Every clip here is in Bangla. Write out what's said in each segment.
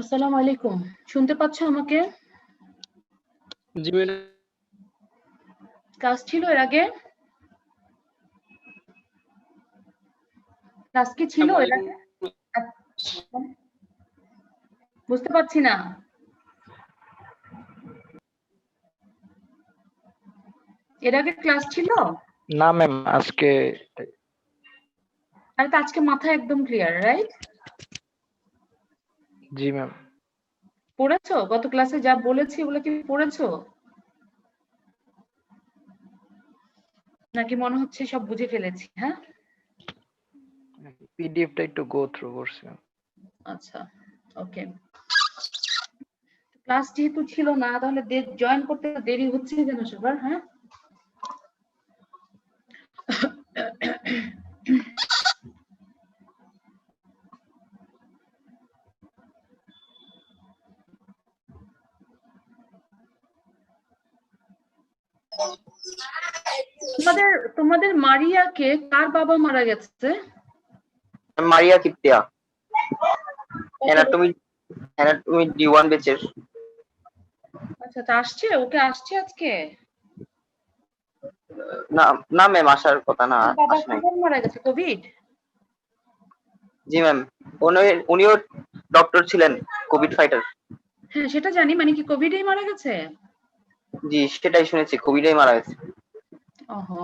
আসসালামু আলাইকুম। শুনতে পাচ্ছ আমাকে? জি ম্যাডাম। ক্লাস ছিল এর আগে? ক্লাস কি ছিল এর আগে? বুঝতে পারছি না। এর আগে ক্লাস ছিল? না ম্যাম, আজকে আরে তো আজকে মাথা একদম ক্লিয়ার, রাইট? জি ম্যাম। পড়েছো? গত ক্লাসে যা বলেছি ওগুলো কি পড়েছো? নাকি মনে হচ্ছে সব বুঝে ফেলেছি, হ্যাঁ? পিডিএফটা একটু গো থ্রু করছি। আচ্ছা, ওকে। ক্লাস যেহেতু ছিল না তাহলে জয়েন করতে দেরি হচ্ছে কেন সবার, হ্যাঁ? তোমাদের মারিয়াকে কার বাবা মারা গেছে? মারিয়া কিপ্তিয়া, অ্যানাটমি D1 ব্যাচের। আচ্ছা, তা আসছে? ওকে আসছে আজকে? না না ম্যাম, আসার কথা না। বাবা আসে নাই। কখন মারা গেছে? কোভিড? জি ম্যাম, উনিও ডক্টর ছিলেন, কোভিড ফাইটার। হ্যাঁ, সেটা জানি। মানে কি কোভিডেই মারা গেছে? জি, সেটাই শুনেছি, কোভিডেই মারা গেছে। ওহো।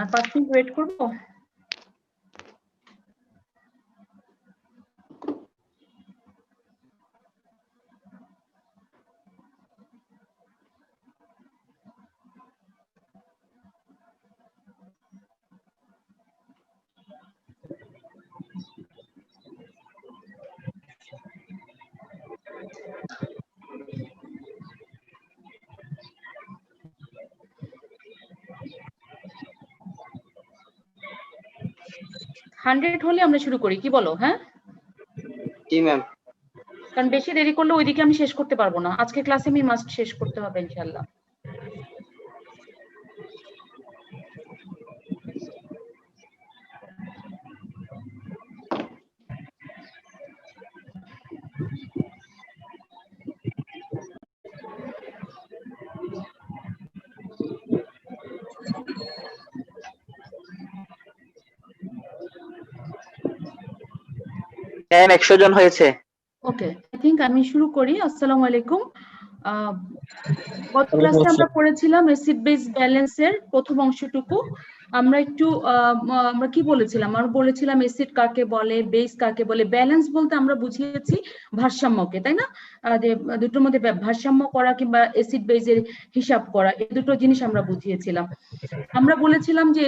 আর 5 মিনিট ওয়েট করবো? হান্ড্রেড হলে আমরা শুরু করি, কি বলো? হ্যাঁ, জি ম্যাম। কারণ বেশি দেরি করলে ওইদিকে আমি শেষ করতে পারবো না। আজকে ক্লাসে আমি মাস্ট শেষ করতে হবে ইনশাল্লাহ। ম্যাম 100 জন হয়েছে। ওকে, আই থিংক আমি শুরু করি। আসসালামু আলাইকুম। গত ক্লাসে আমরা পড়েছিলাম অ্যাসিড বেস ব্যালেন্সের প্রথম অংশটুকু। আমরা একটু আমরা কি বলেছিলাম? আমরা বলেছিলাম অ্যাসিড কাকে বলে, বেস কাকে বলে। ব্যালেন্স বলতে আমরা বুঝিয়েছি ভারসাম্যকে, তাই না? যে দুটোর মধ্যে ভারসাম্য করা কিংবা অ্যাসিড বেসের হিসাব করা, এই দুটো জিনিস আমরা বুঝিয়েছিলাম। আমরা বলেছিলাম যে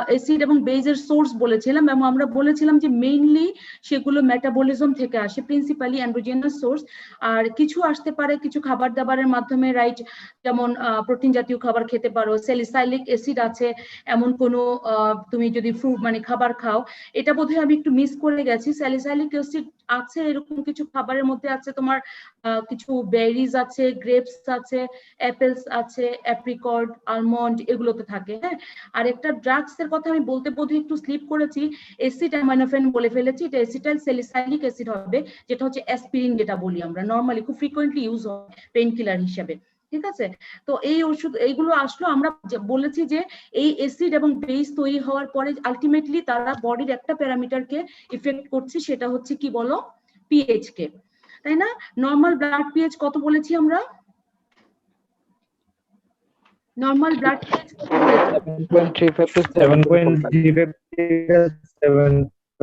অ্যাসিড এবং বেসের সোর্স বলেছিলাম, এবং আমরা বলেছিলাম যে মেইনলি সেগুলো মেটাবলিজম থেকে আসে, প্রিন্সিপালি অ্যান্ড্রোজেনাস সোর্স। আর কিছু আসতে পারে কিছু খাবার দাবারের মাধ্যমে, রাইট? যেমন প্রোটিন জাতীয় খাবার খেতে পারো, স্যালিসাইলিক অ্যাসিড আছে এমন কোনো তুমি যদি ফ্রুট মানে খাবার খাও। এটা বোধহয় আমি একটু মিস করে গেছি। স্যালিসাইলিক অ্যাসিড আছে এরকম কিছু খাবারের মধ্যে, আছে তোমার কিছু বেরিজ আছে, গ্রেপস আছে, অ্যাপেলস আছে, অ্যাপ্রিকট, আলমন্ড, এগুলোতে থাকে। হ্যাঁ, আর একটা ড্রাগস এর কথা আমি বলতে বোধহয় একটু স্লিপ করেছি, অ্যাসিটামিনোফেন বলে ফেলেছি। এটা অ্যাসিটাইল স্যালিসাইলিক অ্যাসিড হবে, যেটা হচ্ছে অ্যাসপিরিন, যেটা বলি আমরা নরমালি খুব ফ্রিকোয়েন্টলি ইউজ হয় পেইন কিলার হিসেবে। ঠিক আছে, তো এই ওষুধ এইগুলো আসলো। আমরা বলেছি যে এই অ্যাসিড এবং বেস তৈরি হওয়ার পরে আলটিমেটলি তারা বডির একটা প্যারামিটারকে ইফেক্ট করছে, সেটা হচ্ছে কি বলো? পিএইচ কে, তাই না? নরমাল ব্লাড পিএইচ কত বলেছি আমরা? নরমাল ব্লাড পিএইচ কত বলেছি? 7.35 to 7.0.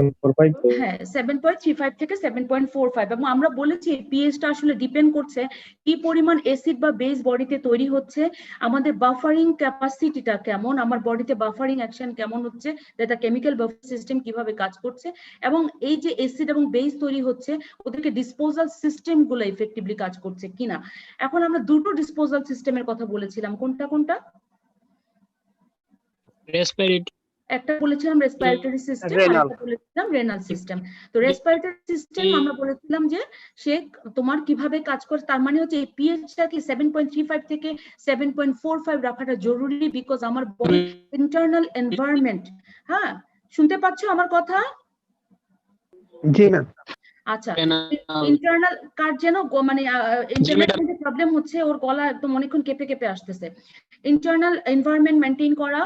হ্যাঁ 7.35 থেকে 7.45 এবং আমরা বলেছি পিএইচটা আসলে ডিপেন্ড করছে কি পরিমাণ অ্যাসিড বা বেস বডিতে তৈরি হচ্ছে, আমাদের বাফারিং ক্যাপাসিটিটা কেমন, আমার বডিতে বাফারিং অ্যাকশন কেমন হচ্ছে, যেটা কেমিক্যাল বাফার সিস্টেম কিভাবে কাজ করছে, এবং এই যে অ্যাসিড এবং বেস তৈরি হচ্ছে ওদেরকে ডিসপোজাল সিস্টেম গুলো ইফেক্টিভলি কাজ করছে কিনা। এখন আমরা দুটো ডিসপোজাল সিস্টেমের কথা বলেছিলাম, কোনটা কোনটা? রেসপিরেটরি একটা বলেছিলাম রেসপিরেটরি সিস্টেম, Renal. আরেকটা বলেছিলাম রেনাল সিস্টেম। তো রেসপিরেটরি সিস্টেম আমরা বলেছিলাম যে সে তোমার কিভাবে কাজ করে, তার মানে হচ্ছে এই পিএইচটাকে 7.35 থেকে 7.45 রাখাটা জরুরি, বিকজ আমার বডি ইন্টারনাল এনভায়রনমেন্ট। হ্যাঁ শুনতে পাচ্ছ আমার কথা? জি ম্যাম। আচ্ছা ইন্টারনাল কার যেন মানে ইন্টারনেটে প্রবলেম হচ্ছে, ওর গলা একদম অনেকক্ষণ কেঁপে কেঁপে আসতেছে। ইন্টারনাল এনভায়রনমেন্ট মেইনটেইন করা,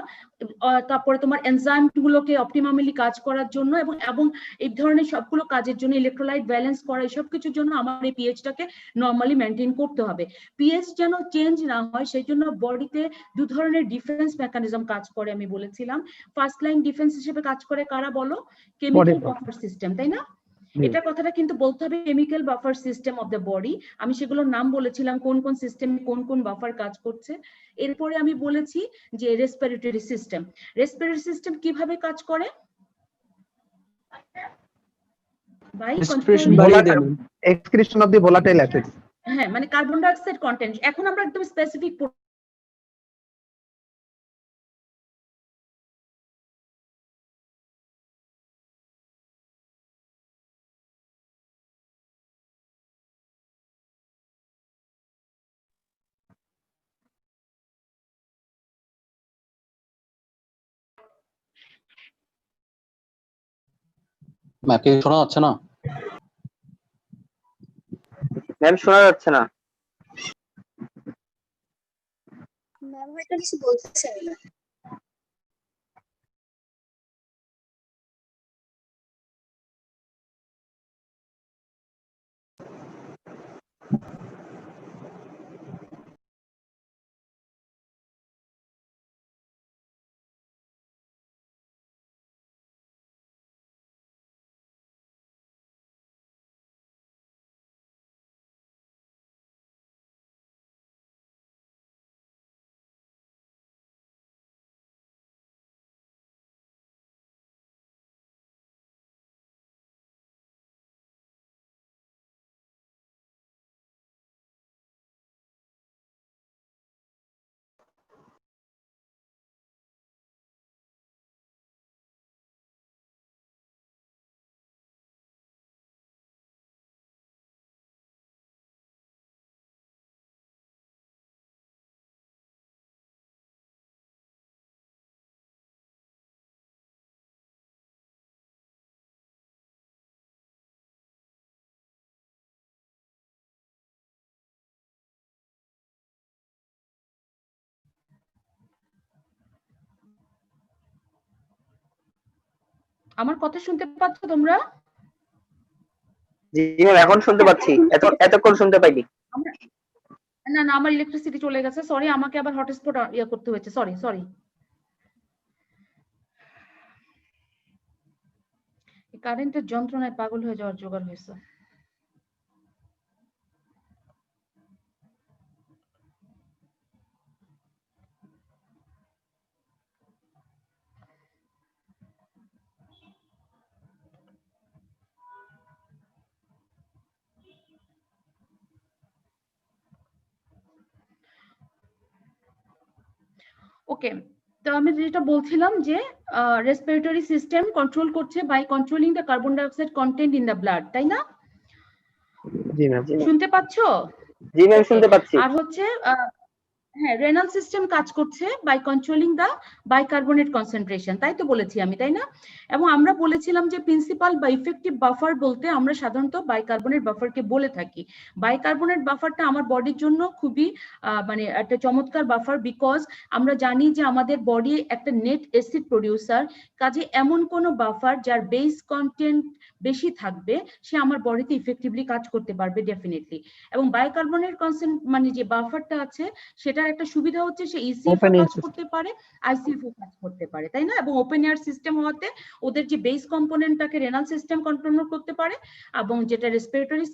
তারপরে তোমার এনজাইম গুলোকে অপটিমালি কাজ করার জন্য এবং এই ধরনের সবগুলো কাজের জন্য ইলেকট্রোলাইট ব্যালেন্স করা, এসব কিছুর জন্য আমার এই পিএইচটাকে নরমালি মেইনটেইন করতে হবে। পিএইচ যেন চেঞ্জ না হয় সেই জন্য বডিতে দু ধরনের ডিফেন্স মেকানিজম কাজ করে আমি বলেছিলাম। ফার্স্ট লাইন ডিফেন্স হিসেবে কাজ করে কারা বলো? কেমিক্যাল বাফার সিস্টেম, তাই না? এটা কথাটা কিন্তু বলতে হবে chemical buffer system of the body. আমি সেগুলোর নাম বলেছিলাম কোন কোন সিস্টেমে কোন কোন বাফার কাজ করছে। এরপরে আমি বলেছি যে রেসপিরেটরি সিস্টেম, রেসপিরেটরি সিস্টেম কিভাবে কাজ করে ভাই? Excretion of the volatile acids. হ্যাঁ মানে কার্বন ডাই অক্সাইড কন্টেন্ট। এখন আমরা একদম স্পেসিফিক ম্যাকে শোনা যাচ্ছে না? ম্যাম শোনা যাচ্ছে না। ম্যাম হয়তো কিছু বলতেছেন না। আমার কথা শুনতে পাচ্ছ তোমরা? জি ম্যাম এখন শুনতে পাচ্ছি, এতক্ষণ শুনতে পাইনি। না না আমার ইলেকট্রিসিটি চলে গেছে, সরি, আমাকে আবার হটস্পট ইয়ে করতে হয়েছে, সরি সরি। কারেন্টের যন্ত্রণায় পাগল হয়ে যাওয়ার জোগাড় হয়েছে। ওকে, তো আমি যেটা বলছিলাম যে রেসপিরেটরি সিস্টেম কন্ট্রোল করছে by controlling the carbon dioxide content in the blood, তাই না? জি ম্যাম। শুনতে পাচ্ছো? জি ম্যাম শুনতে পাচ্ছি। আর হচ্ছে হ্যাঁ রেনাল সিস্টেম কাজ করছে by controlling the bicarbonate concentration, তাই তো বলেছি আমি, তাই না? এবং আমরা বলেছিলাম যে প্রিন্সিপাল বা ইফেক্টিভ বাফার বলতে আমরা সাধারণত বাইকার্বনেট বাফারকে বলে থাকি। বাইকার্বনেট বাফারটা আমার বডির জন্য খুবই মানে একটা চমৎকার বাফার, বিকজ আমরা জানি যে আমাদের বডি একটা নেট অ্যাসিড প্রডিউসার, কাজে এমন কোনো বাফার যার বেস কন্টেন্ট বেশি থাকবে সে আমার বডিতে ইফেক্টিভলি কাজ করতে পারবে ডেফিনেটলি। এবং বাইকার্বনেট মানে যে বাফারটা আছে সেটা এটার একটা সুবিধা হচ্ছে সে ইসিএফ Open air কাজ করতে পারে, আইসিএফ কাজ করতে পারে, তাই না? এবং ওপেন এয়ার সিস্টেম হওয়াতে ওদের যে বেস কম্পোনেন্টটাকে রেনাল সিস্টেম কন্ট্রোল করতে পারে, এবং যেটা রেসপিরেটরি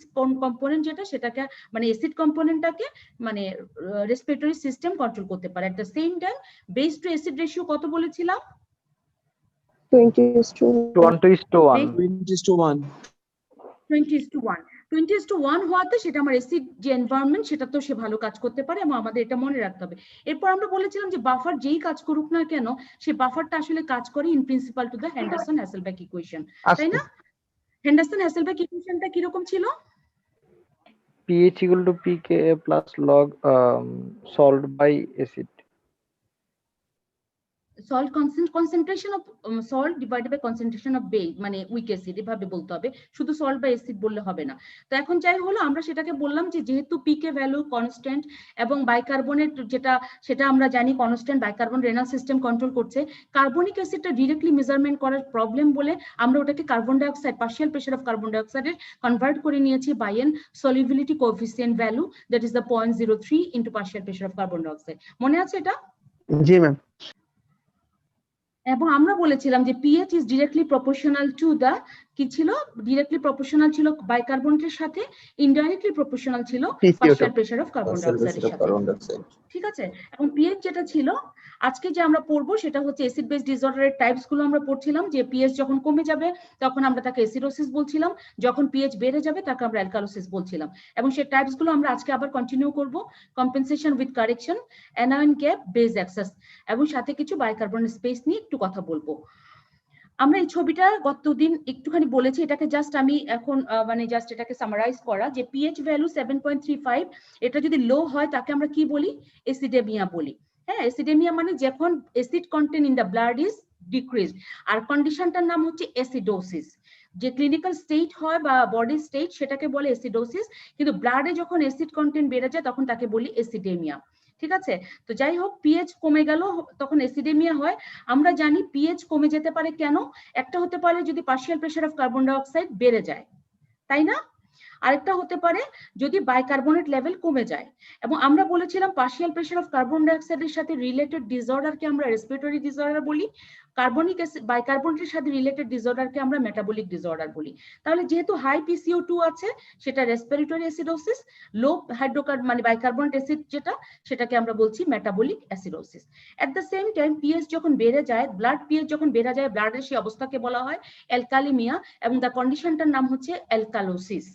কম্পোনেন্ট যেটা সেটাকে মানে অ্যাসিড কম্পোনেন্টটাকে মানে রেসপিরেটরি সিস্টেম কন্ট্রোল করতে পারে। At the same time base to acid ratio কত বলেছিলাম? 20:1 20:1 হওয়াতে সেটা আমার অ্যাসিড যে এনভায়রনমেন্ট সেটা তো সে ভালো কাজ করতে পারে, এবং আমাদের এটা মনে রাখতে হবে। এরপর আমরা বলেছিলাম যে বাফার যেই কাজ করুক না কেন সে বাফারটা আসলে কাজ করে in principle to the Henderson Hasselbalch equation, তাই না? হেন্ডারসন হ্যাসেলব্যাক ইকুয়েশনটা কি রকম ছিল? pH equal to pKa plus log salt by acid. Salt concentration of salt divided by concentration of base মানে উইক অ্যাসিড এভাবে বলতে হবে, শুধু সল্ট বা অ্যাসিড বললে হবে না। তো এখন যাই হলো আমরা সেটাকে বললাম যে যেহেতু পিকে ভ্যালু কনস্ট্যান্ট এবং বাইকার্বনেট যেটা সেটা আমরা জানি constant, bicarbon renal system control করছে, কার্বনিক অ্যাসিডটা ডিরেক্টলি মেজারমেন্ট করার প্রবলেম বলে আমরা ওটাকে carbon dioxide partial pressure of carbon ডাইঅক্সাইডের কনভার্ট করে নিয়েছি by an solubility coefficient value that is the 0.03 into partial pressure of carbon dioxide. মনে আছে এটা? জি ম্যাম। এবং আমরা বলেছিলাম যে pH is directly proportional to the কি ছিল, ডিরেক্টলি প্রপোর্শনাল ছিল বাইকার্বনেটের সাথে, ইনডাইরেক্টলি প্রপোর্শনাল ছিল পার্শিয়াল প্রেশার অফ কার্বন ডাইঅক্সাইডের সাথে, ঠিক আছে? এবং পিএইচ যেটা ছিল আজকে যে আমরা পড়বো সেটা হচ্ছে অ্যাসিড বেস ডিসঅর্ডারের টাইপস গুলো আমরা পড়ছিলাম, যে পিএইচ যখন কমে যাবে তখন আমরা তাকে অ্যাসিডোসিস বলছিলাম, যখন পিএইচ বেড়ে যাবে তাকে আমরা অ্যালকালোসিস বলছিলাম, এবং সেই টাইপস গুলো আমরা আজকে আবার কন্টিনিউ করব। Compensation with correction, anion gap, base access, এবং সাথে কিছু বাইকার্বনেট স্পেস নিয়ে একটু কথা বলবো। আমরা এই ছবিটা গতদিন একটুখানি বলেছি, এটাকে জাস্ট আমি এখন মানে জাস্ট এটাকে সামারাইজ করা, যে পিএইচ ভ্যালু 7.35 এটা যদি লো হয় তাকে আমরা কি বলি? অ্যাসিডেমিয়া বলি। হ্যাঁ, অ্যাসিডেমিয়া মানে যখন acid content in the blood is decreased, আর কন্ডিশনটার নাম হচ্ছে অ্যাসিডোসিস। যে ক্লিনিক্যাল স্টেট হয় বা বডি স্টেট সেটাকে বলে অ্যাসিডোসিস, কিন্তু ব্লাডে যখন অ্যাসিড কন্টেন্ট বেড়ে যায় তখন তাকে বলি অ্যাসিডেমিয়া, ঠিক আছে? তো যাই হোক, পিএইচ কমে গেল তখন অ্যাসিডেমিয়া হয়। আমরা জানি পিএইচ কমে যেতে পারে কেন, একটা হতে পারে যদি partial pressure of carbon dioxide বেড়ে যায়, তাই না? আরেকটা হতে পারে যদি বাইকার্বনেট লেভেল কমে যায়। এবং আমরা বলেছিলাম পার্শিয়াল প্রেশার অফ কার্বন ডাইঅক্সাইডের সাথে রিলেটেড ডিসঅর্ডারকে আমরা রেসপিরেটরি ডিসঅর্ডার বলি, কার্বনিক অ্যাসিড বাইকার্বনেটের সাথে রিলেটেড ডিসঅর্ডারকে আমরা মেটাবলিক ডিসঅর্ডার বলি। তাহলে যেহেতু হাই PCO2 আছে সেটা রেসপিরেটরি অ্যাসিডোসিস, লো হাইড্রোকার্বন মানে বাইকার্বনেট অ্যাসিড যেটা সেটাকে আমরা বলছি metabolic acidosis. At the same time pH যখন বেড়ে যায়, ব্লাড পিএইচ যখন বেড়ে যায়, ব্লাডের সেই অবস্থাকে বলা হয় অ্যালকালিমিয়া, এবং দ্য কন্ডিশনটার নাম হচ্ছে অ্যালকালোসিস।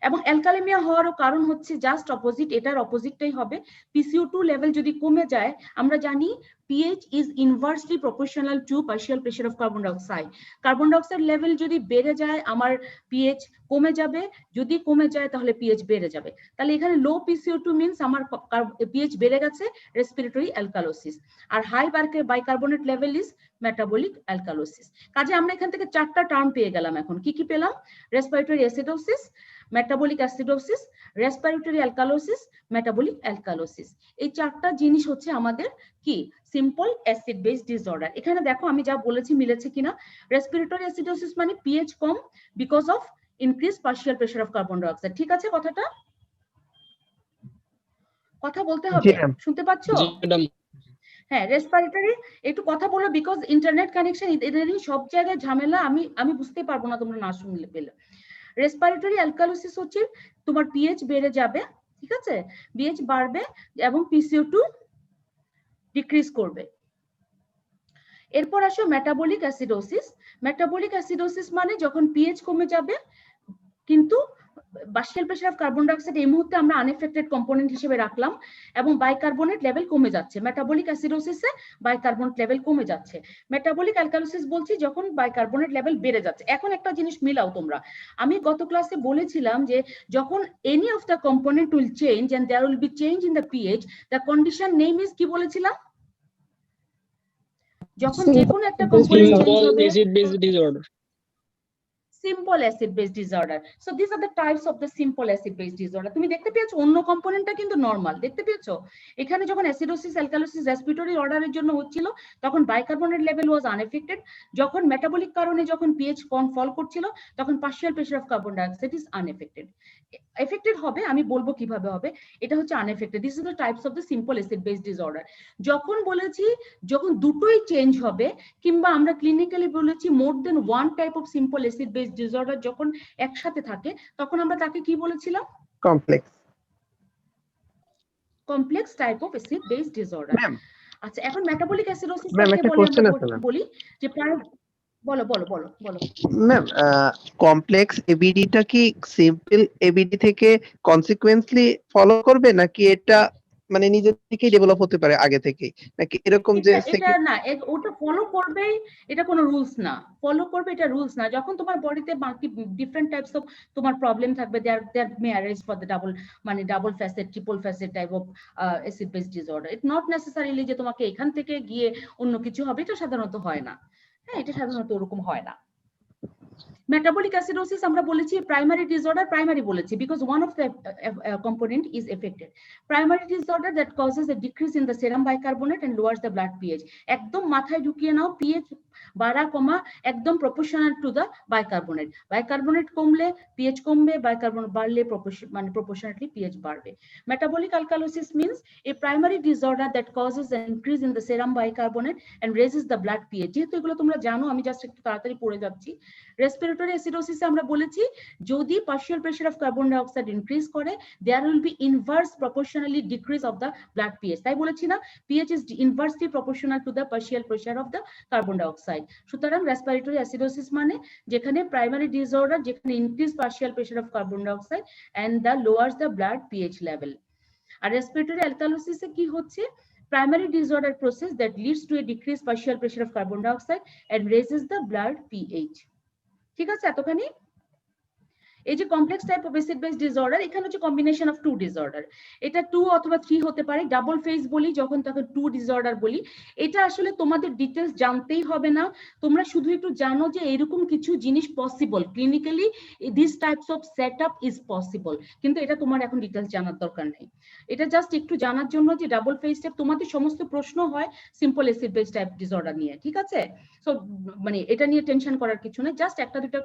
এবং অ্যালকালেমিয়া হওয়ারও কারণ হচ্ছে জাস্ট অপোজিট, এটার অপোজিটটাই হবে। PCO2 লেভেল যদি কমে যায়, আমরা জানি pH is inversely proportional to partial pressure of carbon dioxide. Carbon dioxide level যদি বেড়ে যায় আমার pH কমে যাবে, যদি কমে যায় তাহলে pH বেড়ে যাবে। তাহলে এখানে লো PCO2 মিন্স আমার pH বেড়ে গেছে, রেসপিরেটরি অ্যালকালোসিস, আর high bicarbonate level is metabolic alkalosis. কাজে আমরা এখান থেকে চারটা টার্ম পেয়ে গেলাম। এখন কি কি পেলাম? Respiratory acidosis, metabolic acidosis, respiratory alkalosis, metabolic alkalosis. এই চারটা জিনিস হচ্ছে আমাদের কি সিম্পল অ্যাসিড বেস ডিসঅর্ডার। এখানে দেখো আমি যা বলেছি মিলেছে কিনা। রেসপিরেটরি অ্যাসিডোসিস মানে pH com because of increase partial pressure of carbon dioxide, ঠিক আছে? কথাটা কথা বলতে হবে, শুনতে পাচ্ছ? হ্যাঁ, রেসপিরেটরি একটু কথা বলো, বিকজ ইন্টারনেট কানেকশন এদের সব জায়গায় ঝামেলা, আমি বুঝতে পারবো না তোমরা না শুনলে পেলে। রেসপিরেটরি অ্যালকালোসিস হচ্ছে তোমার পিএইচ বেড়ে যাবে, ঠিক আছে? পিএইচ বাড়বে এবং PCO2 ডিক্রিজ করবে। এরপর আসো মেটাবলিক অ্যাসিডোসিস। মেটাবলিক অ্যাসিডোসিস মানে যখন পিএইচ কমে যাবে কিন্তু partial pressure of carbon dioxide এই মুহূর্তে আমরা আনএফেক্টেড কম্পোনেন্ট হিসেবে রাখলাম, এবং বাইকার্বনেট লেভেল কমে যাচ্ছে। মেটাবলিক অ্যাসিডোসিসে বাইকার্বনেট লেভেল কমে যাচ্ছে। মেটাবলিক অ্যালকালোসিস বলছি যখন বাইকার্বনেট লেভেল বেড়ে যাচ্ছে। এখন একটা জিনিস মিলাও তোমরা, আমি গত ক্লাসে বলেছিলাম যে যখন any of the component will change and there will be change in the pH, the condition name is কি বলেছিলাম? যখন যে কোনো একটা কম্পোনেন্ট চেঞ্জ হবে, simple acid base disorder. So these are the types of the simple acid base disorder. তুমি দেখতে পেয়েছো অন্য কম্পোনেন্টটা কিন্তু নরমাল, দেখতে পেয়েছো এখানে যখন অ্যাসিডোসিস অ্যালকালোসিস রেসপিরেটরি অর্ডারের জন্য হচ্ছিল তখন বাইকার্বনেট লেভেল ওয়াজ আনএফেক্টেড, যখন মেটাবলিক কারণে যখন পিএইচ ফল করছিল তখন partial pressure of carbon dioxide is unaffected. Affected হবে, আমি বলবো কিভাবে হবে, এটা হচ্ছে unaffected. This is the types of the simple acid base disorder. যখন বলেছি যখন দুটোই চেঞ্জ হবে, কিংবা আমরা ক্লিনিক্যালি বলেছি more than one type of simple acid base disorder যখন একসাথে থাকে, তখন আমরা তাকে কি বলেছিলাম? Complex. Complex type of acid base disorder. Ma'am আচ্ছা, এখন মেটাবলিক অ্যাসিডোসিস ম্যাম কাকে একটা বলে কোশ্চেন আমরা আছে ম্যাম। বলি যে প্রায়, বলো বলো বলো বলো। ম্যাম কমপ্লেক্স এবিডিটা কি সিম্পল এবিডি থেকে কনসিকুয়েন্সলি ফলো করবে, নাকি এটা মানে নিজে থেকেই ডেভেলপ হতে পারে আগে থেকেই, নাকি এরকম যে এটা না, ওটা ফলো করবে, এটা কোনো রুলস না। ফলো করবে এটা রুলস না। যখন তোমার বডিতে বাকি ডিফারেন্ট টাইপস অফ তোমার প্রবলেম থাকবে, there may arise for the double facet triple facet type of acid base disorder. It not necessarily যে তোমাকে এখান থেকে গিয়ে অন্য কিছু হবে, এটা সাধারণত হয় না। হ্যাঁ, এটা সাধারণত ওরকম হয় না। মেটাবলিক অ্যাসিডোসিস আমরা বলেছি প্রাইমারি ডিসঅর্ডার, প্রাইমারি বলেছি because one of the component is affected. Primary disorder that causes a decrease in the serum bicarbonate and lowers the blood pH. একদম মাথায় ঢুকিয়ে নাও, pH বাড়া কমা একদম proportional to the bicarbonate. Bicarbonate কমলে pH কমবে, বাইকার্বনেট বাড়লে proportionately pH বাড়বে। Metabolic alkalosis means a primary disorder that causes an increase in the serum bicarbonate and raises the blood pH. যেহেতু এগুলো তোমরা জানো, আমি জাস্ট একটু তাড়াতাড়ি পড়ে যাচ্ছি। রেসপিরেটরি অ্যাসিডোসিস আমরা বলেছি যদি partial pressure of carbon dioxide increase করে, there will be inverse proportionally decrease of the blood pH. তাই বলেছি না, pH is inversely proportional to the partial pressure of the carbon dioxide. সুতরাং রেসপিরেটরি অ্যাসিডোসিস মানে যেখানে প্রাইমারি ডিসঅর্ডার, যেখানে increase partial pressure of carbon dioxide and the lowers the blood pH level. আর রেসপিরেটরি অ্যালকালোসিসে কি হচ্ছে? Primary disorder process that leads to a decreased partial pressure of carbon dioxide and raises the blood pH. ঠিক আছে এতখানি? এই যে complex type of acid base disorder, এখানে হচ্ছে কম্বিনেশন অফ টু ডিসঅর্ডার। এটা 2 অথবা 3 হতে পারে। ডাবল ফেজ বলি যখন, তখন 2 ডিসঅর্ডার বলি। এটা আসলে তোমাদের ডিটেইলস জানতেই হবে না, তোমরা শুধু একটু জানো যে এরকম কিছু জিনিস possible clinically, this types of setup is possible, কিন্তু এটা তোমার এখন ডিটেইলস জানার দরকার নেই। এটা জাস্ট একটু জানার জন্য যে ডাবল ফেজ টাইপ, তোমাদের সমস্ত প্রশ্ন হয় simple acid base type disorder নিয়ে, ঠিক আছে? সো মানে এটা নিয়ে টেনশন করার কিছু নেই, জাস্ট একটা দুটো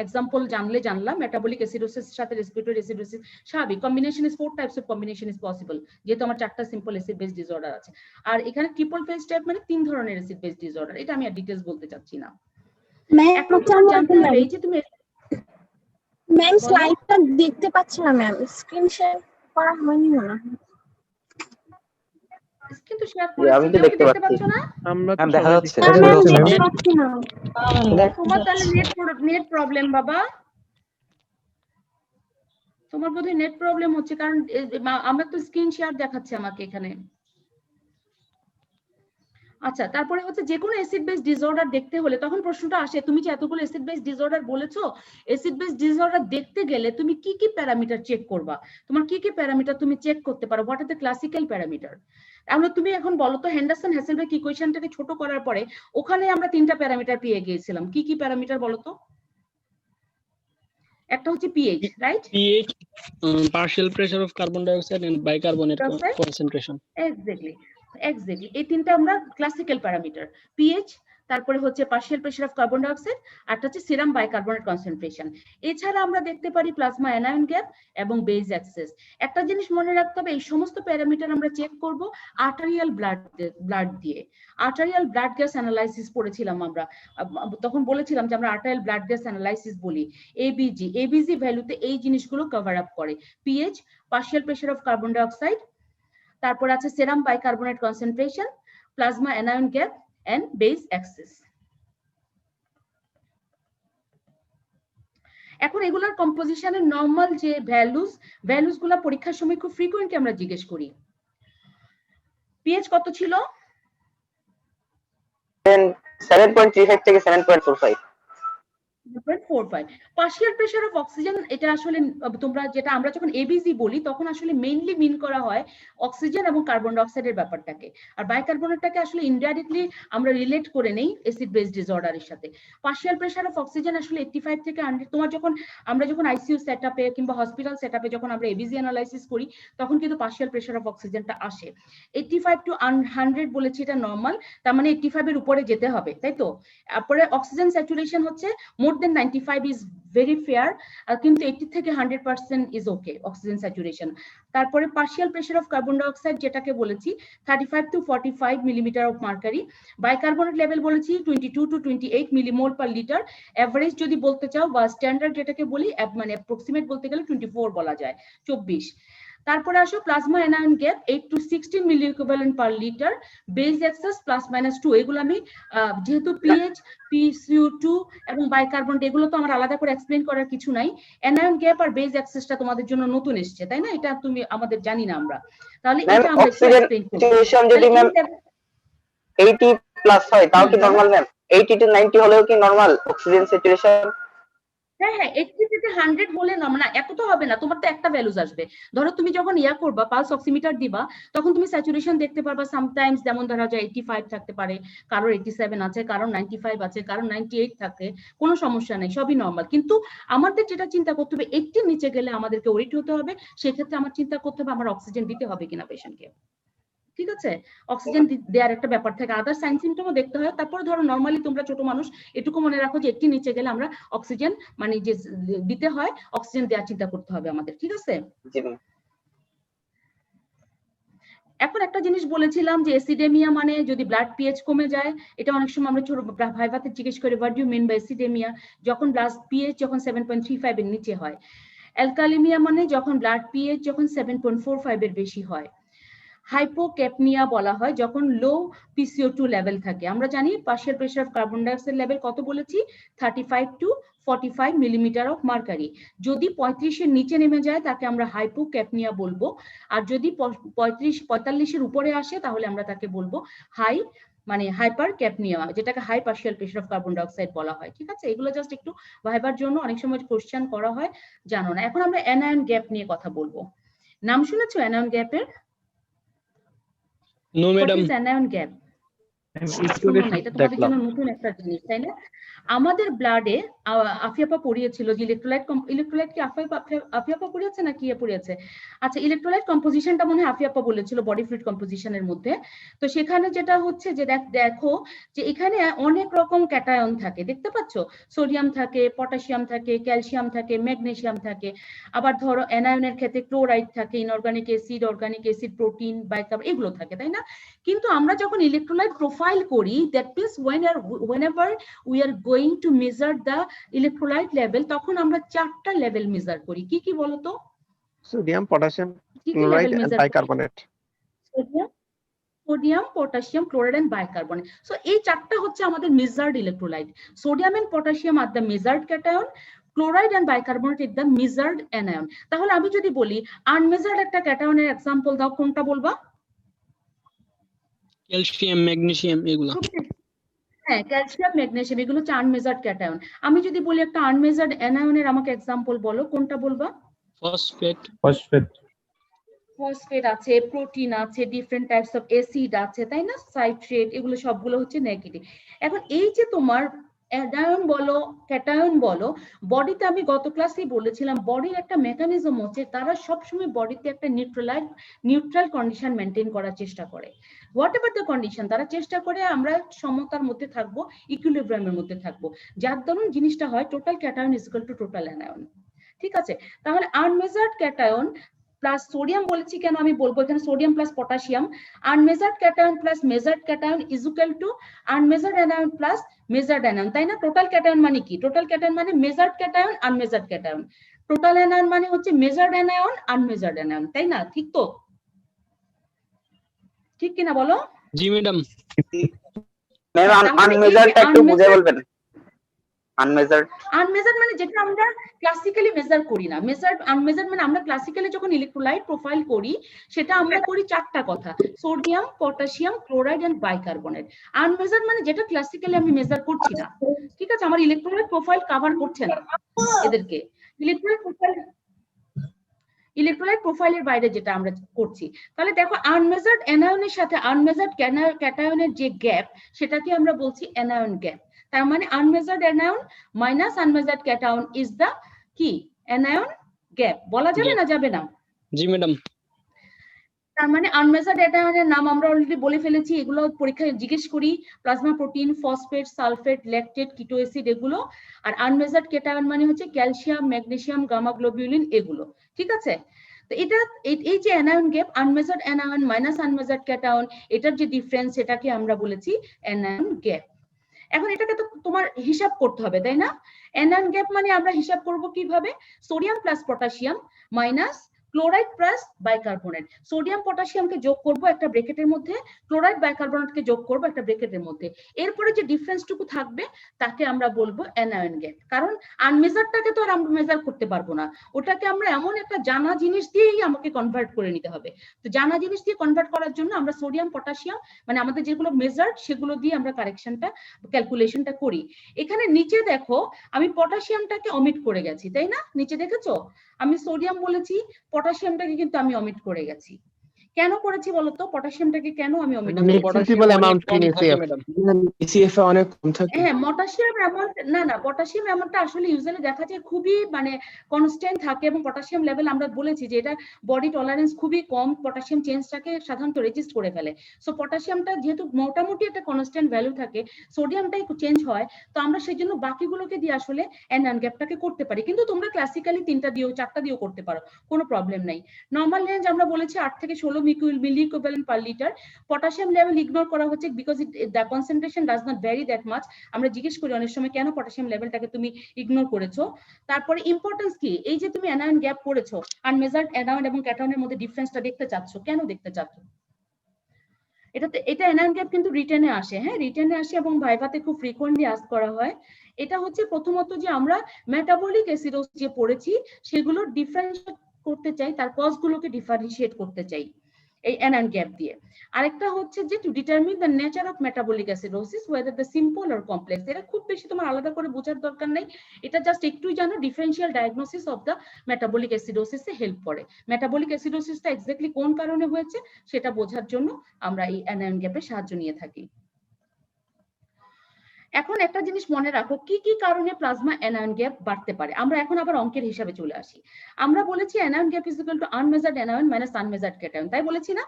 এক্সাম্পল জানলে জানলাম। মেটাবলিক অ্যাসিডোসিস সাথে রেসপিরেটরি অ্যাসিডোসিস স্বাভাবিক combination is 4 types of combination is possible, যেহেতু আমার 4টা সিম্পল অ্যাসিড বেস ডিসঅর্ডার আছে। আর এখানে ট্রিপল ফেজ টাইপ মানে 3 ধরনের অ্যাসিড বেস ডিসঅর্ডার, এটা আমি আর ডিটেইলস বলতে চাচ্ছি না। এখন তোমার জানতে হবে এই যে তুমি ম্যাম স্লাইডটা দেখতে পাচ্ছি না ম্যাম, স্ক্রিন শেয়ার করা হয়নি মনে হয়। কিন্তু শেয়ার আমি করেছি, তো কেউ কি দেখতে দেখতে পাচ্ছি। পাচ্ছ না? আমরা তো ম্যাম দেখা সবাই যাচ্ছে। দেখতে ম্যাম পাচ্ছি। দেখতে পাচ্ছি না। তোমার তাহলে নেট প্রবলেম বাবা, তোমার বোধহয় নেট প্রবলেম হচ্ছে, কারণ আমার তো স্ক্রিন শেয়ার দেখাচ্ছে আমাকে এখানে। আচ্ছা, তারপরে হচ্ছে যে কোনো অ্যাসিড বেস ডিসঅর্ডার দেখতে হলে তখন প্রশ্নটা আসে, তুমি যে এতগুলো অ্যাসিড বেস ডিসঅর্ডার বলেছো, অ্যাসিড বেস ডিসঅর্ডার দেখতে গেলে তুমি কি কি প্যারামিটার চেক করবা? তোমার কি কি প্যারামিটার তুমি চেক করতে পারো? What are the classical parameter? আমরা তুমি এখন বলো তো, হেন্ডারসন হ্যাসেলবেগ ইকুয়েশনটাকে ছোট করার পরে ওখানে আমরা 3টা প্যারামিটার পেয়ে গিয়েছিলাম। কি কি প্যারামিটার বলো তো? একটা হচ্ছে pH, right? pH, partial pressure of carbon dioxide and bicarbonate concentration. Exactly এই 3টা আমরা ক্লাসিক্যাল প্যারামিটার। পিএইচ, তারপরে হচ্ছে partial pressure of carbon dioxide, আর হচ্ছে সিরাম বাইকার্বনেট কনসেন্ট্রেশন। এছাড়া আমরা দেখতে পারি প্লাজমা অ্যানায়ন গ্যাপ এবং বেজ অ্যাক্সেস। একটা জিনিস মনে রাখতে হবে, এই সমস্ত প্যারামিটার আমরা চেক করব আর্টারিয়াল ব্লাড দিয়ে। আর্টারিয়াল ব্লাড গ্যাস অ্যানালাইসিস পড়েছিলাম আমরা, তখন বলেছিলাম যে আমরা আর্টারিয়াল ব্লাড গ্যাস অ্যানালাইসিস বলি। এবিজি ভ্যালুতে এই জিনিসগুলো কভার আপ করে। PH, partial pressure of carbon dioxide, তারপর আছে serum bicarbonate concentration, plasma anion gap and base axis. এখন এগুলার কম্পোজিশনের নরমাল যে ভ্যালুস গুলা পরীক্ষার সময় খুব ফ্রিকোয়েন্টলি আমরা জিজ্ঞেস করি। পিএইচ কত ছিল? 7.35 থেকে 7.45। 0.45 পার্শিয়াল প্রেসার অফ অক্সিজেন, এটা আসলে তোমরা যেটা আমরা যখন এবিজি বলি তখন আসলে মেইনলি মিন করা হয় অক্সিজেন এবং কার্বন ডাই অক্সাইডের ব্যাপারটাকে, আর বাইকার্বনেটটাকে আসলে ইনডাইরেক্টলি আমরা রিলেট করে নেই অ্যাসিড বেস ডিসঅর্ডারের সাথে। পার্শিয়াল প্রেসার অফ অক্সিজেন আসলে 85 থেকে 100, তোমার যখন আমরা যখন আইসিইউ সেটআপে কিংবা হসপিটাল সেটআপে যখন আমরা এবিজি অ্যানালাইসিস করি তখন কিন্তু পার্শিয়াল প্রেসার অফ অক্সিজেনটা আসে। 85 to 100 বলেছি এটা নরমাল, তার মানে 85 এর উপরে যেতে হবে, তাই তো? তারপরে অক্সিজেন স্যাচুরেশন হচ্ছে more than 95 is very fair, কিন্তু 80 থেকে 100% is okay অক্সিজেন স্যাচুরেশন। তারপরে partial pressure of carbon dioxide যেটাকে বলেছি 35 to 45 millimetre of mercury. Bicarbonate level বলেছি 22 to 28 millimole per litre. Average যদি বলতে চাও বা স্ট্যান্ডার্ড যেটাকে বলি মানে অ্যাপ্রক্সিমেট বলতে গেলে 24 বলা যায়, 24। তারপরে আসো plasma anion gap 8 to 16 milli equivalent per litre. Base excess +-2, এগুলো আমি যেহেতু পিএইচ, PCO2 এবং বাইকার্বনেট এগুলো তো আমার আলাদা করে এক্সপ্লেইন করার কিছু নাই। অ্যানায়ন গ্যাপ আর বেজ এক্সেসটা তোমাদের জন্য নতুন এসেছে, তাই না? এটা তুমি আমাদের জানি না আমরা, তাহলে এটা আমরা অক্সিজেন এক্সপ্লেইন করব। স্যাচুরেশন যদি ম্যাম 80 প্লাস হয় তাও কি নরমাল ম্যাম? 80 to 90 হলেও কি নরমাল অক্সিজেন স্যাচুরেশন? হ্যাঁ হ্যাঁ, 80 থেকে 100 হলে না, এত তো হবে না, তোমার তো একটা ভ্যালুজ আসবে। ধরো তুমি যখন করবা পালস অক্সিমিটার দিবা তখন তুমি স্যাচুরেশন দেখতে পারবা, সামটাইমস যেমন ধরা যায় 85 থাকতে পারে, কারোর 87 আছে, কারোর 95 আছে, কারোর 98 থাকে, কোনো সমস্যা নেই, সবই নরমাল। কিন্তু আমাদের যেটা চিন্তা করতে হবে 80 নিচে গেলে আমাদেরকে ওরিট হতে হবে, সেক্ষেত্রে আমার চিন্তা করতে হবে আমার অক্সিজেন দিতে হবে কিনা পেশেন্টকে, ঠিক আছে? অক্সিজেন দেওয়ার একটা ব্যাপার থাকে, আদার সাইন সিমটমও দেখতে হয়। তারপর ধরো নরমালি তোমরা ছোট মানুষ, এটুকু মনে রাখো যে 80 নিচে গেলে আমরা অক্সিজেন মানে যে দিতে হয় অক্সিজেন দেওয়ার চিন্তা করতে হবে আমাদের, ঠিক আছে? জি ম্যাম। এখন একটা জিনিস বলেছিলাম যে অ্যাসিডেমিয়া মানে যদি ব্লাড পিএইচ কমে যায়, এটা অনেক সময় আমরা ছোট ভাইভাতে জিজ্ঞেস করি what do you mean by acidaemia, যখন ব্লাড পিএইচ যখন 7.35 এর নিচে হয়। অ্যালকালিমিয়া মানে যখন ব্লাড পিএইচ যখন 7.45 এর বেশি হয়। হাইপোক্যাপনিয়া বলা হয় যখন লো PCO2 লেভেল থাকে। আমরা জানি partial pressure of carbon dioxide level কত বলেছি, 35 to 45 মিলিমিটার অফ মার্কারি। যদি 35 এর নিচে নেমে যায় তাকে আমরা হাইপোক্যাপনিয়া বলবো, আর যদি 45 এর উপরে আসে তাহলে আমরা তাকে বলবো মানে হাইপার ক্যাপনিয়া, যেটাকে high partial pressure of carbon dioxide বলা হয়, ঠিক আছে? এগুলো জাস্ট একটু ভাইবার জন্য, অনেক সময় কোশ্চেন করা হয়, জানো না। এখন আমরা অ্যানায়ন গ্যাপ নিয়ে কথা বলবো। নাম শুনেছো অ্যানায়ন গ্যাপের? No What madam. is anion gap? একটু শোনো না, রেখে এটা তোমাদের দেখলাম। জন্য নতুন একটা জিনিস, তাই না? আমাদের ব্লাডে আফিয়াপা পড়িয়েছিল যে ইলেকট্রোলাইট কি আফিয়াপা পড়িয়েছে না কি পড়িয়েছে? আচ্ছা, ইলেকট্রোলাইট কম্পোজিশনটা মনে হয় আফিয়াপা বলেছিল বডি ফ্লুইড কম্পোজিশনের মধ্যে। তো সেখানে যেটা হচ্ছে যে দেখো যে এখানে অনেক রকম ক্যাটায়ন থাকে, দেখতে পাচ্ছ? সোডিয়াম থাকে, পটাশিয়াম থাকে, ক্যালসিয়াম থাকে, ম্যাগনেসিয়াম থাকে। আবার ধরো অ্যানায়নের ক্ষেত্রে ক্লোরাইড থাকে, ইনঅর্গানিক অ্যাসিড, প্রোটিন, বাইকার্বনেট এগুলো থাকে, তাই না? কিন্তু আমরা যখন ইলেকট্রোলাইট প্রোফাইল করি, that means whenever we are going to measure the electrolyte level, তখন আমরা 4টা লেভেল মেজার করি। কি কি বলতো? সোডিয়াম, পটাশিয়াম, কি কি ক্লোরাইড লেভেল এন্ড মেজার করি? Bicarbonate. Sodium, potassium, chloride and bicarbonate. So এই 4টা হচ্ছে আমাদের measured electrolyte. Sodium and potassium are the measured cation, chloride and bicarbonate is the measured anion. তাহলে আমি যদি বলি আনমেজার্ড একটা ক্যাটায়নের এক্সাম্পল দাও, কোনটা বলবা? ক্যালসিয়াম, ম্যাগনেসিয়াম এগুলো। হ্যাঁ, ক্যালসিয়াম, ম্যাগনেসিয়াম এগুলো হচ্ছে আনমেজার্ড ক্যাটায়ন। আমি যদি বলি একটা আনমেজার্ড অ্যানায়নের আমাকে এক্সাম্পল বলো, কোনটা বলবা? ফসফেট। ফসফেট আছে, প্রোটিন আছে, ডিফারেন্ট টাইপস অফ অ্যাসিড আছে, তাই না? সাইট্রেট, এগুলো সবগুলো হচ্ছে নেগেটিভ। এখন এই যে তোমার অ্যানায়ন বলো, ক্যাটায়ন বলো, বডিতে আমি গত ক্লাসেই বলেছিলাম বডির একটা মেকানিজম হচ্ছে তারা সবসময় বডিতে একটা নিউট্রাল কন্ডিশন মেনটেন করার চেষ্টা করে। হোয়াট এভার দ্য কন্ডিশন, তারা চেষ্টা করে আমরা সমতার মধ্যে থাকবো, ইকুইলিব্রিয়ামের মধ্যে থাকবো, যার দরুন জিনিসটা হয় total cation is equal two total anion, ঠিক আছে? তাহলে আনমেজার্ড ক্যাটায়ন প্লাস সোডিয়াম বলেছি কেন আমি বলবো, এখানে sodium plus potassium, unmeasured cation plus measured cation is equal to unmeasured anion plus measured anion, তাই না? টোটাল ক্যাটায়ন মানে কি? টোটাল ক্যাটায়ন মানে measured cation, unmeasured cation. Total anion মানে হচ্ছে মেজার্ড অ্যানায়ন, আনমেজার্ড অ্যানায়ন, তাই না? ঠিক তো? ঠিক কিনা বলো? জি ম্যাডাম। ম্যাম আনমেজার্ডটা একটু বুঝিয়ে বলবেন। আনমেজার্ড মানে যেটা আমরা ক্লাসিক্যালি মেজার করি না। আনমেজার্ড মানে আমরা ক্লাসিক্যালি যখন ইলেকট্রোলাইট প্রোফাইল করি সেটা আমরা করি 4টা কথা, sodium, potassium, chloride and bicarbonate. Unmeasured মানে যেটা ক্লাসিক্যালি আমি মেজার করছি না, ঠিক আছে? আছে, আমার ইলেকট্রোলাইট প্রোফাইল কভার করছে না এদেরকে। ইলেকট্রোলাইট প্রোফাইলের বাইরে যেটা আমরা করছি। তাহলে দেখো আনমেজার্ড অ্যানায়নের সাথে আনমেজার্ড ক্যাটায়নের যে গ্যাপ সেটাকে আমরা বলছি অ্যানায়ন গ্যাপ। তার মানে unmeasured anion minus unmeasured cation is the কি অ্যানায়ন গ্যাপ। বলা যাবে না যাবে না? জি ম্যাডাম। তার মানে আনমেজার্ড অ্যানায়নের নাম আমরা অলরেডি বলে ফেলেছি, এগুলো পরীক্ষায় জিজ্ঞেস করি, plasma protein, phosphate, sulphate, lactate, কিটো অ্যাসিড এগুলো। আর আনমেজার্ড ক্যাটায়ন মানে হচ্ছে ক্যালসিয়াম, ম্যাগনেসিয়াম, গামা গ্লোবিউলিন এগুলো। ঠিক আছে? তো এটা এই যে anion gap, unmeasured anion minus unmeasured cation, এটার যে ডিফারেন্স সেটাকে আমরা বলেছি অ্যানায়ন গ্যাপ। এখন এটাকে তো তোমার হিসাব করতে হবে, তাই না? অ্যানায়ন গ্যাপ মানে আমরা হিসাব করব কিভাবে? Sodium plus potassium minus chloride plus bicarbonate. Sodium পটাশিয়ামকে যোগ করব একটা ব্র্যাকেটের মধ্যে, ক্লোরাইড বাইকার্বনেটকে যোগ করব একটা ব্র্যাকেটের মধ্যে। এরপরে যে ডিফারেন্সটুকু থাকবে তাকে আমরা বলবো অ্যানায়ন গ্যাপ। কারণ আনমেজারটাকে তো আর আমরা মেজার করতে পারবো না, ওটাকে আমরা এমন একটা জানা জিনিস দিয়েই আমাকে কনভার্ট করে নিতে হবে। তো জানা জিনিস দিয়ে কনভার্ট করার জন্য আমরা সোডিয়াম পটাশিয়াম মানে আমাদের যেগুলো মেজার্ড সেগুলো দিয়ে আমরা কারেকশনটা ক্যালকুলেশনটা করি। এখানে নিচে দেখো আমি পটাশিয়ামটাকে অমিট করে গেছি, তাই না? নিচে দেখেছো আমি সোডিয়াম বলেছি, পটাশিয়ামটাকে কিন্তু আমি অমিট করে গেছি। কেন করেছি বলতো? পটাশিয়ামটাকে কেন আমি অমিট করেছি? প্রিন্সিপাল অ্যামাউন্ট এনএসিএফ এসিএফ এ অনেক কম থাকে। হ্যাঁ, পটাশিয়াম অ্যামাউন্ট না পটাশিয়াম অ্যামাউন্টটা আসলে ইউজুয়ালি দেখা যায় খুবই মানে কনস্ট্যান্ট থাকে, এবং পটাশিয়াম লেভেল আমরা বলেছি যে এটা বডি টলারেন্স খুবই কম, পটাশিয়াম চেঞ্জটাকে সাধারণত রেজিস্ট করে ফেলে। সো পটাশিয়ামটা যেহেতু মোটামুটি একটা কনস্ট্যান্ট ভ্যালু থাকে, সোডিয়ামটাই চেঞ্জ হয়, তো আমরা সেই জন্য বাকিগুলোকে দিয়ে আসলে অ্যানায়ন গ্যাপটাকে করতে পারি। কিন্তু তোমরা ক্লাসিক্যালি 3টা দিয়েও 4টা দিয়েও করতে পারো, কোনো প্রবলেম নাই। নর্মাল রেঞ্জ আমরা বলেছি 8 থেকে 16 মিলি equivalent per litre. Potassium level ignore করা হচ্ছে because the concentration does not vary that much. আমরা জিজ্ঞেস করি অনেক সময় কেন পটাশিয়াম লেভেলটাকে তুমি ইগনোর করেছো। তারপরে ইম্পর্টেন্স কি, এই যে তুমি অ্যানায়ন গ্যাপ করেছো, আনমেজার্ড অ্যানায়ন এবং ক্যাটায়নের মধ্যে ডিফারেন্সটা দেখতে চাচ্ছ, কেন দেখতে চাচ্ছ? এটা অ্যানায়ন গ্যাপ কিন্তু রিটেনে আসে, হ্যাঁ রিটেনে আসে এবং ভাইভাতে খুব ফ্রিকোয়েন্টলি আস্ক করা হয়। এটা হচ্ছে প্রথমত যে আমরা মেটাবলিক অ্যাসিডোসিস যে পড়েছি সেগুলোর ডিফারেন্সিয়েট করতে চাই, তার কজগুলোকে ডিফারেন্সিয়েট করতে চাই এই অ্যানায়ন গ্যাপ দিয়ে। আরেকটা হচ্ছে যে to determine the nature of metabolic acidosis whether the simple or complex. এটা খুব বেশি তোমার আলাদা করে বোঝার দরকার নেই, এটা জাস্ট একটুই জানো differential diagnosis of the metabolic অ্যাসিডোসিসে হেল্প করে। মেটাবলিক অ্যাসিডোসিসটা এক্স্যাক্টলি কোন কারণে হয়েছে সেটা বোঝার জন্য আমরা এই অ্যানায়ন গ্যাপের সাহায্য নিয়ে থাকি। এখন একটা জিনিস মনে রাখো, কি কি কারণে প্লাজমা অ্যানায়ন গ্যাপ বাড়তে পারে। আমরা এখন আবার অঙ্কের হিসাবে চলে আসি। আমরা বলেছি anion gap is equal to unmeasured anion minus unmeasured cation, তাই বলেছি না?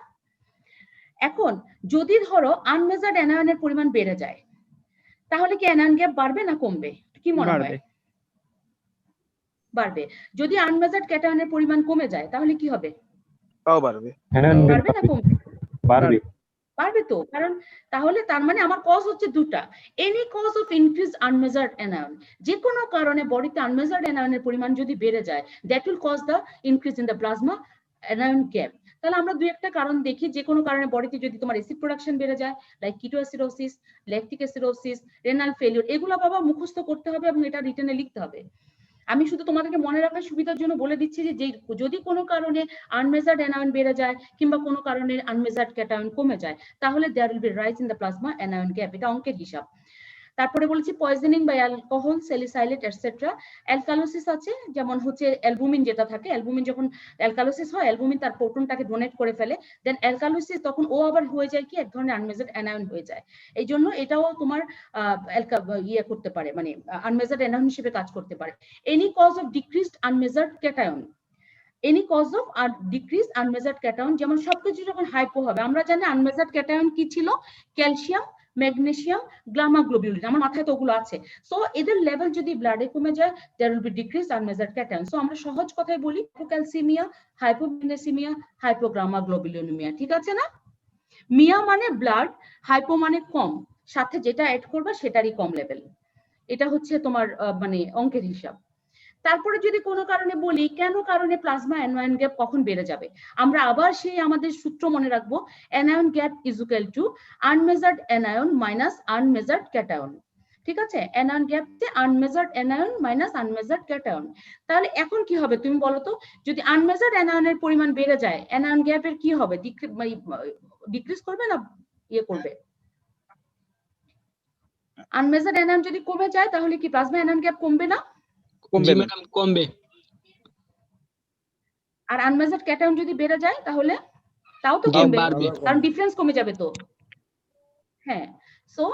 এখন যদি ধরো আনমেজার্ড অ্যানায়নের পরিমাণ বেড়ে যায় তাহলে কি অ্যানায়ন গ্যাপ বাড়বে না কমবে? কি মনে হয়? বাড়বে। যদি আনমেজার্ড ক্যাটায়নের পরিমাণ কমে যায় তাহলে কি হবে? তাও বাড়বে। বাড়বে না কমবে? বাড়বে। পারবে তো, কারণ তাহলে তার মানে আমার কজ হচ্ছে দুটা। Any cause of increase unmeasured anion, যে কোনো কারণে বডিতে আনমেজার্ড অ্যানায়নের পরিমাণ যদি বেড়ে যায় that will cause the increase in the plasma anion gap. তাহলে আমরা দুই একটা কারণ দেখি, যে কোনো কারণে বডিতে যদি তোমার অ্যাসিড প্রোডাকশন বেড়ে যায় লাইক কিটো acidosis, lactic acidosis, renal failure, এগুলো বাবা মুখস্থ করতে হবে এবং এটা রিটেনে লিখতে হবে। আমি শুধু তোমাদেরকে মনে রাখার সুবিধার জন্য বলে দিচ্ছি যে যদি কোনো কারণে আনমেজার্ড অ্যানায়ন বেড়ে যায় কিংবা কোনো কারণে আনমেজার্ড ক্যাটায়ন কমে যায় তাহলে there will be rise in the plasma anion gap. এটা অঙ্কের হিসাব। তারপরে বলেছি poisoning by alcohol, salicylate etcetera. Alkalosis আছে, যেমন হচ্ছে অ্যালবুমিন যেটা থাকে, অ্যালবুমিন যখন অ্যালকালোসিস হয় অ্যালবুমিন তার প্রোটনটাকে ডোনেট করে ফেলে, দেন অ্যালকালোসিস তখন ও আবার হয়ে যায় কি এক ধরনের আনমেজার্ড অ্যানায়ন হয়ে যায়। এই জন্য এটাও তোমার ইয়ে করতে পারে, মানে আনমেজার্ড অ্যানায়ন হিসেবে কাজ করতে পারে। Any cause of decreased unmeasured cation, any cause of decrease unmeasured cation, যেমন সবকিছু যখন হাইপো হবে। আমরা জানি আনমেজার্ড ক্যাটায়ন কি ছিল? ক্যালসিয়াম, ম্যাগনেসিয়াম, গামা গ্লোবিউলিন, আমার মাথায় তো ওগুলো আছে। সো এদের লেভেল যদি ব্লাডে কমে যায় there will be decrease unmeasured cation. So আমরা সহজ কথায় বলি হাইপোক্যালসিমিয়া, হাইপোম্যাগনেসিমিয়া, হাইপোগামা গ্লোবিউলিনিমিয়া। ঠিক আছে না? মিয়া মানে ব্লাড, হাইপো মানে কম, সাথে যেটা অ্যাড করবে সেটারই কম লেভেল। এটা হচ্ছে তোমার মানে অঙ্কের হিসাব। তারপরে যদি কোনো কারণে বলি কেন কারণে প্লাজমা অ্যানায়ন গ্যাপ কখন বেড়ে যাবে, আমরা আবার সেই আমাদের সূত্র মনে রাখবো, anion gap is equal to unmeasured anion minus unmeasured cation. ঠিক আছে? Anion gap unmeasured anion minus unmeasured cation. তাহলে এখন কি হবে তুমি বলো তো? যদি আনমেজার্ড অ্যানায়নের পরিমাণ বেড়ে যায় অ্যানায়ন গ্যাপের কি হবে? ডিক্রিজ করবে না ইয়ে করবে? আনমেজার্ড অ্যানায়ন যদি কমে যায় তাহলে কি প্লাজমা অ্যানায়ন গ্যাপ কমবে না? কমবে জি না। ম্যাডাম কমবে। আর আনমেজার্ড ক্যাটায়ন যদি বেড়ে যায় তাহলে তাও তো জি কমবে, বাড়বে। কারণ ডিফারেন্স কমে যাবে তো। হ্যাঁ, so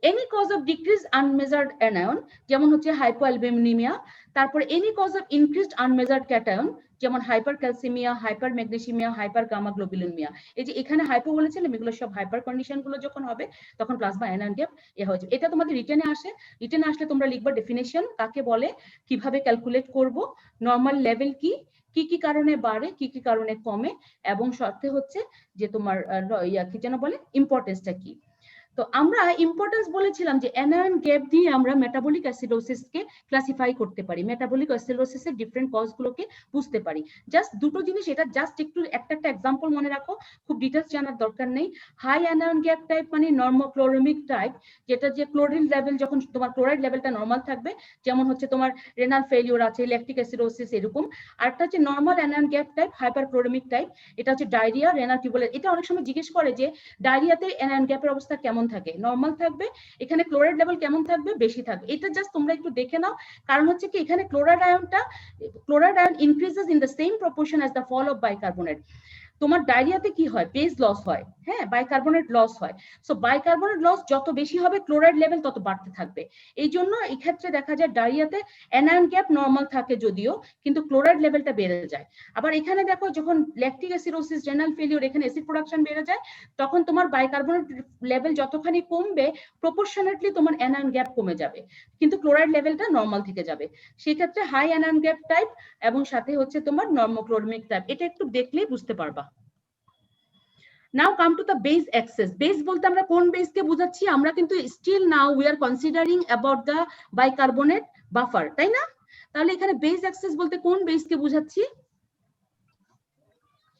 any cause of decrease unmeasured anion যেমন হচ্ছে হাইপোঅ্যালবুমিনিয়া, তারপর any cause of increased unmeasured cation যেমন hypercalcaemia, hypermagnesaemia, hypergammaglobulinaemia. এই যে এখানে হাইপো বলেছিলাম, এগুলো সব হাইপার কন্ডিশন গুলো যখন হবে তখন প্লাজমা অ্যানায়ন গ্যাপ হয়ে যাবে। এটা তোমাদের রিটেনে আসে, রিটেনে আসলে তোমরা লিখবা ডেফিনেশন কাকে বলে, কিভাবে ক্যালকুলেট করব, নরমাল লেভেল কি, কি কি কারণে বাড়ে, কি কি কারণে কমে, এবং সাথে হচ্ছে যে তোমার কি যেন বলে ইম্পর্টেন্সটা কি। তো আমরা ইম্পর্টেন্স বলেছিলাম যে অ্যানায়ন গ্যাপ দিয়ে আমরা মেটাবলিক অ্যাসিডোসিসকে ক্লাসিফাই করতে পারি, মেটাবলিক অ্যাসিডোসিসের ডিফারেন্ট কজগুলোকে বুঝতে পারি। জাস্ট দুটো জিনিস, এটা জাস্ট একটু একটা এক্সাম্পল মনে রাখো, খুব ডিটেলস জানার দরকার নেই। হাই অ্যানায়ন গ্যাপ টাইপ মানে নর্মোক্লোরমিক টাইপ, যেটা যে ক্লোরিন লেভেল যখন তোমার ক্লোরাইড লেভেলটা নর্মাল থাকবে, যেমন হচ্ছে তোমার রেনাল ফেলিওর আছে, ল্যাকটিক অ্যাসিডোসিস এরকম। আরেকটা হচ্ছে normal anion gap type, hyperchloraemic type, এটা হচ্ছে ডায়রিয়া, রেনাল টিউবুলার। এটা অনেক সময় জিজ্ঞেস করে যে ডায়রিয়াতে অ্যানায়ন গ্যাপের অবস্থা কেমন থাকে, নরমাল থাকবে, এখানে ক্লোরাইড লেভেল কেমন থাকবে, বেশি থাকবে। এটা জাস্ট তোমরা একটু দেখে নাও, কারণ হচ্ছে কি এখানে chloride ion increases in the same proportion as the fall of bicarbonate. তোমার ডায়রিয়াতে কি হয়, বেজ লস হয়, হ্যাঁ, বাইকার্বনেট লস হয়। সো বাইকার্বনেট লস যত বেশি হবে ক্লোরাইড লেভেল তত বাড়তে থাকবে। এই জন্য এই ক্ষেত্রে দেখা যায় ডায়রিয়াতে অ্যানায়ন গ্যাপ নরমাল থাকে যদিও, কিন্তু ক্লোরাইড লেভেলটা বেড়ে যায়। আবার এখানে দেখো যখন ল্যাকটিক অ্যাসিডোসিস, রেনাল ফেলিওর, এখানে অ্যাসিড প্রোডাকশন বেড়ে যায়, তখন তোমার বাইকার্বনেট লেভেল যতখানি কমবে প্রপোর্শনেটলি তোমার অ্যানায়ন গ্যাপ কমে যাবে, কিন্তু ক্লোরাইড লেভেলটা নরমাল থেকে যাবে। সেক্ষেত্রে হাই অ্যানায়ন গ্যাপ টাইপ এবং সাথে হচ্ছে তোমার নর্মোক্লোরমিক টাইপ, এটা একটু দেখলেই বুঝতে পারবা। Now come to the base axis. Base বলতে আমরা কোন বেসকে বোঝাচ্ছি? আমরা কিন্তু still now we are considering about the bicarbonate buffer, তাই না? তাহলে এখানে base axis বলতে কোন বেসকে বোঝাচ্ছি?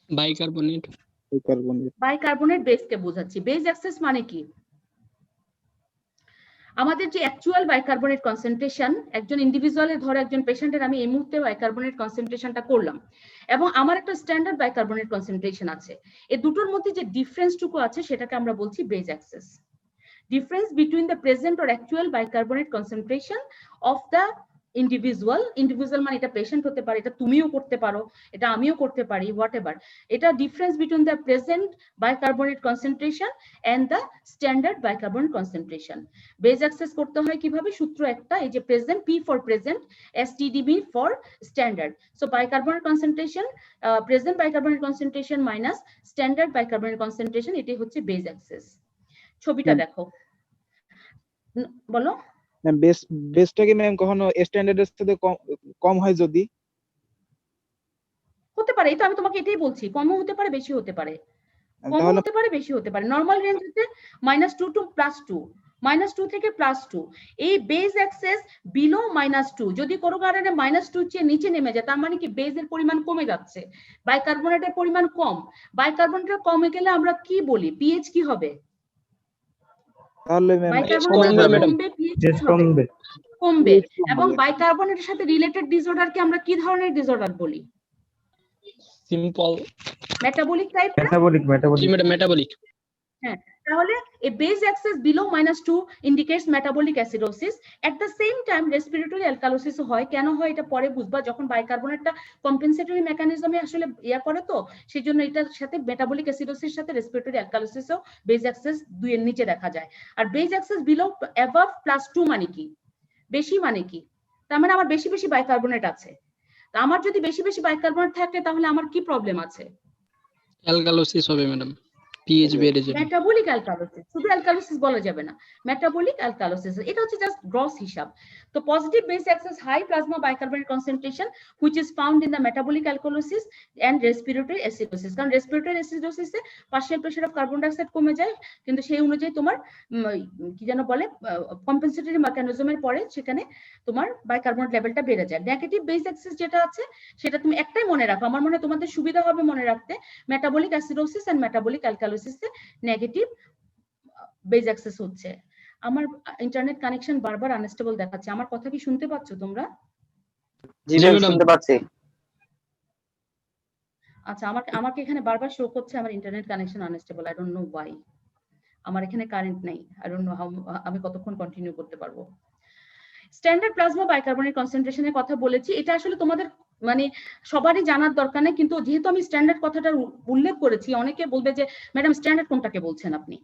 বাইকার্বনেট। বাইকার্বনেট বেসকে বোঝাচ্ছি। বেস অ্যাক্সেস মানে কি? আমাদের যে অ্যাকচুয়াল বাইকার্বনেট কনসেন্ট্রেশন, একজন ইন্ডিভিজুয়ালের, ধরো একজন পেশেন্টের আমি এই মুহূর্তে বাইকার্বনেট কনসেন্ট্রেশনটা করলাম, এবং আমার একটা স্ট্যান্ডার্ড বাইকার্বনেট কনসেন্ট্রেশন আছে, এই দুটোর মধ্যে যে ডিফারেন্সটুকু আছে সেটাকে আমরা বলছি base access. Difference between the present or actual bicarbonate concentration of the individual মানে এটা পেশেন্ট হতে পারে, এটা তুমিও করতে পারো, এটা আমিও করতে পারি, হোয়াট এভার। এটা difference between the present bicarbonate concentration and the standard bicarbonate concentration. Base excess করতে হয় কিভাবে? সূত্র একটা, এই যে present, P for present, STDB for standard. So bicarbonate concentration, present bicarbonate concentration minus standard bicarbonate concentration, এটাই হচ্ছে বেস অ্যাক্সেস। ছবিটা দেখো, বলো। ম্যাম বেসটা কি ম্যাম কখনো স্ট্যান্ডার্ডের সাথে কম হয় যদি? হতে পারে, এই তো আমি তোমাকে এটাই বলছি, কমও হতে পারে, বেশি হতে পারে, কমও তাহলে হতে পারে, বেশি হতে পারে। নরমাল রেঞ্জ হচ্ছে -2 টু +2, -2 থেকে +2। এই বেস অ্যাক্সেস বিলো -2, যদি কোনো কারণে -2 চেয়ে নিচে নেমে যায়, তার মানে কি বেসের পরিমাণ কমে যাচ্ছে, বাইকার্বনেটের পরিমাণ কম। বাইকার্বনেটের কমে গেলে আমরা কি বলি? পিএইচ কি হবে? তাহলে ম্যাম বাইকার্বনেট কমবে, পিএইচ হবে কমবে। এবং কমবে। বাইকার্বনেটের সাথে রিলেটেড ডিসঅর্ডারকে আমরা কি ধরনের ডিসঅর্ডার বলি? সিম্পল। মেটাবলিক টাইপ না? জি ম্যাডাম মেটাবলিক। হ্যাঁ, তাহলে a base axis below -2 indicates metabolic acidosis. At the same time respiratory alkalosis হয়। কেন হয় এটা পরে বুঝবা, যখন বাইকার্বনেটটা কম্পেনসেটরি মেকানিজমে আসলে করে, তো সেই জন্য এটার সাথে মেটাবলিক অ্যাসিডোসিস সাথে রেসপিরেটরি অ্যালকালোসিসও বেস অ্যাক্সেস 2 এর নিচে দেখা যায়। আর বেস অ্যাক্সেস বিলো অ্যাবভ +2 মানে কি? বেশি মানে কি? তার মানে আমার বেশি বেশি বাইকার্বনেট আছে। তা আমার যদি বেশি বেশি বাইকার্বনেট থাকে তাহলে আমার কি প্রবলেম আছে? অ্যালকালোসিস হবে ম্যাডাম, পিএইচ বেড়ে যাবে। মেটাবলিক অ্যালকালোসিস, শুধু অ্যালকালোসিস বলা যাবে না, মেটাবলিক অ্যালকালোসিস, এটা হচ্ছে জাস্ট গ্রস হিসাব। তো positive base excess high plasma bicarbonate concentration which is found in the metabolic alkalosis and respiratory acidosis, কারণ রেসপিরেটরি অ্যাসিডোসিসে partial pressure of carbon dioxide কমে যায়, কিন্তু সেই অনুযায়ী তোমার কি যেন বলে কম্পেনসেটরি মেকানিজমের পরে সেখানে তোমার বাইকার্বনেট লেভেলটা বেড়ে যায়। নেগেটিভ বেস অ্যাক্সেস যেটা আছে সেটা তুমি একটাই মনে রাখো, আমার মনে হয় তোমাদের সুবিধা হবে মনে রাখতে, মেটাবলিক অ্যাসিডোসিস এন্ড মেটাবলিক অ্যালকালোসিসে নেগেটিভ বেস অ্যাক্সেস হচ্ছে। আমার ইন্টারনেট কানেকশন বারবার আনস্টেবল দেখাচ্ছে, আমার কথা কি শুনতে পাচ্ছ তোমরা? জি ম্যাম শুনতে পাচ্ছি। আচ্ছা, আমাকে এখানে বারবার শো করছে আমার internet connection unstable, I don't no Y. আমার এখানে কারেন্ট নাই, আই ডোন্ট নো হাউ আমি কতক্ষণ কন্টিনিউ করতে পারবো। স্ট্যান্ডার্ড প্লাজমা বাইকার্বনেট কনসেন্ট্রেশনের কথা বলেছি, এটা আসলে তোমাদের মানে সবারই জানার দরকার নেই, কিন্তু যেহেতু আমি স্ট্যান্ডার্ড কথাটা উল্লেখ করেছি, অনেকে বলবে যে ম্যাডাম স্ট্যান্ডার্ড কোনটাকে বলছেন আপনি।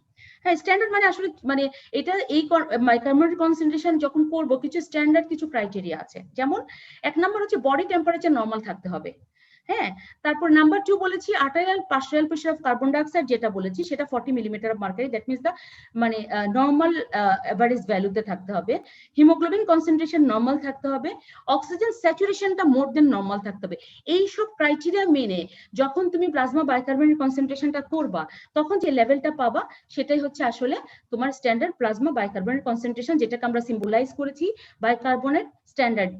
হ্যাঁ, স্ট্যান্ডার্ড মানে আসলে মানে এটা এই বাইকার্বনেট কনসেন্ট্রেশন যখন করব কিছু স্ট্যান্ডার্ড কিছু ক্রাইটেরিয়া আছে, যেমন 1 নম্বর হচ্ছে বডি টেম্পারেচার নরমাল থাকতে হবে। হ্যাঁ, তারপর নাম্বার 2 বলেছি arterial partial pressure of carbon dioxide, যেটা বলেছি সেটা 40 millimetre of mercury, that means the মানে নরমাল এভারেজ ভ্যালুতে থাকতে হবে। হিমোগ্লোবিন কনসেন্ট্রেশন নরমাল থাকতে হবে, অক্সিজেন স্যাচুরেশনটা মোর দেন নরমাল থাকতে হবে। এই সব ক্রাইটেরিয়া মেনে যখন তুমি প্লাজমা বাইকার্বনেট কনসেন্ট্রেশনটা করবা, তখন যে লেভেলটা পাবা সেটাই হচ্ছে আসলে তোমার স্ট্যান্ডার্ড প্লাজমা বাইকার্বনেট কনসেন্ট্রেশন, যেটাকে আমরা সিম্বলাইজ করেছি বাইকার্বনেট স্ট্যান্ডার্ড,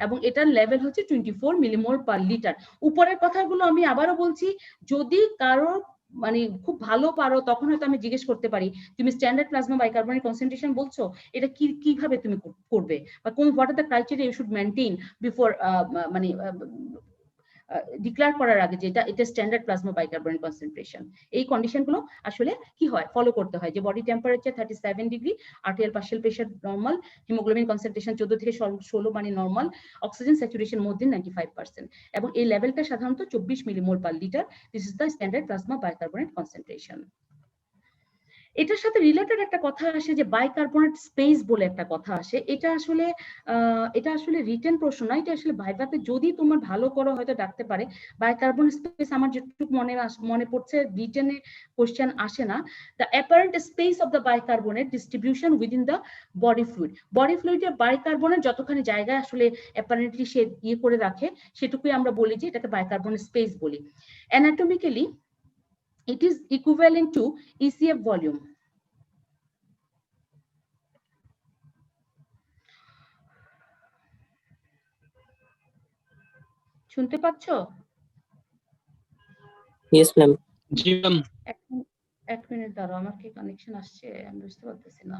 এবং এটার লেভেল হচ্ছে 24 মিলিমোল পার লিটার। উপরের কথাগুলো আমি আবারও বলছি, যদি কারো মানে খুব ভালো পারো তখন হয়তো আমি জিজ্ঞেস করতে পারি তুমি স্ট্যান্ডার্ড প্লাজমা বাইকার্বনেট কনসেন্ট্রেশন বলছো, এটা কিভাবে তুমি করবে, বা কোন what are the criteria you should maintain before মানে ডিক্লেয়ার করার আগে, যেটা এটা স্ট্যান্ডার্ড প্লাজমা বাইকার্বনেট কনসেন্ট্রেশন। এই কন্ডিশনগুলো আসলে কি হয় ফলো করতে হয়, যে body temperature 37 degree, arterial partial pressure normal, haemoglobin concentration 14 থেকে 16 মানে নরমাল, অক্সিজেন স্যাচুরেশন মোর দেন 95%, এবং এই লেভেলটা সাধারণত 24 millimole per litre. This is the standard plasma bicarbonate concentration. এটার সাথে রিলেটেড একটা কথা আসে যে বাইকার্বনেট স্পেস বলে একটা কথা আসে, এটা আসলে রিটেন প্রশ্ন না, এটা আসলে ভাইভাতে যদি তোমার ভালো করো হয়তো ডাকতে পারে। বাইকার্বনেট স্পেস আমার যেটুকু মনে পড়ছে রিটেনে কোশ্চেন আসে না। The apparent space of the bicarbonate distribution within the body fluid, body ফ্লুইডে বাইকার্বনেট যতখানি জায়গায় আসলে অ্যাপারেন্টলি সে ইয়ে করে রাখে সেটুকুই আমরা বলি যে এটাকে বাইকার্বনেট স্পেস বলি। Anatomically it is equivalent to ECF volume. শুনতে পাচ্ছ? Yes, ma'am. জি ম্যাম। এক মিনিট দাঁড়াও, আমার কি কানেকশন আসছে আমি বুঝতে পারতেছি না।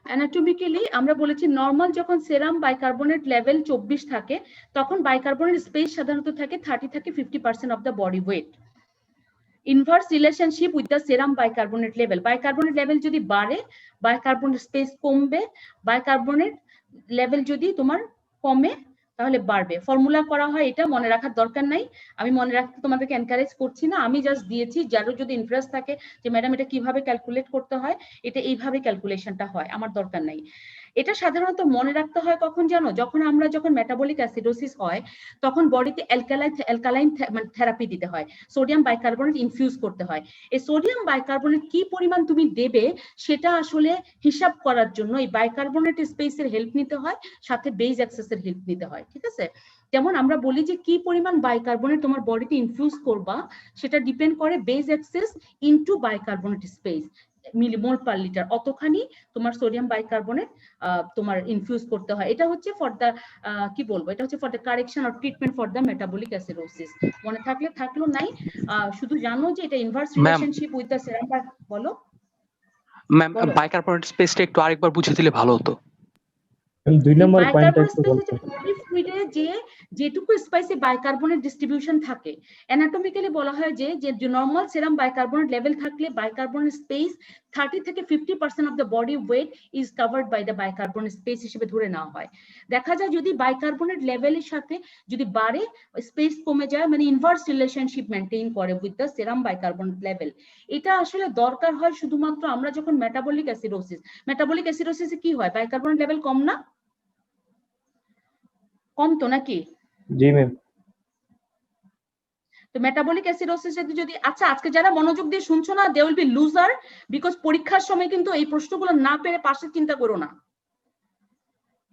অ্যানাটমিক্যালি আমরা বলেছি নরমাল যখন সেরাম বাইকার্বনেট লেভেল 24 থাকে, তখন বাইকার্বনেট স্পেস সাধারণত থাকে 30 থেকে 50% of the body wait. Inverse relationship with the serum bicarbonate level, bicarbonate level যদি বাড়ে বাইকার্বনেট স্পেস কমবে, বাইকার্বনেট লেভেল যদি তোমার কমে তাহলে বাড়বে। ফর্মুলা করা হয়, এটা মনে রাখার দরকার নাই, আমি মনে রাখতে তোমাদেরকে এনকারেজ করছি না, আমি জাস্ট দিয়েছি যারও যদি ইন্টারেস্ট থাকে যে ম্যাডাম এটা কিভাবে ক্যালকুলেট করতে হয়, এটা এইভাবে ক্যালকুলেশনটা হয়, আমার দরকার নাই। এটা সাধারণত মনে রাখতে হয় কখন জানো, যখন মেটাবলিক অ্যাসিডোসিস হয় তখন বডিতে অ্যালকালাইন থেরাপি দিতে হয়, সোডিয়াম বাইকার্বনেট ইনফিউজ করতে হয়। এই সোডিয়াম বাইকার্বনেট কি পরিমাণ তুমি দেবে সেটা আসলে হিসাব করার জন্য এই বাইকার্বনেট স্পেসের হেল্প নিতে হয়, সাথে বেজ অ্যাক্সেসের হেল্প নিতে হয়, ঠিক আছে? যেমন আমরা বলি যে কি পরিমাণ বাইকার্বনেট তোমার বডিতে ইনফিউজ করবা সেটা ডিপেন্ড করে base excess into bicarbonate space, millimole per litre, অতখানি তোমার সোডিয়াম বাইকার্বনেট তোমার ইনফিউজ করতে হয়। এটা হচ্ছে ফর দ্য কি বলবো, এটা হচ্ছে for the correction or treatment for the metabolic acidosis. মনে থাকলে থাকলো, নাই শুধু জানো যে এটা inverse relationship with the serum. বলো ম্যাম, বাইকার্বনেট স্পেসটা একটু আরেকবার বুঝিয়ে দিলে ভালো হতো। 2 নম্বর পয়েন্টটা একটু বলতে। ফ্লুইডে যেটুকু স্পাইসে বাইকার্বনেট ডিস্ট্রিবিউশন থাকে, অ্যানাটমিক্যালি বলা হয় যে নরমাল সেরাম বাইকার্বনেট লেভেল থাকলে বাইকার্বনেট স্পেস 30 থেকে 50% of the body weight is covered by the bicarbonate space হিসেবে ধরে নেওয়া হয়। দেখা যায় যদি বাইকার্বনেট লেভেলের সাথে যদি বাড়ে স্পেস কমে যায়, মানে ইনভার্স রিলেশনশিপ মেনটেইন করে with the serum bicarbonate level. এটা আসলে দরকার হয় শুধুমাত্র আমরা যখন মেটাবলিক অ্যাসিডোসিসে কি হয়, বাইকার্বনেট লেভেল কম না, কম তো নাকি? জি ম্যাম। তো মেটাবলিক অ্যাসিডোসিস যদি আচ্ছা আজকে যারা মনোযোগ দিয়ে শুনছো না, they will be loser, because পরীক্ষার সময় কিন্তু এই প্রশ্নগুলো না পেরে পাশে চিন্তা করো না,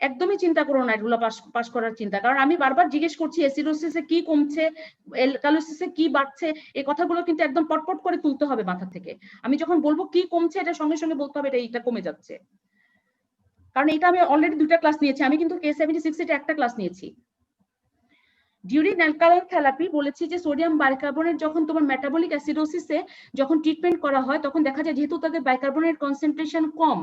একদমই চিন্তা করো না এগুলো পাস করার চিন্তা। কারণ আমি বারবার জিজ্ঞেস করছি অ্যাসিডোসিসে কি কমছে, অ্যালকালোসিসে কি বাড়ছে, এই কথাগুলো কিন্তু একদম পটপট করে তুলতে হবে মাথা থেকে। আমি যখন বলবো কি কমছে এটা সঙ্গে সঙ্গে বলতে হবে এটা কমে যাচ্ছে, কারণ এটা আমি অলরেডি 2টা ক্লাস নিয়েছি, আমি কিন্তু K76 এটা একটা ক্লাস নিয়েছি। ডিউরিং অ্যালকালাইন থেরাপি বলেছি যে সোডিয়াম বাইকার্বনেট যখন তোমার মেটাবলিক অ্যাসিডোসিসে যখন ট্রিটমেন্ট করা হয় তখন দেখা যায় যেহেতু তাদের বাইকার্বনেট কনসেন্ট্রেশন কম,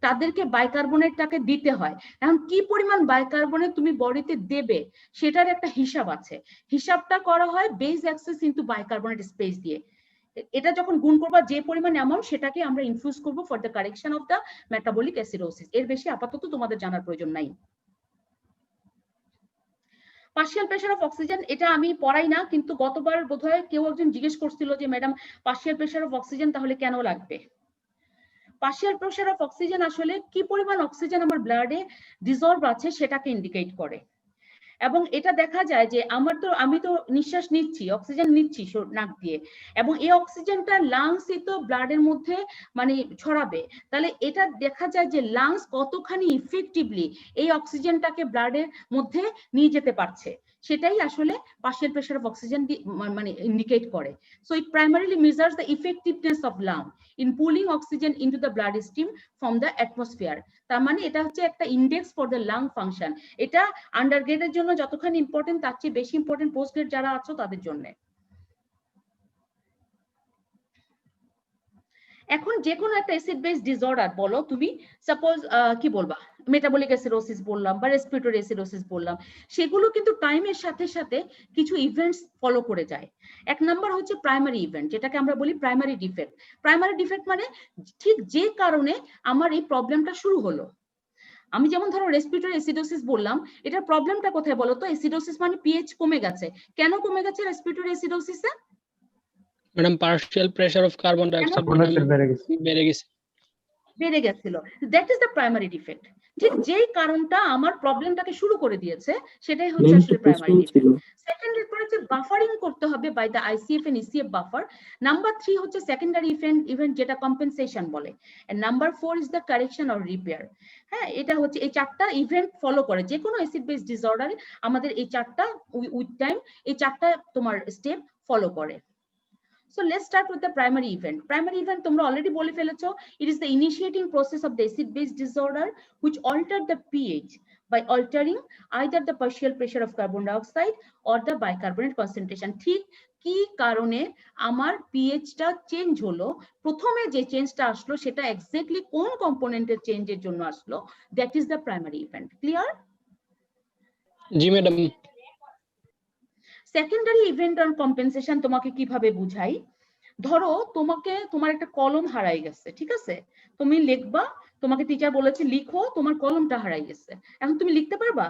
তাদেরকে বাইকার্বনেটটাকে দিতে হয়। এখন কি পরিমাণ বাইকার্বনেট তুমি বডিতে দেবে সেটার একটা হিসাব আছে, হিসাবটা করা হয় base excess into bicarbonate space দিয়ে। এটা যখন গুণ করবা যে পরিমাণ অ্যামাউন্ট সেটাকে আমরা ইনফিউজ করব for the correction of the metabolic acidosis. এর বেশি আপাতত তোমাদের জানার প্রয়োজন নাই। পার্শিয়াল প্রেসার অফ অক্সিজেন এটা আমি পড়াই না, কিন্তু গতবার বোধহয় কেউ একজন জিজ্ঞেস করছিল যে madam partial pressure of oxygen তাহলে কেন লাগবে। পার্শিয়াল প্রেসার অফ অক্সিজেন আসলে কি পরিমাণ অক্সিজেন আমার ব্লাডে ডিসলভ আছে সেটাকে ইন্ডিকেট করে, এবং এটা দেখা যায় যে আমি তো নিঃশ্বাস নিচ্ছি, অক্সিজেন নিচ্ছি নাক দিয়ে, এবং এই অক্সিজেনটা লাংসই তো ব্লাডের মধ্যে মানে ছড়াবে। তাহলে এটা দেখা যায় যে লাংস কতখানি ইফেক্টিভলি এই অক্সিজেনটাকে ব্লাডের মধ্যে নিয়ে যেতে পারছে, সেটাই আসলে পার্শিয়াল প্রেসার অফ অক্সিজেন মানে ইন্ডিকেট করে। So it primarily measures the effectiveness of lung in pulling oxygen into the blood stream from the atmosphere. তার মানে এটা হচ্ছে একটা index for the lung function. এটা আন্ডারগ্রেডের জন্য যতখানি ইম্পর্টেন্ট তার চেয়ে বেশি ইম্পর্টেন্ট পোস্ট গ্রেড যারা আছো তাদের জন্য। এখন যে কোনো একটা অ্যাসিড বেস ডিসঅর্ডার বলো তুমি, সাপোজ কি বলবা, মেটাবলিক অ্যাসিডোসিস বললাম বা রেসপিরেটরি অ্যাসিডোসিস বললাম, সেগুলো কিন্তু টাইমের সাথে সাথে কিছু ইভেন্টস ফলো করে যায়। এক নাম্বার হচ্ছে প্রাইমারি ইভেন্ট, যেটাকে আমরা বলি প্রাইমারি ডিফেক্ট। প্রাইমারি ডিফেক্ট মানে ঠিক যে কারণে আমার এই প্রবলেমটা শুরু হলো। আমি যেমন ধরো রেসপিরেটরি অ্যাসিডোসিস বললাম, এটার প্রবলেমটা কোথায় বলো তো? অ্যাসিডোসিস মানে পিএইচ কমে গেছে। কেন কমে গেছে রেসপিরেটরি অ্যাসিডোসিসে? Madam partial pressure of carbon dioxide বেড়ে গেছিল। That is the primary defect. ঠিক যেই কারণটা আমার প্রবলেমটাকে শুরু করে দিয়েছে সেটাই হচ্ছে আসলে প্রাইমারি ডিফেক্ট। সেকেন্ড এরপর হচ্ছে বাফারিং করতে হবে by the ICF and ECF buffer. Number 3 হচ্ছে সেকেন্ডারি ইভেন্ট যেটা কম্পেনসেশন বলে। And number 4 is the correction or repair. হ্যাঁ, এটা হচ্ছে এই চারটা ইভেন্ট ফলো করে যে কোনো অ্যাসিড বেস ডিসঅর্ডারে আমাদের এই চারটা উইথ টাইম এই চারটা তোমার স্টেপ ফলো করে। So let's start with the primary event. Primary event তোমরা already বলে ফেলেছো, it is the initiating process of the acid base disorder which altered the pH by altering either the partial pressure of carbon dioxide or the bicarbonate concentration. ঠিক কি কারণে আমার pH-টা চেঞ্জ হলো, প্রথমে যে চেঞ্জটা আসলো সেটা এক্স্যাক্টলি কোন কম্পোনেন্টের চেঞ্জের জন্য আসলো, that is the primary event. Clear? G madam. Secondary event on compensation তোমাকে কিভাবে বুঝাই? ধরো তোমার একটা কলম হারাই গেছে, ঠিক আছে? তুমি লিখবা, তোমাকে টিচার বলেছে লিখো, তোমার কলমটা হারাই গেছে। এখন তুমি লিখতে পারবা?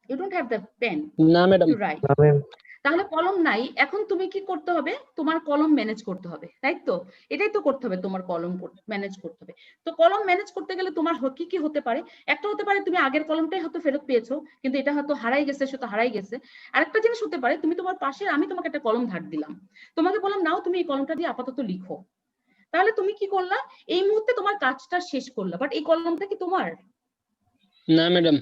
You don't have the pen না ম্যাডাম। To write. তাহলে কলম নাই, এখন তুমি কি করতে হবে? তোমার কলম ম্যানেজ করতে হবে, তাই তো? এটাই তো করতে হবে, তোমার কলম ম্যানেজ করতে হবে। তো কলম ম্যানেজ করতে গেলে তোমার কি কি হতে পারে? একটা হতে পারে তুমি আগের কলমটাই হয়তো ফেরত পেয়েছো, কিন্তু এটা হয়তো হারাই গেছে, সেটা হারাই গেছে। আরেকটা জিনিস হতে পারে, তুমি তোমার পাশে, আমি তোমাকে একটা কলম ধার দিলাম, তোমাকে বললাম নাও তুমি এই কলমটা দিয়ে আপাতত লিখো। তাহলে তুমি কি করলা? এই মুহূর্তে তোমার কাজটা শেষ করলা, বাট এই কলমটা কি তোমার? না ম্যাডাম।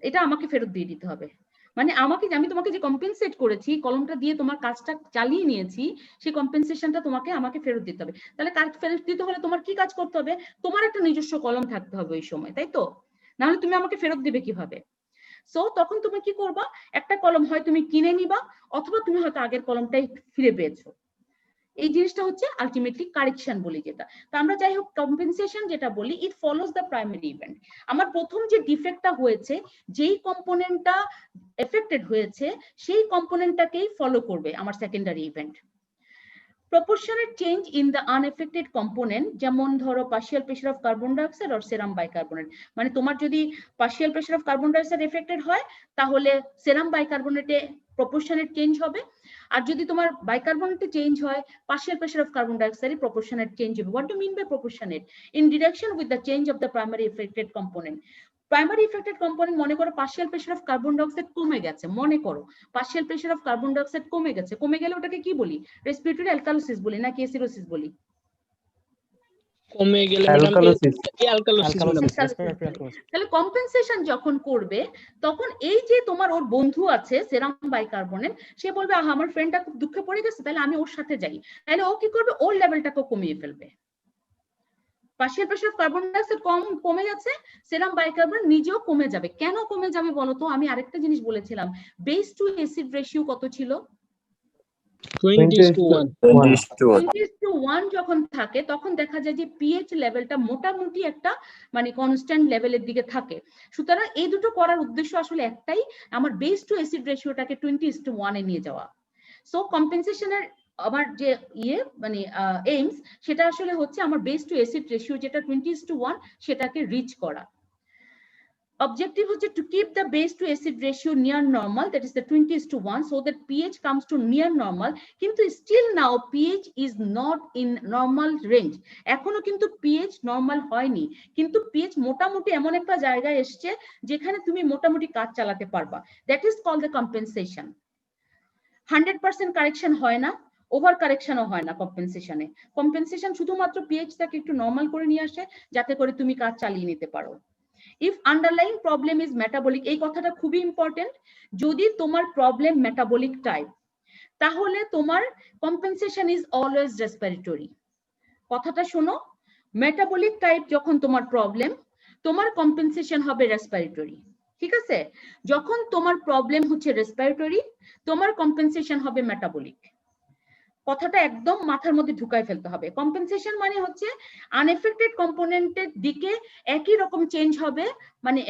এটা আমাকে ফেরত দিয়ে দিতে হবে। মানে আমি তোমাকে যে কম্পেনসেট করেছি, কলমটা দিয়ে তোমার কাজটা চালিয়ে নিয়েছি, সেই কম্পেনসেশনটা আমাকে ফেরত দিতে হবে। তাহলে কাজ ফেরত দিতে হলে তোমার কি কাজ করতে হবে? তোমার একটা নিজস্ব কলম থাকতে হবে ওই সময়, তাই তো? না হলে তুমি আমাকে ফেরত দিবে কিভাবে? সো তখন তুমি কি করবা? একটা কলম হয় তুমি কিনে নিবা, অথবা তুমি হয়তো আগের কলমটাই ফিরে পেয়েছো। এই জিনিসটা হচ্ছে আলটিমেটলি কারেকশন বলি যেটা। তো আমরা যাই হোক কম্পেনসেশন যেটা বলি, ইট ফলোজ দ্য প্রাইমারি ইভেন্ট। আমার প্রথম যে ডিফেক্টটা হয়েছে, যেই কম্পোনেন্টটা এফেক্টেড হয়েছে সেই কম্পোনেন্টটাকেই ফলো করবে আমার secondary event. proportionate change in the unaffected component, যেমন ধরো partial pressure of carbon dioxide or serum bicarbonate। মানে তোমার যদি partial pressure of carbon dioxide affected হয় তাহলে serum bicarbonate এ proportionate change হবে, আর যদি তোমার bicarbonate চেঞ্জ হয় partial pressure of carbon dioxide A proportionate change হবে। What do you mean by proportionate? In direction with the change of the primary affected component. Primary affected component মনে করো partial pressure of carbon dioxide কমে গেছে, মনে করো partial pressure of carbon dioxide কমে গেছে, কমে গেলে ওটাকে কি বলি? রেসপিরেটরি অ্যালকালোসিস বলি নাকি অ্যাসিডোসিস বলি? কমে গেলে ম্যাডাম অ্যালকালোসিস ম্যাডাম। তাহলে কম্পেনসেশন যখন করবে তখন এই যে তোমার ওর বন্ধু আছে সেরাম বাইকার্বনেট, সে বলবে আমার ফ্রেন্ডটা খুব দুঃখে পড়ে গেছে, তাহলে আমি ওর সাথে যাই। তাহলে ও কি করবে? ওর লেভেলটাকে কমিয়ে ফেলবে। Partial pressure of carbon dioxide কমে যাচ্ছে, সেরাম বাইকার্বনেট নিজেও কমে যাবে। কেন কমে যাবে বলতো? আমি আরেকটা জিনিস বলেছিলাম, বেস টু অ্যাসিড রেশিও কত ছিল? 20:1 যখন থাকে তখন দেখা যায় যে পিএইচ লেভেলটা মোটামুটি একটা মানে কনস্ট্যান্ট লেভেলের দিকে থাকে। সুতরাং এই দুটো করার উদ্দেশ্য আসলে একটাই, আমার বেস টু অ্যাসিড রেশিওটাকে 20:1 এ নিয়ে যাওয়া। সো কম্পেনসেশনের আমার যে মানে এইমস সেটা আসলে হচ্ছে আমার বেস টু অ্যাসিড রেশিও যেটা 20:1 সেটাকে রিচ করা। অবজেক্টিভ হচ্ছে to keep the base to acid ratio near normal, that is the 20:1, so that pH comes to near normal. কিন্তু still now pH is not in normal range. এখনো কিন্তু pH নরমাল হয়নি, কিন্তু pH মোটামুটি এমন একটা জায়গায় এসছে যেখানে তুমি মোটামুটি কাজ চালাতে পারবা। That is called the compensation. 100% correction হয় না, ওভার কারেকশনও হয় না কম্পেনসেশনে। কম্পেনসেশন শুধুমাত্র pH টাকে একটু নরমাল করে নিয়ে আসে যাতে করে তুমি কাজ চালিয়ে নিতে পারো। If underlying problem is metabolic, এই কথাটা খুবই ইম্পর্টেন্ট। যদি তোমার প্রবলেম মেটাবলিক টাইপ তাহলে তোমার কম্পেনসেশন ইজ অলওয়েজ রেসপিরেটরি। কথাটা শোনো, মেটাবলিক টাইপ যখন তোমার প্রবলেম, তোমার কম্পেনসেশন হবে রেসপিরেটরি। ঠিক আছে, যখন তোমার প্রবলেম হচ্ছে রেসপিরেটরি, তোমার কম্পেনসেশন হবে মেটাবলিক। কথাটা একদম মাথার মধ্যে ঢুকাই ফেলতে হবে। কম্পেনসেশন মানে হচ্ছে আনএফেক্টেড কম্পোনেন্টের দিকে একই রকম চেঞ্জ হবে, মানে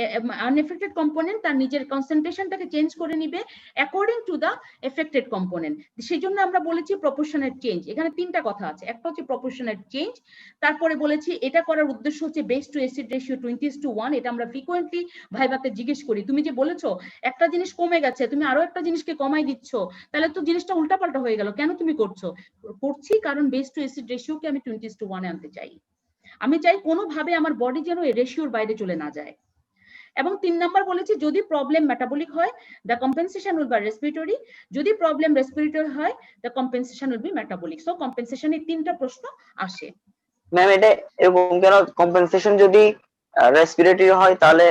আনএফেক্টেড কম্পোনেন্ট তার নিজের কনসেন্ট্রেশনটাকে চেঞ্জ করে নিবে according to the affected component. সেই জন্য আমরা বলেছি প্রপোর্শনেট চেঞ্জ। এখানে তিনটা কথা আছে, একটা হচ্ছে প্রপোর্শনেট চেঞ্জ, তারপরে বলেছি এটা করার উদ্দেশ্য হচ্ছে বেস টু অ্যাসিড রেশিও 20:1। এটা আমরা ফ্রিকোয়েন্টলি ভাইভাতে জিজ্ঞেস করি, তুমি যে বলেছো একটা জিনিস কমে গেছে, তুমি আরো একটা জিনিসকে কমাই দিচ্ছ, তাহলে তো জিনিসটা উল্টাপাল্টা হয়ে গেল, কেন তুমি করছো? করছি কারণ বেস টু অ্যাসিড রেশিওকে আমি 20:1 এ আনতে চাই। আমি চাই কোনোভাবে আমার বডি যেন এই রেশিওর বাইরে চলে না যায়। এবং 3 নাম্বার বলেছি যদি প্রবলেম মেটাবলিক হয় the compensation will be respiratory, যদি প্রবলেম রেসপিরেটরি হয় the compensation will be metabolic. So কম্পেনসেশনের তিনটা প্রশ্ন আসে। ম্যাম এটা এরকম কেন, কম্পেনসেশন যদি রেসপিরেটরি হয় তাহলে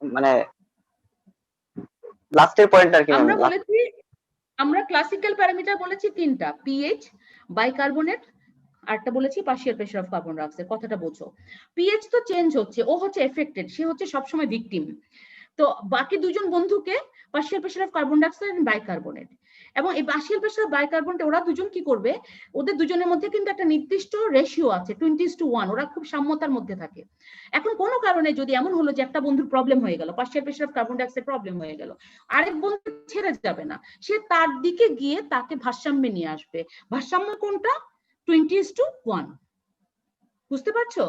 মানে লাস্টের পয়েন্টটা কি? আমরা বলেছি, আমরা ক্লাসিক্যাল প্যারামিটার বলেছি তিনটা, পিএইচ, বাইকার্বনেট, আরটা বলেছি partial pressure of carbon dioxide. কথাটা বোঝো, পিএইচ তো চেঞ্জ হচ্ছে, ও হচ্ছে এফেক্টেড, সে হচ্ছে সবসময় ভিকটিম। তো বাকি দুজন বন্ধুকে partial pressure of carbon dioxide and bicarbonate, এবং এই পার্শিয়াল প্রেসার অফ বাইকার্বনেট ওরা দুজন কি করবে, ওদের দুজনের মধ্যে কিন্তু একটা নির্দিষ্ট রেশিও আছে 20:1, ওরা খুব সাম্যতার মধ্যে থাকে। এখন কোনো কারণে যদি এমন হলো যে একটা বন্ধুর প্রবলেম হয়ে গেল, partial pressure of carbon dioxide problem হয়ে গেল, আরেক বন্ধু ছেড়ে যাবে না, সে তার দিকে গিয়ে তাকে ভারসাম্যে নিয়ে আসবে। ভারসাম্য কোনটা? 20:1। বুঝতে পারছো?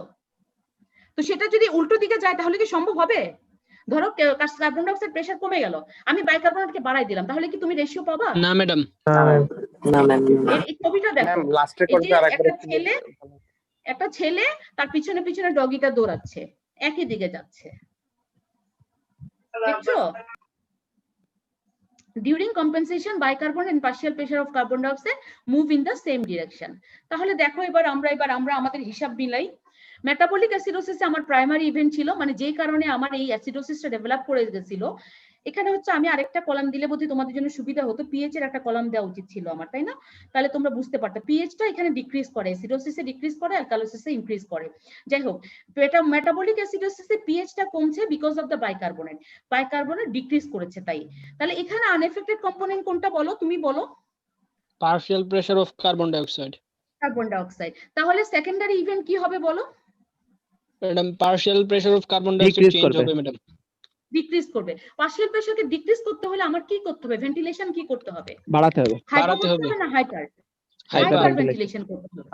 তো সেটা যদি উল্টো দিকে যায় তাহলে কি সম্ভব হবে? ধরো কার্বন ডাই অক্সাইড প্রেসার কমে গেল, আমি বাইকার্বনেটকে বাড়াই দিলাম, তাহলে কি তুমি রেশিও পাবা? না ম্যাডাম। এই ছবিটা দেখো, একটা ছেলে তার পিছনে পিছনে ডগিটা দৌড়াচ্ছে, একই দিকে যাচ্ছে, দেখছো? During compensation, bicarbonate and partial pressure of carbon dioxide move in the same direction. তাহলে দেখো এবার আমরা আমাদের হিসাব মিলাই। মেটাবলিক অ্যাসিডোসিসে আমার প্রাইমারি ইভেন্ট ছিল, মানে যেই কারণে আমার এই অ্যাসিডোসিসটা ডেভেলপ করে গেছিল। এখানে হচ্ছে আমি আরেকটা কলাম দিলে বোধহয় তোমাদের জন্য সুবিধা হতো, পিএইচ এর একটা কলাম দেওয়া উচিত ছিল আমার, তাই না? তাহলে তোমরা বুঝতে পারতে পিএইচটা এখানে ডিক্রিজ করে, অ্যাসিডোসিসে ডিক্রিজ করে, অ্যালকালোসিসে ইনক্রিজ করে। যাই হোক, এটা মেটাবলিক অ্যাসিডোসিসে পিএইচটা কমছে because of the bicarbonate, bicarbonate decrease করেছে তাই। তাহলে এখানে আনএফেক্টেড কম্পোনেন্ট কোনটা বলো, তুমি বলো? Partial pressure of carbon dioxide. Carbon dioxide. তাহলে সেকেন্ডারি ইভেন্ট কি হবে বলো? Madam partial pressure of carbon dioxide change হবে ম্যাডাম, ডিক্রিজ করবে। পার্শিয়াল প্রেসারকে ডিক্রিজ করতে হলে আমার কি করতে হবে? ভেন্টিলেশন কি করতে হবে? বাড়াতে হবে। বাড়াতে হবে না হাইপার, হাইপার ভেন্টিলেশন করতে হবে।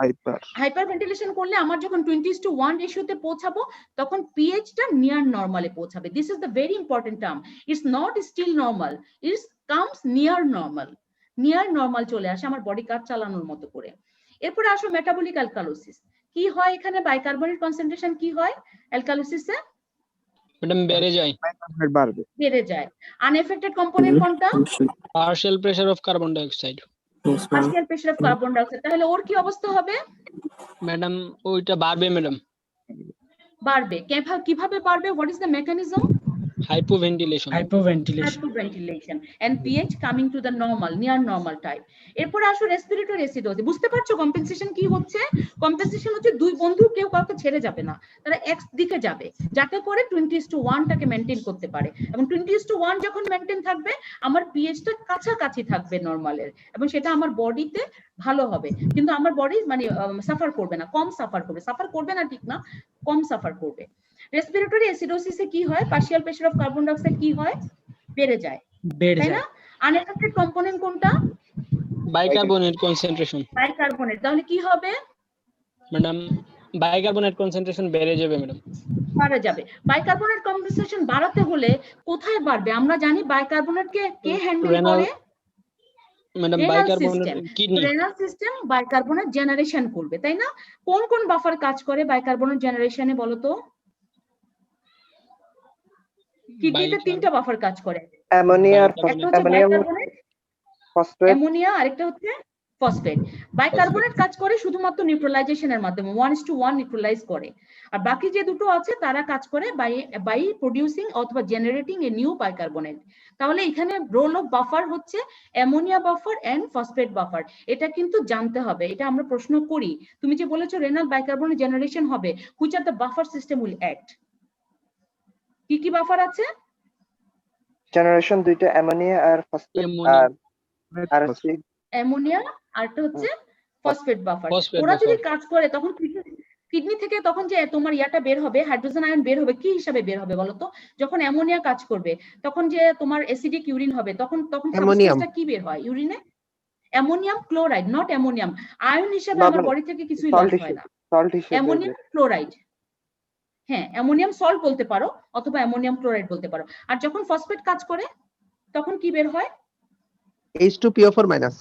হাইপার ভেন্টিলেশন করলে আমার যখন 20:1 রেশিওতে পৌঁছাবো তখন পিএইচটা নিয়ার নরমালে পৌঁছাবে। This is the very important term, it's not still normal, it's comes near normal. Near normal চলে আসে আমার বডি কাজ চালানোর মতো করে। এরপরে আসো মেটাবলিক অ্যালকালোসিস। কি হয় এখানে? বাইকার্বনেট কনসেন্ট্রেশন কি হয় অ্যালকালোসিসে? ম্যাডাম বেড়ে যায়, বেড়ে যায়। আনএফেক্টেড কম্পোনেন্ট কোনটা? Partial pressure of carbon dioxide. Partial pressure of carbon dioxide. তাহলে ওর কি অবস্থা হবে? ম্যাডাম ওইটা বাড়বে ম্যাডাম, বাড়বে। কিভাবে বাড়বে? What is the mechanism? hypoventilation and pH coming to the normal, near normal type. এরপর আসো রেসপিরেটরি অ্যাসিডোসিস। বুঝতে পারছো কম্পেনসেশন কি হচ্ছে? কম্পেনসেশন হচ্ছে দুই বন্ধু কেউ কাউকে ছেড়ে যাবে না, তারা এক্স দিকে যাবে যাতে করে 20:1 টাকে মেইনটেইন করতে পারে। এবং 20:1 যখন মেইনটেইন থাকবে আমার পিএইচটা কাছাকাছি থাকবে নরমালের, এবং সেটা আমার বডিতে ভালো হবে। কিন্তু আমার বডি মানে সাফার করবে না, কম সাফার করবে। সাফার করবে না ঠিক না, কম সাফার করবে। রেসপিরেটরি অ্যাসিডোসিসে কি হয়? Partial pressure of carbon dioxide কি হয়? বেড়ে যায়, তাই না? আনএফেক্টেড কম্পোনেন্ট কোনটা? বাইকার্বনেট কনসেন্ট্রেশন বাইকার্বনেট, তাহলে কি হবে? ম্যাডাম বাইকার্বনেট কনসেন্ট্রেশন বেড়ে যাবে ম্যাডাম। বাড়া যাবে। বাইকার্বনেট কনসেন্ট্রেশন বাড়াতে হলে কোথায় বাড়বে? আমরা জানি বাইকার্বনেটকে কে হ্যান্ডেল রেনাল করে? Madam renal bicarbonate system. Kidney renal system bicarbonate generation করবে, তাই না? কোন কোন বাফার কাজ করে বাইকার্বনেট জেনারেশনে বলো তো? কিডনিতে 3টা বাফার কাজ করে। অ্যামোনিয়া আর একটা হচ্ছে বাইকার্বনেট, ফসফেট, অ্যামোনিয়া, আরেকটা হচ্ছে ফসফেট। বাইকার্বনেট কাজ করে শুধুমাত্র নিউট্রালাইজেশনের মাধ্যমে 1:1 নিউট্রালাইজ করে, আর বাকি যে দুটো আছে তারা কাজ করে বাই প্রোডিউসিং অথবা জেনারেটিং এ নিউ বাইকার্বনেট। তাহলে এখানে রোল অফ বাফার হচ্ছে ammonia buffer and phosphate buffer. এটা কিন্তু জানতে হবে, এটা আমরা প্রশ্ন করি। তুমি যে বলেছো রেনাল বাইকার্বনেট জেনারেশন হবে, which are the buffer system will act? কি কি বাফার আছে? জেনারেশন দুইটা অ্যামোনিয়া আর ফসফেট, আর অ্যামোনিয়া আর একটা হচ্ছে ফসফেট বাফার। Phosphate ওরা যদি buffer। কাজ করে তখন কিডনি থেকে তখন যে তোমার ইয়াটা বের হবে, হাইড্রোজেন আয়ন বের হবে, কি হিসাবে বের হবে বলো তো? যখন অ্যামোনিয়া কাজ করবে তখন যে তোমার অ্যাসিডিক ইউরিন হবে, তখন সাবস্টেন্সটা কি বের হয় ইউরিনে? Ammonium chloride, not ammonium. Ion হিসাবে আমার বডি থেকে কিছুই লস হয় না। অ্যামোনিয়াম ক্লোরাইড, হ্যাঁ অ্যামোনিয়াম সল্ট বলতে পারো অথবা অ্যামোনিয়াম ক্লোরাইড বলতে পারো। আর যখন ফসফেট কাজ করে তখন কি বের হয়? H2PO4-।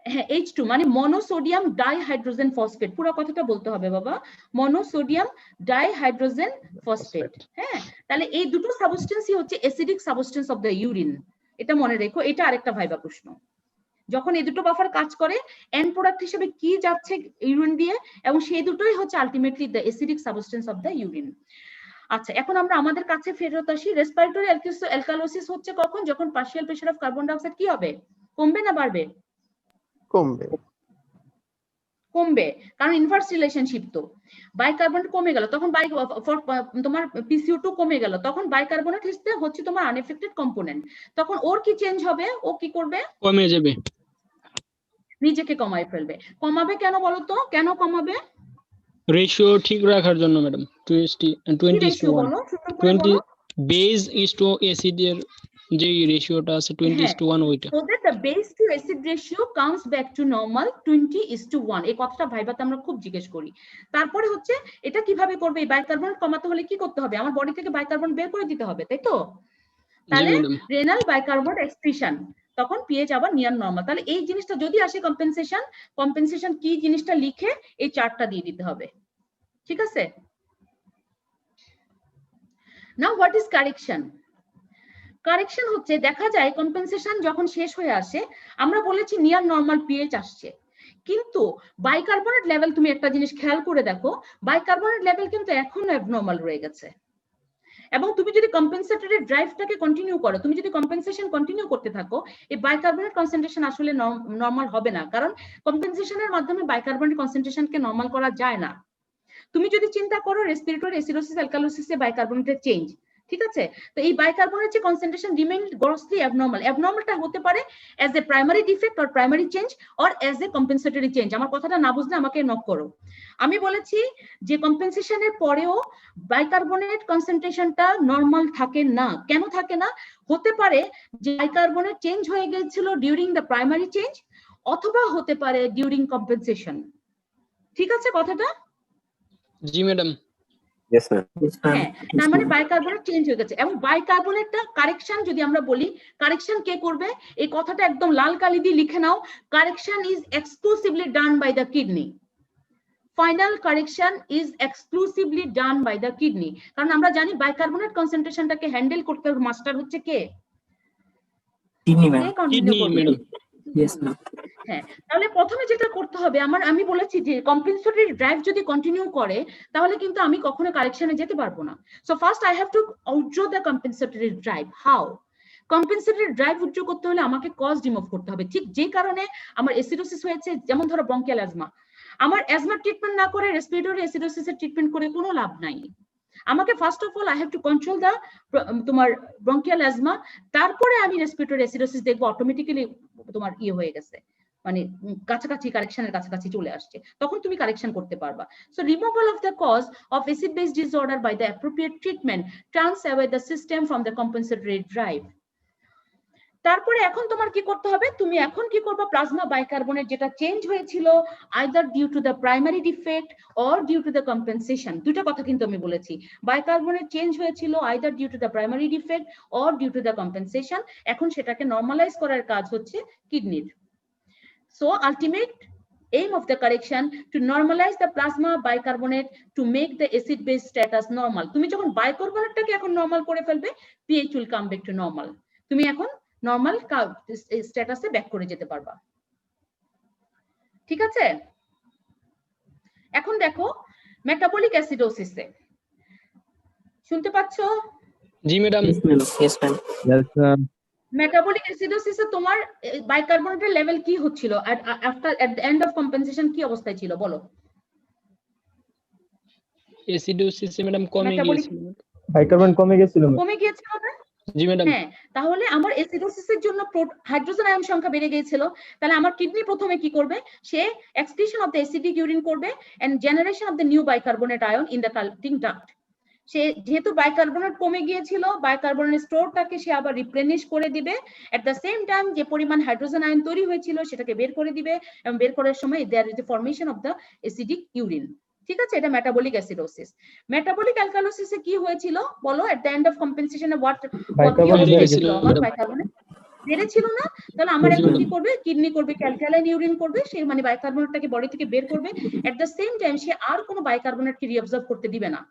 হ্যাঁ H2 মানে মনোসোডিয়াম ডাইহাইড্রোজেন ফসফেট। পুরো কথাটা বলতে হবে বাবা, মনোসোডিয়াম ডাইহাইড্রোজেন ফসফেট। হ্যাঁ, তাহলে এই দুটো সাবস্টেন্সই হচ্ছে acidic substance of the urine. এটা মনে রেখো, এটা আরেকটা ভাইবা প্রশ্ন। যখন এই দুটো বাফার কাজ করে এন্ড প্রোডাক্ট হিসেবে কি যাচ্ছে ইউরিন দিয়ে, এবং সেই দুটোই হচ্ছে ultimately the acidic substance of the urine. আচ্ছা, এখন আমরা আমাদের কাছে ফেরত আসি। রেসপিরেটরি অ্যালকালোসিস হচ্ছে কখন? যখন partial pressure of carbon dioxide কি হবে? কমবে না বাড়বে? কমবে। কমবে, কারণ ইনভার্স রিলেশনশিপ। তো বাইকার্বনেট কমে গেল তখন তোমার PCO2 কমে গেল, তখন বাইকার্বনেট হচ্ছে তোমার আনএফেক্টেড কম্পোনেন্ট। তখন ওর কি চেঞ্জ হবে? ও কি করবে? কমে যাবে, নিজেকে কমায় ফেলবে। কমাবে কেন বলো তো? কেন কমাবে? রেশিও ঠিক রাখার জন্য madam. 20 base is to acid এর যে রেশিওটা আছে 20:1 ওইটা। So that the base to acid ratio comes back to normal 20:1। এই কথাটা ভাইবাতে আমরা খুব জিজ্ঞেস করি। তারপরে হচ্ছে এটা কিভাবে করবে? এই বাইকার্বনেট কমাতে হলে কি করতে হবে? আমার বডি থেকে বাইকার্বনেট বের করে দিতে হবে, তাই তো? তাহলে রেনাল বাইকার্বনেট এক্সক্রিশন, তখন পিএইচ আবার নিয়ার নরমাল। তাহলে এই জিনিসটা যদি আসে কম্পেনসেশন কি জিনিসটা লিখে এই চার্টটা দিয়ে দিতে হবে, ঠিক আছে? Now what is correction? Correction হচ্ছে দেখা যায় কম্পেনসেশন যখন শেষ হয়ে আসে, আমরা বলেছি নিয়ার নরমাল পিএইচ আসছে, কিন্তু বাইকার্বনেট লেভেল তুমি একটা জিনিস খেয়াল করে দেখো, বাইকার্বনেট লেভেল কিন্তু এখনো অ্যাবনর্মাল রয়ে গেছে। এবং তুমি যদি কম্পেনসেটরি ড্রাইভটাকে কন্টিনিউ করো, তুমি যদি কম্পেনসেশন কন্টিনিউ করতে থাকো, এই বাইকার্বনেট কনসেন্ট্রেশন আসলে নরমাল হবে না, কারণ কম্পেনসেশনের মাধ্যমে বাইকার্বনেট কনসেন্ট্রেশনকে নরমাল করা যায় না। তুমি যদি চিন্তা করো রেসপিরেটরি অ্যাসিডোসিস অ্যালকালোসিসে বাইকার্বনেটের চেঞ্জ, ঠিক আছে? তো এই বাইকার্বনেট যে কনসেন্ট্রেশন রিমেইন গ্রসলি অ্যাবনর্মাল। অ্যাবনর্মালটা হতে পারে as a primary defect or primary change or as a compensatory change. আমার কথাটা না বুঝলে আমাকে নক করো। আমি বলেছি যে কম্পেনসেশনের পরেও বাইকার্বনেট কনসেন্ট্রেশনটা নরমাল থাকে না। কেন থাকে না? হতে পারে যে বাইকার্বনেট চেঞ্জ হয়ে গিয়েছিল ডিউরিং দ্য প্রাইমারি চেঞ্জ, অথবা হতে পারে ডিউরিং কম্পেনসেশন। ঠিক আছে কথাটা? জি ম্যাডাম। Yes, ma'am. হ্যাঁ, তার মানে বাইকার্বনেট চেঞ্জ হয়ে গেছে। এবং বাইকার্বনেটটা কারেকশন যদি আমরা বলি, কারেকশন কে করবে? এই কথাটা একদম লাল কালি দিয়ে লিখে নাও, correction is exclusively done by the kidney. Final correction is exclusively done by the kidney. কারণ আমরা জানি বাইকার্বনেট কনসেন্ট্রেশনটাকে হ্যান্ডেল করতে মাস্টার হচ্ছে কে? Kidney, কে ma'am. কন্টিনিউ কিডনি করবে? ম্যাডাম। Yes, ma'am. হ্যাঁ, তাহলে প্রথমে যেটা করতে হবে, আমি বলেছি যে কম্পেনসেটরি ড্রাইভ যদি কন্টিনিউ করে তাহলে কিন্তু আমি কখনো কারেকশনে যেতে পারবো না। So first I have to withdraw the compensatory drive. How? Compensatory drive withdraw করতে হলে আমাকে কজ রিমুভ করতে হবে। ঠিক যে কারণে আমার অ্যাসিডোসিস হয়েছে, যেমন ধরো ব্রঙ্কিয়াল অ্যাজমা, আমার অ্যাজমা ট্রিটমেন্ট না করে রেসপিরেটরি অ্যাসিডোসিসের ট্রিটমেন্ট করে কোনো লাভ নাই। আমাকে first of all I have to control the তোমার ব্রঙ্কিয়াল অ্যাজমা, তারপরে আমি রেসপিরেটরি অ্যাসিডোসিস দেখবো অটোমেটিক্যালি তোমার ইয়ে হয়ে গেছে, মানে কাছাকাছি কারেকশনের কাছাকাছি চলে আসছে, তখন তুমি কারেকশন করতে পারবা। So removal of the cause of acid base disorder by the appropriate treatment turns away the system from the compensatory drive. তারপরে এখন তোমার কি করতে হবে, তুমি এখন কি করবে, প্লাজমা বাইকার্বনেট যেটা চেঞ্জ হয়েছিল either due to the primary defect or due to the compensation, দুটো কথা কিন্তু আমি বলেছি, বাইকার্বনেট চেঞ্জ হয়েছিল either due to the primary defect or due to the compensation, এখন সেটাকে নর্মালাইজ করার কাজ হচ্ছে কিডনির। So ultimate aim of the correction to normalize the plasma bicarbonate to make the acid base status normal. তুমি যখন বাইকার্বনেটটাকে এখন নরমাল করে ফেলবে, pH will come back to normal, তুমি এখন নরমাল স্ট্যাটাসে ব্যাক করে যেতে পারবা। ঠিক আছে, এখন দেখো মেটাবলিক অ্যাসিডোসিসে, শুনতে পাচ্ছো? জি madam. Yes, ma'am. Yes, ma'am. Yes, ma'am. Metabolic অ্যাসিডোসিসে তোমার বাইকার্বনেটের লেভেল কি হচ্ছিল, after at the end of compensation কি অবস্থায় ছিল বলো? অ্যাসিডোসিস ম্যাডাম কমে Metabolic- গিয়েছিল। বাইকার্বনেট কমে গেছিল কমে গিয়েছিল না? জি ম্যাডাম। হ্যাঁ, তাহলে আমার অ্যাসিডোসিসের জন্য হাইড্রোজেন আয়ন সংখ্যা বেড়ে গিয়েছিল, তাহলে আমার কিডনি প্রথমে কি করবে, সে excretion of the acidic urine করবে and generation of the new bicarbonate ion in the collecting duct. সে যেহেতু বাইকার্বনেট কমে গিয়েছিল, বাইকার্বনেট স্টোরটাকে সে আবার রিপ্লেনিশ করে দিবে, এট দ্য সেম টাইম যে পরিমাণ হাইড্রোজেন আয়ন তৈরি হয়েছিল সেটাকে বের করে দিবে, এবং বের করার সময় there is the formation of the acidic urine. ঠিক আছে, এটা মেটাবলিক অ্যাসিডোসিস। মেটাবলিক অ্যালকালোসিসে কি হয়েছিল বলো, এট দ্য এন্ড অফ কম্পেনসেশনে বাইকার্বনেট বেড়েছিল না? তাহলে আমার এখন কি করবে, কিডনি করবে ক্যালকালাইন ইউরিন করবে, সে মানে বাইকার্বনেটটাকে বডি থেকে বের করবে, এট দ্য সেম টাইম সে আর কোনো বাইকার্বনেটকে রিঅবজর্ব করতে দিবে না,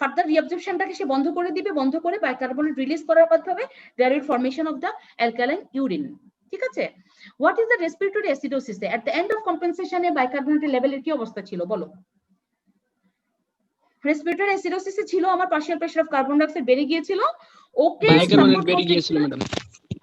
ফার্দার রিঅবজর্পশনটাকে সে বন্ধ করে দিবে, বন্ধ করে বাইকার্বনেট রিলিজ করার মাধ্যমে there is formation of the alkaline urine. ঠিক আছে, what is the respiratory acidosis? At the end of কম্পেনসেশনে বাইকার্বনেটের লেভেলের কি অবস্থা ছিল বলো? রেসপিরেটরি অ্যাসিডোসিসে ছিল আমার partial pressure of carbon dioxide বেড়ে গিয়েছিল, ওকে বাইকার্বনেট বেড়ে গিয়েছিল ম্যাডাম।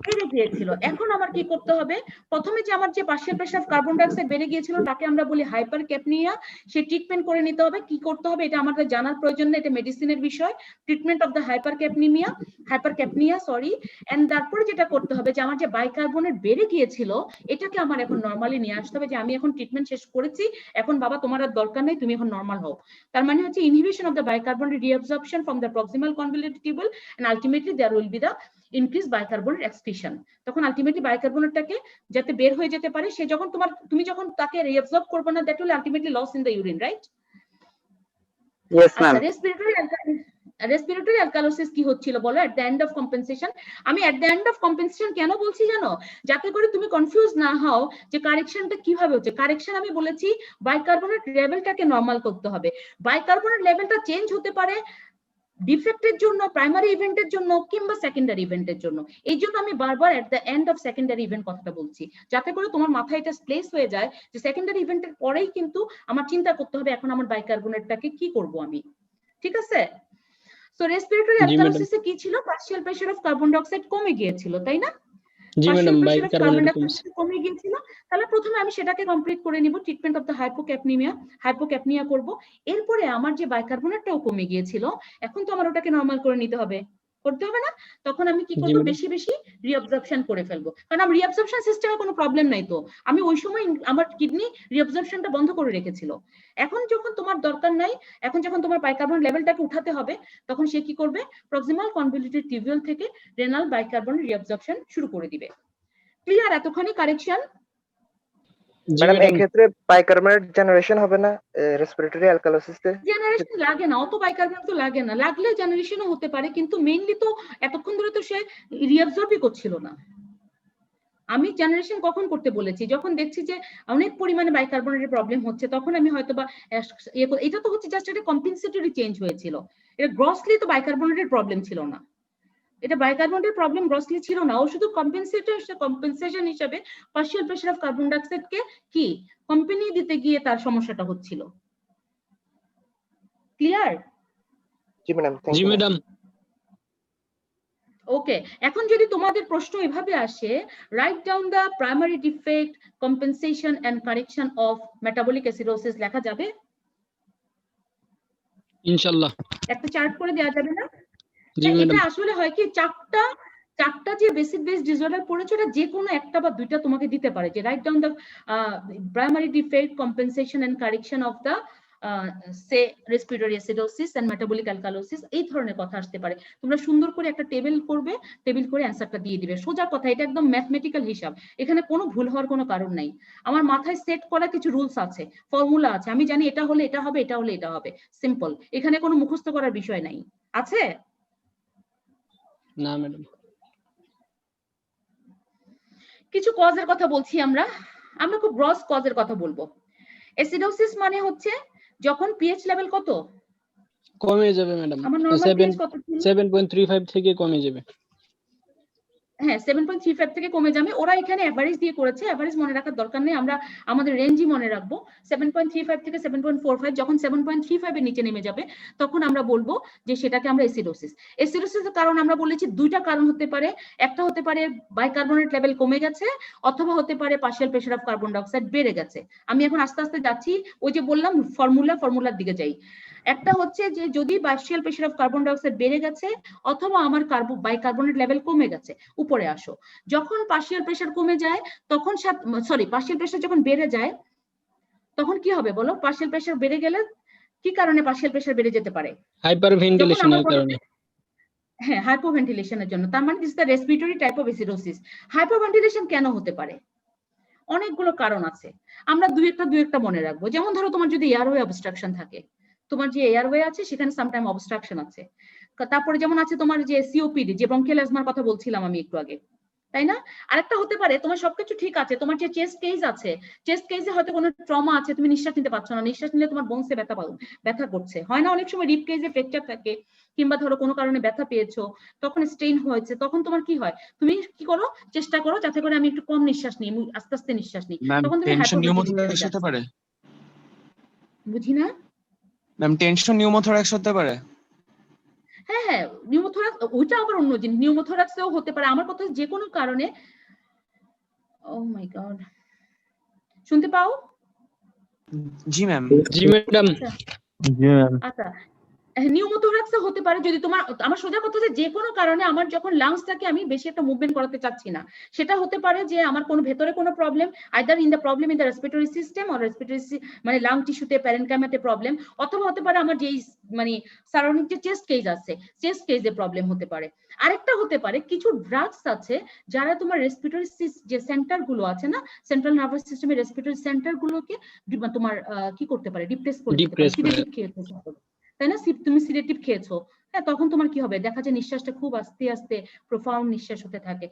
বেড়ে গিয়েছিল। এখন আমার কি করতে হবে, প্রথমে যে আমার যে partial pressure of carbon dioxide বেড়ে গিয়েছিল তাকে আমরা বলি হাইপারক্যাপনিয়া, সে ট্রিটমেন্ট করে নিতে হবে। কি করতে হবে এটা আমাদের জানার প্রয়োজন নেই, এটা মেডিসিনের বিষয়। Treatment of the hypercapnia sorry, and তারপরে যেটা করতে হবে যে আমার যে বাইকার্বনেট বেড়ে গিয়েছিল এটাকে আমার এখন নরমালি নিয়ে আসতে হবে, যে আমি এখন ট্রিটমেন্ট শেষ করেছি, এখন বাবা তোমার আর দরকার নেই, তুমি এখন নরমাল হও। তার মানে হচ্ছে inhibition of the bicarbonate reabsorption from the proximal convoluted tubule and ultimately there will be the increase bicarbonate excretion. তখন আলটিমেটলি বাইকার্বনেটটাকে যাতে বের হয়ে যেতে পারে, সে যখন তুমি যখন তাকে রিঅবজর্ব করবে না, that will ultimately loss in the urine, right? Yes ma'am. Respiratory alkalosis কি হচ্ছিল বলো at the end of compensation? আমি at the end of compensation কেন বলছি জানো, যাতে করে তুমি কনফিউজ না হও যে কারেকশনটা কিভাবে হচ্ছে। কারেকশন আমি বলেছি বাইকার্বনেট লেভেলটাকে নরমাল করতে হবে। বাইকার্বনেট লেভেলটা চেঞ্জ হতে পারে ডিফেক্টের জন্য, প্রাইমারি ইভেন্টের জন্য, কিংবা সেকেন্ডারি ইভেন্টের জন্য। এই জন্য আমি বারবার এট the end of secondary event কথাটা বলছি, যাতে করে তোমার মাথায় এটা প্লেস হয়ে যায় যে সেকেন্ডারি ইভেন্টের পরেই কিন্তু আমার চিন্তা করতে হবে এখন আমার বাইকার্বনেটটাকে কি করব আমি। ঠিক আছে, সো রেসপিরেটরি অ্যালকালোসিসে কি ছিল, partial pressure of carbon dioxide কমে গিয়েছিল, তাই না? জি madam, carbon di bicarbonate oxide কমে গিয়েছিল। তাহলে প্রথমে আমি সেটাকে কমপ্লিট করে নিব, ট্রিটমেন্ট অফ দ্য হাইপোক্যাপনিয়া করব। এরপরে আমার যে বাইকার্বনেটটাও কমে গিয়েছিল, এখন তো আমার ওটাকে নরমাল করে নিতে হবে, করতে হবে না? তখন আমি কি করব, বেশি বেশি রিঅবজর্পশন করে ফেলবো, কারণ আমার রিঅবজর্পশন সিস্টেমে কোনো প্রবলেম নাই, তো আমি ওই সময় আমার কিডনি রিঅবজর্পশনটা বন্ধ করে রেখেছিল। এখন যখন তোমার দরকার নাই, এখন যখন তোমার বাইকার্বনেট লেভেলটাকে উঠাতে হবে, তখন সে কি করবে, প্রক্সিমাল কনভলিউটেড টিউবুল থেকে রেনাল বাইকার্বনেট রিঅবজর্পশন শুরু করে দিবে। ক্লিয়ার এতখানি কারেকশন? ম্যাডাম এই ক্ষেত্রে বাইকার্বনেট জেনারেশন হবে না রেসপিরেটরি অ্যালকালোসিসে? জেনারেশন লাগে না, অত বাইকার্বনেট তো লাগে না, লাগলে জেনারেশনও হতে পারে, কিন্তু মেইনলি তো এতক্ষণ ধরে তো সে রিঅবজর্বই করছিল না। আমি জেনারেশন কখন করতে বলেছি, যখন দেখছি যে অনেক পরিমাণে বাইকার্বনেটের প্রবলেম হচ্ছে, তখন আমি হয়তোবা এটা তো হচ্ছে জাস্ট একটা কম্পেনসেটরি চেঞ্জ হয়েছিল, এটা গ্রসলি তো বাইকার্বনেটের প্রবলেম ছিল না, এটা বাইকার্বনেটের প্রবলেম গ্রসলি ছিল না। ও শুধু কম্পেনসেশন হিসেবে পার্শিয়াল প্রেসার অফ কার্বন ডাই অক্সাইডকে কি কোম্পানি দিতে গিয়ে তার সমস্যাটা হচ্ছিল। ক্লিয়ার? জি ম্যাডাম, জি ম্যাডাম। ওকে, এখন যদি তোমাদের প্রশ্ন এভাবে আসে, write down the primary defect, compensation and correction of metabolic acidosis, লেখা যাবে? ইনশাআল্লাহ একটা চার্ট করে দেওয়া যাবে না? জি ম্যাডাম। এটা আসলে হয় কি, চারটা যে বেসিক বেস ডিসঅর্ডার পড়েছো, এটা যে কোনো একটা বা দুইটা তোমাকে দিতে পারে, যে write down the primary defect, compensation and correction of the say respiratory acidosis and metabolic alkalosis, এই ধরনের কথা আসতে পারে। তোমরা সুন্দর করে একটা টেবিল করবে, টেবিল করে অ্যান্সারটা দিয়ে দিবে। সোজা কথা, এটা একদম ম্যাথমেটিক্যাল হিসাব, এখানে কোনো ভুল হওয়ার কোনো কারণ নাই। আমার মাথায় সেট করা কিছু রুলস আছে, ফর্মুলা আছে, আমি জানি এটা হলে এটা হবে, এটা হলে এটা হবে, সিম্পল। এখানে কোনো মুখস্থ করার বিষয় নাই, আছে? না ম্যাডাম। কিছু কজের কথা বলছি আমরা খুব গ্রস কজের কথা বলবো। অ্যাসিডোসিস মানে হচ্ছে যখন পিএইচ লেভেল কত কমে যাবে ম্যাডাম, আমার নরমাল পিএইচ কত ছিল? 7.35 থেকে কমে যাবে। হ্যাঁ 7.35 থেকে কমে যাবে। ওরা এখানে এভারেজ দিয়ে করেছে, এভারেজ মনে রাখার দরকার নেই, আমরা আমাদের রেঞ্জই মনে রাখবো। 7.35 থেকে 7.45, যখন 7.35 এর নিচে নেমে যাবে তখন আমরা বলবো যে সেটাকে আমরা অ্যাসিডোসিস। অ্যাসিডোসিসের কারণ আমরা বলেছি দুইটা কারণ হতে পারে, একটা হতে পারে বাইকার্বনেট লেভেল কমে গেছে, অথবা হতে পারে partial pressure of carbon dioxide বেড়ে গেছে। আমি এখন আস্তে আস্তে যাচ্ছি, ওই যে বললাম ফর্মুলার দিকে যাই। একটা হচ্ছে যে যদি partial pressure of carbon dioxide বেড়ে গেছে অথবা আমার বাইকার্বনেট লেভেল কমে গেছে, উপরে আসো। যখন পার্শিয়াল প্রেসার কমে যায় তখন পার্শিয়াল প্রেসার যখন বেড়ে যায় তখন কি হবে বলো? পার্শিয়াল প্রেসার বেড়ে গেলে কি কারণে পার্শিয়াল প্রেসার বেড়ে যেতে পারে? হাইপারভেন্টিলেশনের কারণে। হ্যাঁ, হাইপোভেন্টিলেশনের জন্য। তার মানে this the respiratory type of acidosis. Hypoventilation কেন হতে পারে? অনেকগুলো কারণ আছে, আমরা দুই একটা মনে রাখবো। যেমন ধরো তোমার যদি এয়ারওয়ে অবস্ট্রাকশন থাকে, তোমার যে এয়ারওয়ে আছে সেখানে সামটাইম অবস্ট্রাকশন আছে। তারপরে যেমন আছে তোমার যে সিওপিডি, যে ব্রঙ্কিয়াল অ্যাজমার কথা বলছিলাম আমি একটু আগে, তাই না? আরেকটা হতে পারে তোমার সবকিছু ঠিক আছে, তোমার যে চেস্ট কেস আছে, চেস্ট কেসে হয়তো কোনো ট্রমা আছে, তুমি নিঃশ্বাস নিতে পারছো না, নিঃশ্বাস নিলে তোমার বোনসে ব্যথা করছে, হয় না? অনেক সময় রিপ কেসে ফ্র্যাকচার থাকে, কিংবা ধরো কোনো কারণে ব্যথা পেয়েছো, তখন স্ট্রেইন হয়েছে, তখন তোমার কি হয়? তুমি কি করো? চেষ্টা করো যাতে করে আমি একটু কম নিঃশ্বাস নিই, আস্তে আস্তে নিঃশ্বাস নিই, তখন তুমি টেনশন নিউমোথোরাক্স হতে পারে। বুঝি না ম্যাম, টেনশন নিউমোথোরাক্স হতে পারে। হ্যাঁ, নিউমোথোরাক্স ওইটা আবার অন্য জিনিস, নিউমোথোরাক্সও হতে পারে। আমার কথা যে কোনো কারণে। ও মাই গড, শুনতে পাও? জি ম্যাম। জি ম্যাডাম। আচ্ছা, নিউমোথোরাক্সও হতে পারে যদি তোমার, আমার সোজা কথা যে কোনো কারণে আমার যখন লাংসটাকে আমি বেশি একটা মুভমেন্ট করাতে চাচ্ছি না, সেটা হতে পারে যে আমার কোনো ভেতরে কোনো problem, either in the problem in the respiratory system or respiratory মানে লাং টিস্যুতে প্যারেনকাইমাতে প্রবলেম, অথবা হতে পারে আমার যে মানে সারাউন্ডিং যে চেস্ট কেস আছে, চেস্ট কেসে প্রবলেম হতে পারে। আরেকটা হতে পারে কিছু ড্রাগস আছে যারা তোমার রেসপিরেটরি যে সেন্টার গুলো আছে না, সেন্ট্রাল নার্ভাস সিস্টেমের রেসপিরেটরি সেন্টার গুলোকে তোমার কি করতে পারে? ডিপ্রেস করে দিতে পারে। সিডেটিভ খেয়েছে, তাই না? তুমি সিডেটিভ খেয়েছো, হ্যাঁ, তখন তোমার কি হবে? দেখা যায় নিঃশ্বাসটা খুব আস্তে আস্তে প্রোফাউন্ড নিঃশ্বাস হতে থাকে।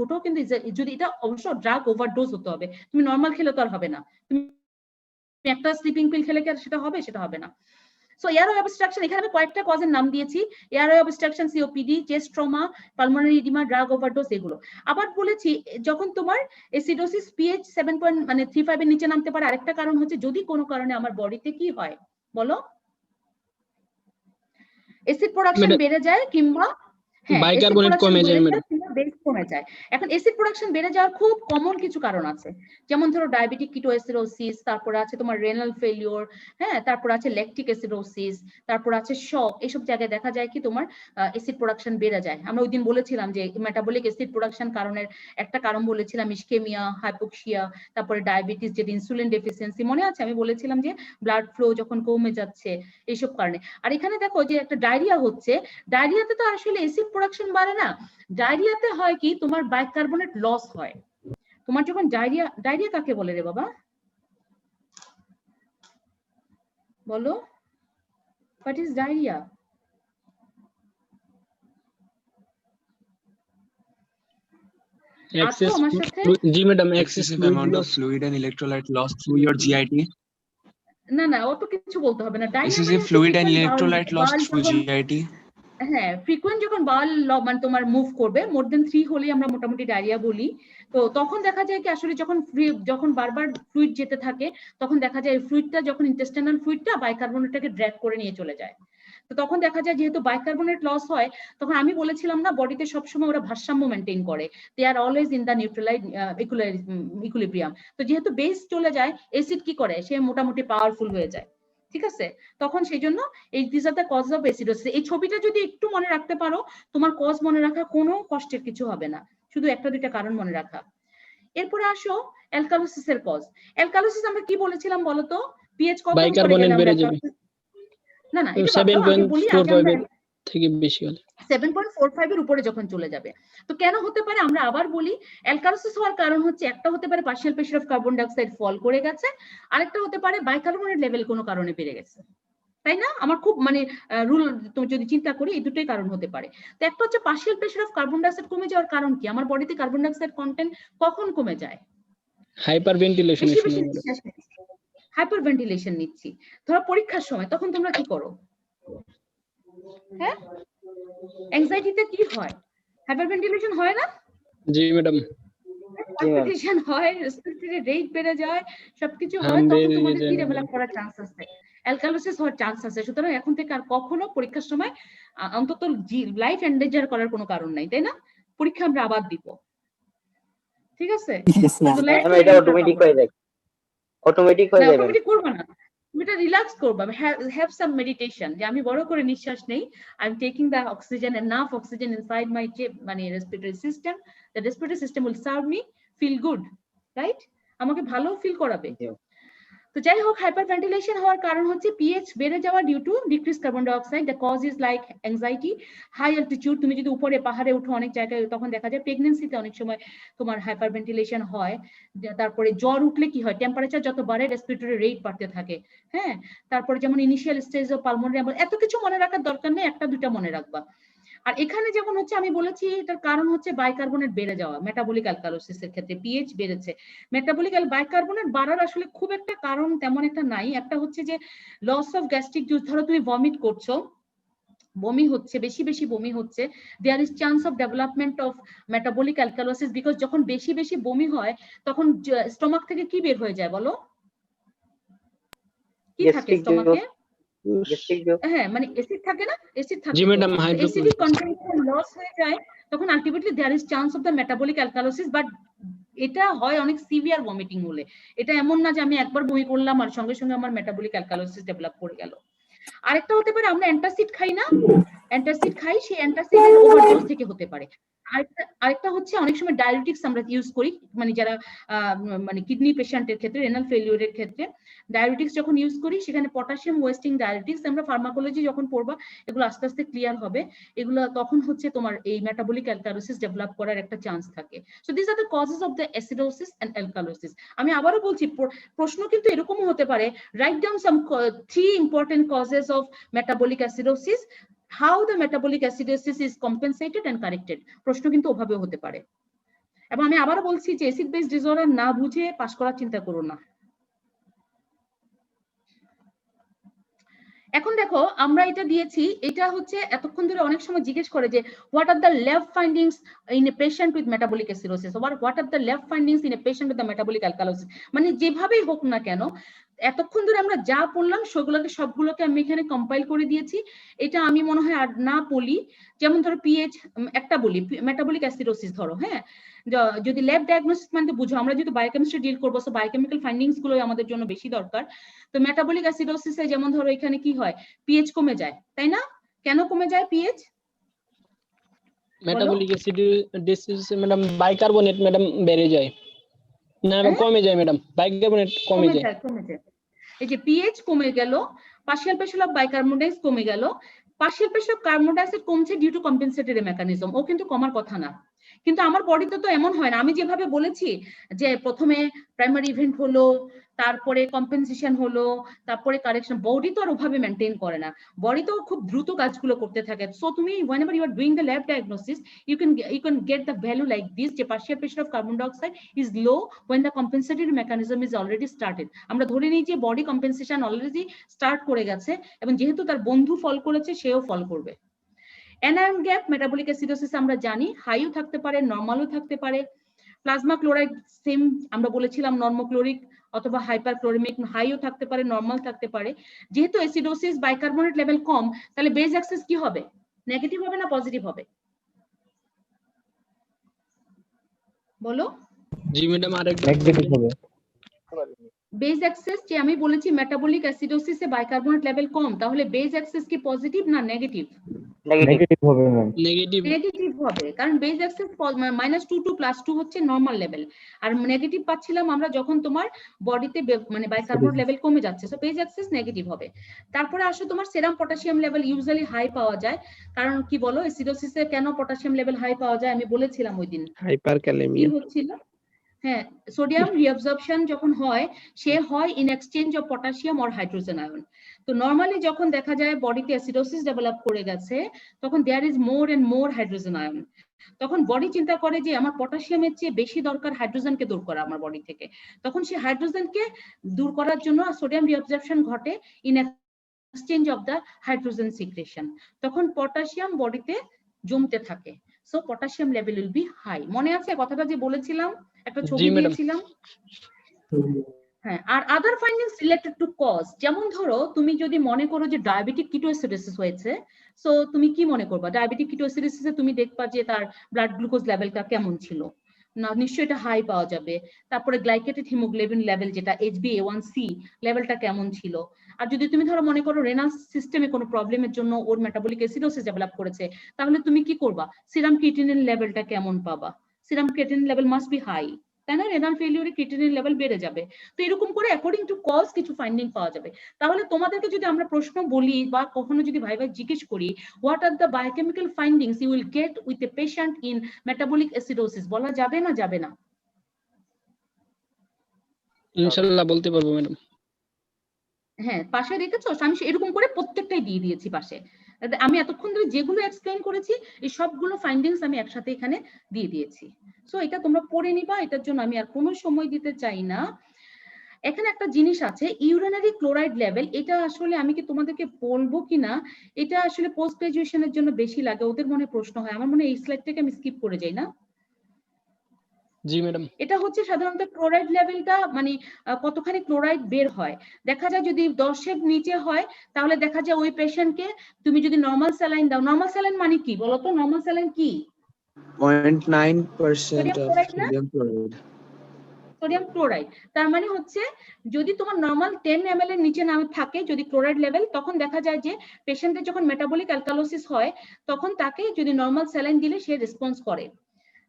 ওটাও কিন্তু যদি এটা অবশ্য ড্রাগ ওভারডোজ হতে হবে, তুমি নর্মাল খেলে তো আর হবে না, তুমি একটা স্লিপিং পিল খেলে কি আর সেটা হবে? সেটা হবে না। সো এয়ারওয়ে অবস্ট্রাকশন, এখানে আমি কয়েকটা কজের নাম দিয়েছি, airway obstruction, COPD, chest trauma, pulmonary oedema, drug overdose, এগুলো। আবার বলেছি যখন তোমার অ্যাসিডোসিস পিএইচ 7.35 এর নিচে নামতে পারে, আরেকটা কারণ হচ্ছে যদি কোনো কারণে আমার বডিতে কি হয় বলো? অ্যাসিড প্রোডাকশন বেড়ে যায়, কিংবা বাইকার্বনেট কমে যায় ম্যাডাম, বেস কমে যায়। এখন অ্যাসিড প্রোডাকশন বেড়ে যাওয়ার খুব কমন কিছু কারণ আছে, যেমন ধরো ডায়াবেটিক কিটোএসিডোসিস, তারপরে আছে তোমার রেনাল ফেলিওর, হ্যাঁ, তারপর আছে ল্যাকটিক অ্যাসিডোসিস, তারপর আছে শক। এইসব জায়গায় দেখা যায় কি তোমার অ্যাসিড প্রোডাকশন বেড়ে যায়। আমরা ওই দিন বলেছিলাম যে মেটাবলিক অ্যাসিড প্রোডাকশন কারণের একটা কারণ বলেছিলাম ইসকেমিয়া, হাইপোক্সিয়া, তারপরে ডায়াবেটিস, যেটা ইনসুলিন ডেফিসিয়েন্সি, মনে আছে? আমি বলেছিলাম যে ব্লাড ফ্লো যখন কমে যাচ্ছে, এইসব কারণে। আর এখানে দেখো যে একটা ডায়রিয়া হচ্ছে, ডায়রিয়াতে তো আসলে অ্যাসিড প্রোডাকশন বাড়ে না, ডায়রিয়াতে হয় কি তোমার বাইকার্বনেট লস হয়। তোমার যখন ডায়রিয়া কাকে বলে রে বাবা বলো? What is diarrhoea? excess, G madam, excessive amount of fluid and electrolyte loss through your GIT. না অত কিছু বলতে হবে না। excessive fluid and electrolyte loss through GIT. হ্যাঁ, ফ্রিকোয়েন্ট যখন বাউল মানে তোমার মুভ করবে, মোর দেন 3 হলেই আমরা মোটামুটি ডায়রিয়া বলি। তো তখন দেখা যায় কি আসলে যখন বারবার ফ্লুইড যেতে থাকে, তখন দেখা যায় ফ্লুইডটা যখন ইন্টেস্টাইনাল ফ্লুইডটা বাইকার্বনেটটাকে ড্র্যাগ করে নিয়ে চলে যায়। তো তখন দেখা যায় যেহেতু বাইকার্বনেট লস হয়, তখন আমি বলেছিলাম না বডিতে সবসময় ওরা ভারসাম্য মেনটেন করে, they are always in the neutralize equilibrium. তো যেহেতু বেস চলে যায়, অ্যাসিড কি করে? সে মোটামুটি পাওয়ারফুল হয়ে যায়, ঠিক আছে? তখন সেই জন্য এই this are the cause of acidosis. এই ছবিটা যদি একটু মনে রাখতে পারো, তোমার কজ মনে রাখা কোনো কষ্টের কিছু হবে না, শুধু একটা দুইটা কারণ মনে রাখা। এরপরে আসো অ্যালকালোসিসের কজ। অ্যালকালোসিস আমরা কি বলেছিলাম বলতো? পিএইচ কত উপরে বাইকার্বনেট গেলে আমরা বেড়ে যাবে না না এটা বাদ দাও, আগে বলি আগে 7.45 আমরা এর থেকে বেশি হলে 7.45 এর উপরে যখন চলে যাবে। তো কেন হতে পারে আমরা আবার বলি, অ্যালকালোসিস হওয়ার কারণ হচ্ছে একটা হতে পারে partial pressure of carbon dioxide fall করে গেছে, আরেকটা হতে পারে বাইকার্বনেট লেভেল কোনো কারণে বেড়ে গেছে, তাই না? আমার খুব মানে রুল তুমি যদি চিন্তা করি এই দুটোই কারণ হতে পারে। তো একটা হচ্ছে partial pressure of carbon dioxide কমে যাওয়ার কারণ কি, আমার বডিতে কার্বন ডাইঅক্সাইড কন্টেন্ট কখন কমে যায়? হাইপার ভেন্টিলেশন বেশি বেশি নিঃশ্বাস নিচ্ছি, হাইপার ভেন্টিলেশন নিচ্ছি, ধরো পরীক্ষার সময় তখন তোমরা কি করো? হ্যাঁ, অ্যাংজাইটিতে কি হয়? হাইপার ভেন্টিলেশন হয় না? জি ম্যাডাম পালপিটেশন হয়, রেসপিরেটরি রেট বেড়ে যায়, সবকিছু হয়, তখন তোমাদের কি ডেভেলপ করার চান্স আছে? অ্যালকালোসিস হওয়ার চান্স আছে। সুতরাং এখন থেকে আর কখনো পরীক্ষার সময় অন্তত লাইফ এন্ডেঞ্জার করার কোনো কারণ নাই, তাই না? পরীক্ষা আমরা আবার দিব, ঠিক আছে? Yes, ma'am. এটা অটোমেটিক হয়ে যায়, অটোমেটিক হয়ে যাবে। অটোমেটিক করবা না, তুমি এটা রিল্যাক্স করবা, হ্যাভ সাম মেডিটেশন, যে আমি বড় করে নিঃশ্বাস নেই, I am taking the oxygen, enough oxygen inside my মানে respiratory system, the respiratory system will serve me feel good, right? আমাকে ভালো ফিল করাবে। তো যাই হোক, হাইপারভেন্টিলেশন হওয়ার কারণ হচ্ছে পিএইচ বেড়ে যাওয়া due to decrease carbon dioxide. The cause is like anxiety, high altitude, তুমি যদি উপরে পাহাড়ে উঠো অনেক জায়গায়, তখন দেখা যায় প্রেগন্যান্সিতে অনেক সময় তোমার হাইপারভেন্টিলেশন হয়। তারপরে জ্বর উঠলে কি হয়, টেম্পারেচার যত বাড়ে রেসপিরেটরি রেট বাড়তে থাকে। হ্যাঁ, তারপরে যেমন ইনিশিয়াল স্টেজ অফ পালমোনারি, এত কিছু মনে রাখার দরকার নেই, একটা দুইটা মনে রাখবা। আর এখানে যেমন হচ্ছে আমি বলেছি এটার কারণ হচ্ছে বাইকার্বনেট বেড়ে যাওয়া, মেটাবলিক অ্যালকালোসিস এর ক্ষেত্রে পিএইচ বেড়েছে। মেটাবলিক বাইকার্বনেট বাড়ার আসলে খুব একটা কারণ তেমন একটা নাই। একটা হচ্ছে যে লস অফ গ্যাস্ট্রিক জুস, ধরো তুমি ভমিট করছো, বমি হচ্ছে, বেশি বেশি বমি হচ্ছে, there is chance of development of metabolic alkalosis, because যখন বেশি বেশি বমি হয় তখন স্টমাক থেকে কি বের হয়ে যায় বলো? কি থাকে স্টমাকে? হ্যাঁ, মানে অ্যাসিড থাকে না, অ্যাসিড থাকে। জি ম্যাডাম, অ্যাসিডিক কন্টেন্ট লস হয়ে যায়, তখন ultimately there is chance of the metabolic alkalosis. But এটা হয় অনেক সিভিয়ার ভমিটিং হলে, এটা এমন না যে আমি একবার বমি করলাম আর সঙ্গে সঙ্গে আমার মেটাবলিক অ্যালকালোসিস ডেভেলপ করে গেল। আরেকটা হতে পারে আমরা অ্যান্টাসিড খাই না, অ্যান্টাসিড খাই, সেই অ্যান্টাসিডের ওভারডোজ থেকে হতে পারে। আরেকটা হচ্ছে অনেক সময় ডায়াবেটিক্স আমরা ইউজ করি, মানে যারা মানে কিডনি পেশেন্টের ক্ষেত্রে, রেনাল ফেলিওরের ক্ষেত্রে ডায়াবেটিক্স যখন ইউজ করি, সেখানে পটাশিয়াম ওয়েস্টিং ডায়াবেটিক্স, আমরা ফার্মাকোলজি যখন পড়বা এগুলো আস্তে আস্তে ক্লিয়ার হবে, এগুলো তখন হচ্ছে তোমার এই মেটাবলিক অ্যালকালোসিস ডেভেলপ করার একটা চান্স থাকে। So this are the causes of the acidosis and alkalosis. আমি আবারও বলছি, প্রশ্ন কিন্তু এরকমও হতে পারে, write down some 3 important causes of metabolic acidosis, how the metabolic acidosis is compensated and corrected, প্রশ্ন কিন্তু ওভাবেও হতে পারে। এবং আমি আবারও বলছি যে অ্যাসিড বেস ডিসঅর্ডার না বুঝে পাস করার চিন্তা করো না। এখন দেখো আমরা এটা দিয়েছি, এটা হচ্ছে এতক্ষণ ধরে অনেক সময় জিজ্ঞেস করে যে what are the lab findings in a patient with metabolic acidosis, what are the lab findings in a patient with the metabolic alkalosis. মানে যেভাবেই হোক না কেন, এতক্ষণ ধরে আমরা যা পড়লাম সেগুলোকে সবগুলোকে আমি এখানে কম্পাইল করে দিয়েছি। এটা আমি মনে হয় আর না বলি, যেমন ধরো পিএইচ একটা বলি, মেটাবলিক অ্যাসিডোসিস ধরো, হ্যাঁ, যদি ল্যাব ডায়াগনোসিস মানে বুঝো, আমরা যেহেতু বায়োকেমিস্ট্রি ডিল করবো, সো বায়োকেমিক্যাল ফাইন্ডিংস গুলো আমাদের জন্য বেশি দরকার। তো মেটাবলিক অ্যাসিডোসিসে যেমন ধরো এখানে কি হয়, পিএইচ কমে যায়, তাই না? কেন কমে যায় pH? Metabolic acidosis madam bicarbonate madam বেড়ে যায় না, কমে যায় ম্যাডাম, বাইকার্বনেট কমে যায়। এই যে পিএইচ কমে গেল, পার্শিয়াল প্রেসার অফ বাইকার্বনেট কমে গেল, partial pressure of carbon dioxide কমছে ডিউ টু কম্পেনসেটরি মেকানিজম, ও কিন্তু কমার কথা না। কিন্তু আমার বডিতে তো এমন হয় না, আমি যেভাবে বলেছি যে প্রথমে প্রাইমারি ইভেন্ট হলো, তারপরে কম্পেনসেশন হলো, তারপরে কারেকশন, বডি তো আর ওভাবে মেনটেন করে না, বডি তো খুব দ্রুত কাজগুলো করতে থাকে। সো তুমি whenever you are doing the lab diagnosis, you can get the value like this, যে partial pressure of carbon dioxide is low when the compensatory mechanism is already started। আমরা ধরে নিই যে বডি কম্পেনসেশন অলরেডি স্টার্ট করে গেছে, এবং যেহেতু তার বন্ধু ফল করেছে সেও ফল করবে। অ্যানায়ন গ্যাপ মেটাবলিক অ্যাসিডোসিস আমরা জানি হাইও থাকতে পারে, নরমালও থাকতে পারে। প্লাজমা ক্লোরাইড সেম আমরা বলেছিলাম, নরমোক্লোরিক অথবা হাইপারক্লোরিমিক, হাইও থাকতে পারে, নরমাল থাকতে পারে। যেহেতু অ্যাসিডোসিস বাইকার্বনেট লেভেল কম, তাহলে বেস অ্যাক্সেস কি হবে, নেগেটিভ হবে না পজিটিভ হবে বলো? জি ম্যাডাম, আরেকবার নেগেটিভ হবে। বেজ অ্যাক্সেস যে আমি বলেছি মেটাবলিক অ্যাসিডোসিসে বাইকার্বনেট লেভেল কম, তাহলে বেজ অ্যাক্সেস কি পজিটিভ না নেগেটিভ? নেগেটিভ হবে ম্যাম। নেগেটিভ। নেগেটিভ হবে, কারণ বেজ অ্যাক্সেস -2 to +2 হচ্ছে নরমাল লেভেল, আর নেগেটিভ পাচ্ছিলাম আমরা যখন তোমার বডিতে মানে বাইকার্বনেট লেভেল কমে যাচ্ছে, সো বেজ অ্যাক্সেস নেগেটিভ হবে। তারপরে আসো তোমার সেরাম পটাশিয়াম লেভেল ইউজুয়ালি হাই পাওয়া যায়, কারণ কি বলো অ্যাসিডোসিসে কেন পটাশিয়াম লেভেল হাই পাওয়া যায়? আমি বলেছিলাম ওই দিন কি হাইপারক্যালেমিয়া। হচ্ছিল, হ্যাঁ সোডিয়াম রিঅ্যাবজর্পশন যখন হয় সে হয় in exchange of potassium or hydrogen ion. তো নরমালি যখন দেখা যায় বডিতে অ্যাসিডোসিস ডেভেলপ করে গেছে তখন there is more and more hydrogen ion, তখন বডি চিন্তা করে যে আমার পটাশিয়ামের চেয়ে বেশি দরকার হাইড্রোজেনকে দূর করা আমার বডি থেকে, তখন সে হাইড্রোজেনকে দূর করার জন্য সোডিয়াম রিঅ্যাবজর্পশন ঘটে in exchange of the hydrogen secretion, তখন পটাশিয়াম বডিতে জমতে থাকে, so potassium level will be high. মনে আছে কথাটা যে বলেছিলাম, একটা ছবি দিয়েছিলাম? হ্যাঁ, আর other findings related to cause, যেমন ধরো তুমি যদি মনে করো যে ডায়াবেটিক কিটোএসিডোসিস হয়েছে, সো তুমি কি মনে করবা? ডায়াবেটিক কিটোএসিডোসিসে তুমি দেখবা যে তার ব্লাড গ্লুকোজ লেভেলটা কেমন ছিল না, নিশ্চয়ই এটা হাই পাওয়া যাবে। তারপরে গ্লাইকেটেড হিমোগ্লোবিন লেভেল যেটা HbA1c লেভেলটা কেমন ছিল। আর যদি তুমি ধরো মনে করো রেনাল সিস্টেমে কোনো প্রবলেমের জন্য ওর মেটাবলিক অ্যাসিডোসিস ডেভেলপ করেছে, তাহলে তুমি কি করবা? সিরাম ক্রিয়েটিনিন লেভেলটা কেমন পাবা? Serum creatinine level must be high, তাই না? রেনাল ফেলিউরে ক্রিয়েটিনিন লেভেল বেড়ে যাবে। তো এরকম করে অ্যাকর্ডিং টু কজ কিছু ফাইন্ডিং পাওয়া যাবে। তাহলে তোমাদেরকে যদি আমরা প্রশ্ন বলি বা কখনো যদি ভাই জিজ্ঞেস করি what are the biochemical findings you will get with a patient in metabolic acidosis, বলা যাবে না যাবে না? ইনশাআল্লাহ বলতে পারবো ম্যাডাম। হ্যাঁ, পাশে রেখেছো? আমি এরকম করে প্রত্যেকটাই দিয়ে দিয়েছি পাশে। আমি এতক্ষণ ধরে যেগুলো এক্সপ্লেইন করেছি এই সবগুলো ফাইন্ডিংস আমি একসাথে এখানে দিয়ে দিয়েছি। সো এটা তোমরা পড়ে নিবা, এটার জন্য আমি আর কোনো সময় দিতে চাই না। এখানে একটা জিনিস আছে ইউরিনারি ক্লোরাইড লেভেল, এটা আসলে আমি কি তোমাদেরকে বলবো কিনা, এটা আসলে পোস্ট গ্রাজুয়েশনের জন্য বেশি লাগে, ওদের মনে প্রশ্ন হয়, আমার মনে হয় এই স্লাইডটাকে আমি স্কিপ করে যাই না? জি ম্যাডাম। এটা হচ্ছে সাধারণত ক্লোরাইড লেভেলটা মানে কতখানি ক্লোরাইড বের হয় দেখা যায়, যদি 10-এর নিচে হয় তাহলে দেখা যায় ওই পেশেন্টকে তুমি যদি নরমাল স্যালাইন দাও, নরমাল স্যালাইন মানে কি বলো তো? নরমাল স্যালাইন কি? 0.9% of sodium chloride. Sodium chloride, তার মানে হচ্ছে যদি তোমার নরমাল 10 ml এর নিচে না থাকে যদি ক্লোরাইড লেভেল, তখন দেখা যায় যে পেশেন্টের যখন মেটাবলিক অ্যালকালোসিস হয় তখন তাকে যদি নরমাল স্যালাইন দিলে সে রেসপন্স করে।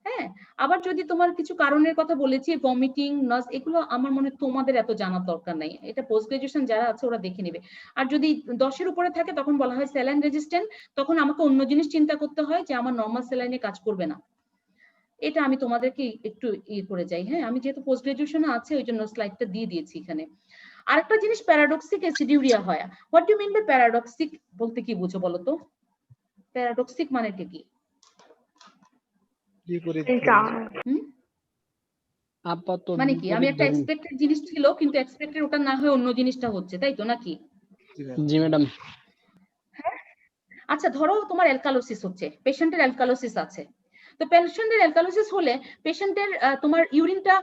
হ্যাঁ, আবার যদি তোমার কিছু কারণের কথা বলেছি ভমিটিং, নজ, এগুলো আমার মনে তোমাদের এত জানার দরকার নাই, এটা পোস্ট গ্রাজুয়েশন যারা আছে ওরা দেখে নেবে। আর যদি 10-এর উপরে থাকে তখন বলা হয় স্যালাইন রেজিস্ট্যান্ট, তখন আমাকে অন্য জিনিস চিন্তা করতে হয় যে আমার নরমাল স্যালাইনে কাজ করবে না। এটা আমি তোমাদেরকে একটু করে যাই। হ্যাঁ, আমি যেহেতু পোস্ট গ্রাজুয়েশনে আছে ওই জন্য স্লাইডটা দিয়ে দিয়েছি এখানে। আরেকটা জিনিস প্যারাডক্সিক অ্যাসিডিউরিয়া হয়। হোয়াট ডু মিন বাই প্যারাডক্সিক বলতে কি বুঝো বলো তো? প্যারাডক্সিক মানেটা কি? মানে কি আমি একটা এক্সপেক্টেড জিনিস ছিল কিন্তু এক্সপেক্টেড ওটা না হয়ে অন্য জিনিসটা হচ্ছে, তাই তো নাকি? জি ম্যাডাম। আচ্ছা ধরো তোমার অ্যালকালোসিস হচ্ছে, পেশেন্টের অ্যালকালোসিস আছে, তো পেশেন্টের অ্যালকালোসিস হলে পেশেন্টের তোমার ইউরিনটা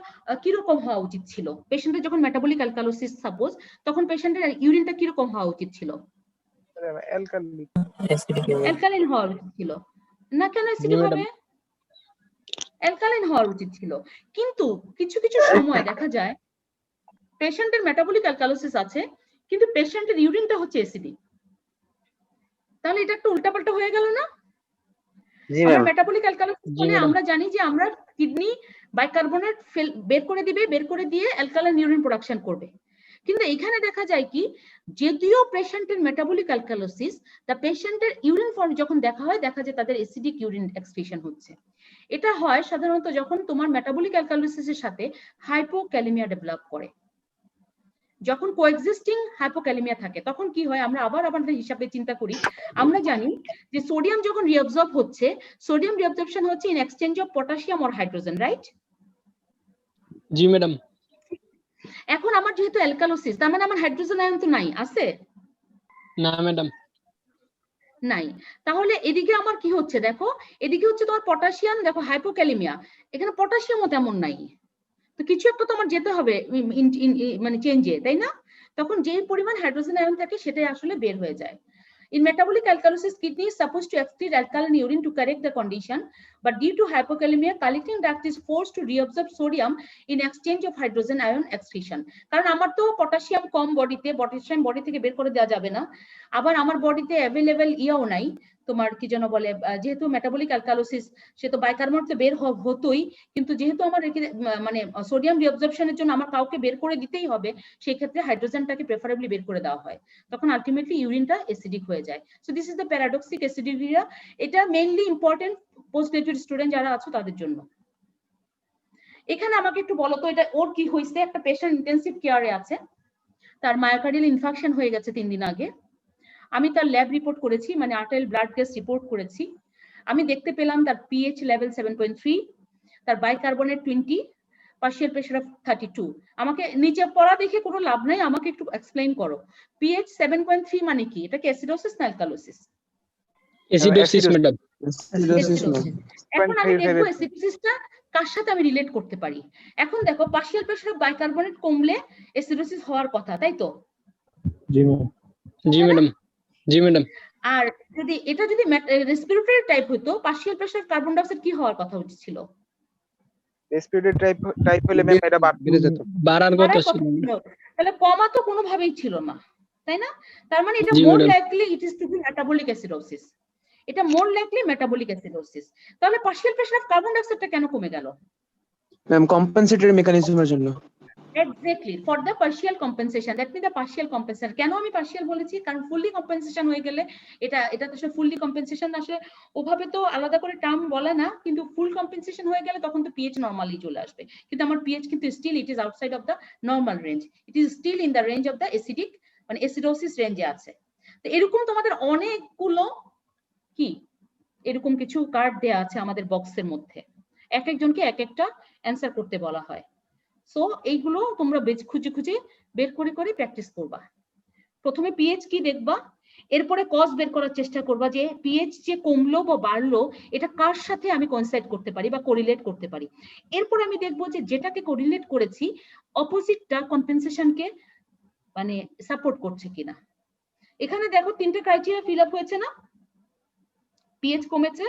কিরকম হওয়া উচিত ছিল? পেশেন্টের যখন মেটাবলিক অ্যালকালোসিস সাপোজ, তখন পেশেন্টের ইউরিনটা কিরকম হওয়া উচিত ছিল? অ্যালকালিন হওয়া উচিত ছিল না? কেন অ্যাসিডিক হবে? অ্যালকালাইন হওয়া উচিত ছিল। কিন্তু কিছু কিছু সময় দেখা যায় পেশেন্টের মেটাবলিক অ্যালকালোসিস আছে কিন্তু পেশেন্টের ইউরিনটা হচ্ছে অ্যাসিডিক, তাহলে এটা একটু উল্টাপাল্টা হয়ে গেল না? আমরা মেটাবলিক অ্যালকালোসিস মানে আমরা জানি যে আমরা কিডনি বাইকার্বনেট বের করে দিবে, বের করে দিয়ে অ্যালকালাইন ইউরিন প্রোডাকশন করবে, কিন্তু এখানে দেখা যায় কি যদিও পেশেন্টের মেটাবলিক অ্যালকালোসিস, দ্য পেশেন্টের ইউরিন ফর্ম যখন দেখা হয় দেখা যায় তাদের অ্যাসিডিক ইউরিন এক্সক্রিশন হচ্ছে। এটা হয় সাধারণত যখন তোমার মেটাবলিক অ্যালকালোসিসের সাথে হাইপোক্যালেমিয়া ডেভেলপ করে। যখন কোএক্সিস্টিং হাইপোক্যালেমিয়া থাকে তখন কি হয়, আমরা আবার আমাদের হিসাবে চিন্তা করি, আমরা জানি যে সোডিয়াম যখন রিঅ্যাবজর্ব হচ্ছে, সোডিয়াম রিঅ্যাবজর্পশন হচ্ছে in exchange of potassium or hydrogen, right? G madam. এখন আমার যেহেতু অ্যালকালোসিস, তার মানে আমার হাইড্রোজেন আয়ন তো নাই, আছে? না ম্যাডাম নাই। তাহলে এদিকে আমার কি হচ্ছে দেখো, এদিকে হচ্ছে তোমার পটাশিয়াম, দেখো হাইপোক্যালেমিয়া, এখানে পটাশিয়ামও তেমন নাই, তো কিছু একটা তোমার যেতে হবে মানে চেঞ্জে, তাই না? তখন যে পরিমাণ হাইড্রোজেন আয়ন থাকে সেটাই আসলে বের হয়ে যায়। In metabolic alkalosis, kidney is supposed to excrete alkaline urine to correct the condition, but due to hypokalemia, collecting duct is forced to reabsorb sodium in exchange of hydrogen ion excretion. কারণ আমার তো পটাশিয়াম কম বডিতে, পটাশিয়াম বডি থেকে বের করে দেওয়া যাবে না, আবার আমার বডিতে অ্যাভেলেবল ইয়াও নাই, তোমার কি যেন বলে, যেহেতু মেটাবলিক অ্যালকালোসিস সে তো বাইকার্বনেট তো বের হতোই, কিন্তু যেহেতু আমার মানে সোডিয়াম রিঅবজর্পশনের জন্য আমার কাউকে বের করে দিতেই হবে, সেই ক্ষেত্রে হাইড্রোজেনটাকে প্রেফারেবলি বের করে দেওয়া হয়, তখন আলটিমেটলি ইউরিনটা অ্যাসিডিক হয়ে যায়। So this is the paradoxic aciduria. এটা mainly important postgraduate student যারা আছো তাদের জন্য। এখানে আমাকে একটু বলো তো, এটা ওর কি হয়েছে? একটা পেশেন্ট ইন্টেনসিভ কেয়ারে আছে, তার মায়োকার্ডিয়াল ইনফেকশন হয়ে গেছে 3 দিন আগে। আমি তার ল্যাব রিপোর্ট করেছি, মানে আর্টারিয়াল ব্লাড টেস্ট রিপোর্ট করেছি। আমি দেখতে পেলাম তার পিএইচ লেভেল 7.3, তার বাইকার্বনেট 20, পার্শিয়াল প্রেসার অফ 32। আমাকে নিচে পড়া দেখে কোনো লাভ নাই, আমাকে একটু এক্সপ্লেইন করো পিএইচ 7.3 মানে কি? এটা কি অ্যাসিডোসিস না অ্যালকালোসিস? Acidosis madam. এখন আমি দেখবো অ্যাসিডোসিসটা কার সাথে আমি রিলেট করতে পারি। এখন দেখো পার্শিয়াল প্রেসার অফ বাইকার্বনেট কমলে অ্যাসিডোসিস হওয়ার কথা, তাই তো? জি ম্যাডাম। জি ম্যাডাম। জি ম্যাডাম। আর যদি এটা যদি রেসপিরেটরি টাইপ হতো, partial pressure of carbon dioxide কি হওয়ার কথা ছিল? রেসপিরেটরি টাইপ হলে ম্যাম এটা বেড়ে যেত, বাড়ার কথা ছিল। তাহলে কমা তো কোনোভাবেই ছিল না, তাই না? তার মানে এটা more likely it is to be metabolic acidosis, এটা মোর লাইকলি মেটাবলিক অ্যাসিডোসিস। তাহলে পার্শিয়াল প্রেসার অফ কার্বন ডাইঅক্সাইডটা কেন কমে গেল? ম্যাম কম্পেনসেটরি মেকানিজমের জন্য। Exactly, for the partial compensation. That means the partial compensation. কেন আমি partial বলেছি? কারণ ফুললি কম্পেনসেশন হয়ে গেলে এটা তো ফুললি কম্পেনসেশন আসলে ওভাবে তো আলাদা করে টার্ম বলে না, কিন্তু ফুল কম্পেনসেশন হয়ে গেলে তখন তো পিএইচ নরমালি চলে আসবে, কিন্তু আমার পিএইচ কিন্তু still it is outside of the normal range, it is still in the range of the acidic, মানে অ্যাসিডোসিস রেঞ্জে আছে। তো এরকম তোমাদের অনেকগুলো কি এরকম কিছু কার্ড দেয়া আছে আমাদের বক্সের মধ্যে, এক একজনকে এক একটা অ্যান্সার করতে বলা হয়। সো এইগুলো তোমরা খুঁজে খুঁজে বের করে করে প্র্যাকটিস করবা। প্রথমে পিএইচ কি দেখবা, এরপরে কজ বের করার চেষ্টা করবা যে পিএইচ যে কমলো বা বাড়লো এটা কার সাথে আমি কোইনসাইড করতে পারি বা কোরিলেট করতে পারি। এরপরে আমি দেখবো যে যেটাকে কোরিলেট করেছি অপোজিটটা কম্পেনসেশনকে মানে সাপোর্ট করছে কিনা। এখানে দেখো 3টে ক্রাইটেরিয়া ফিল আপ হয়েছে না? পিএইচ কমেছে,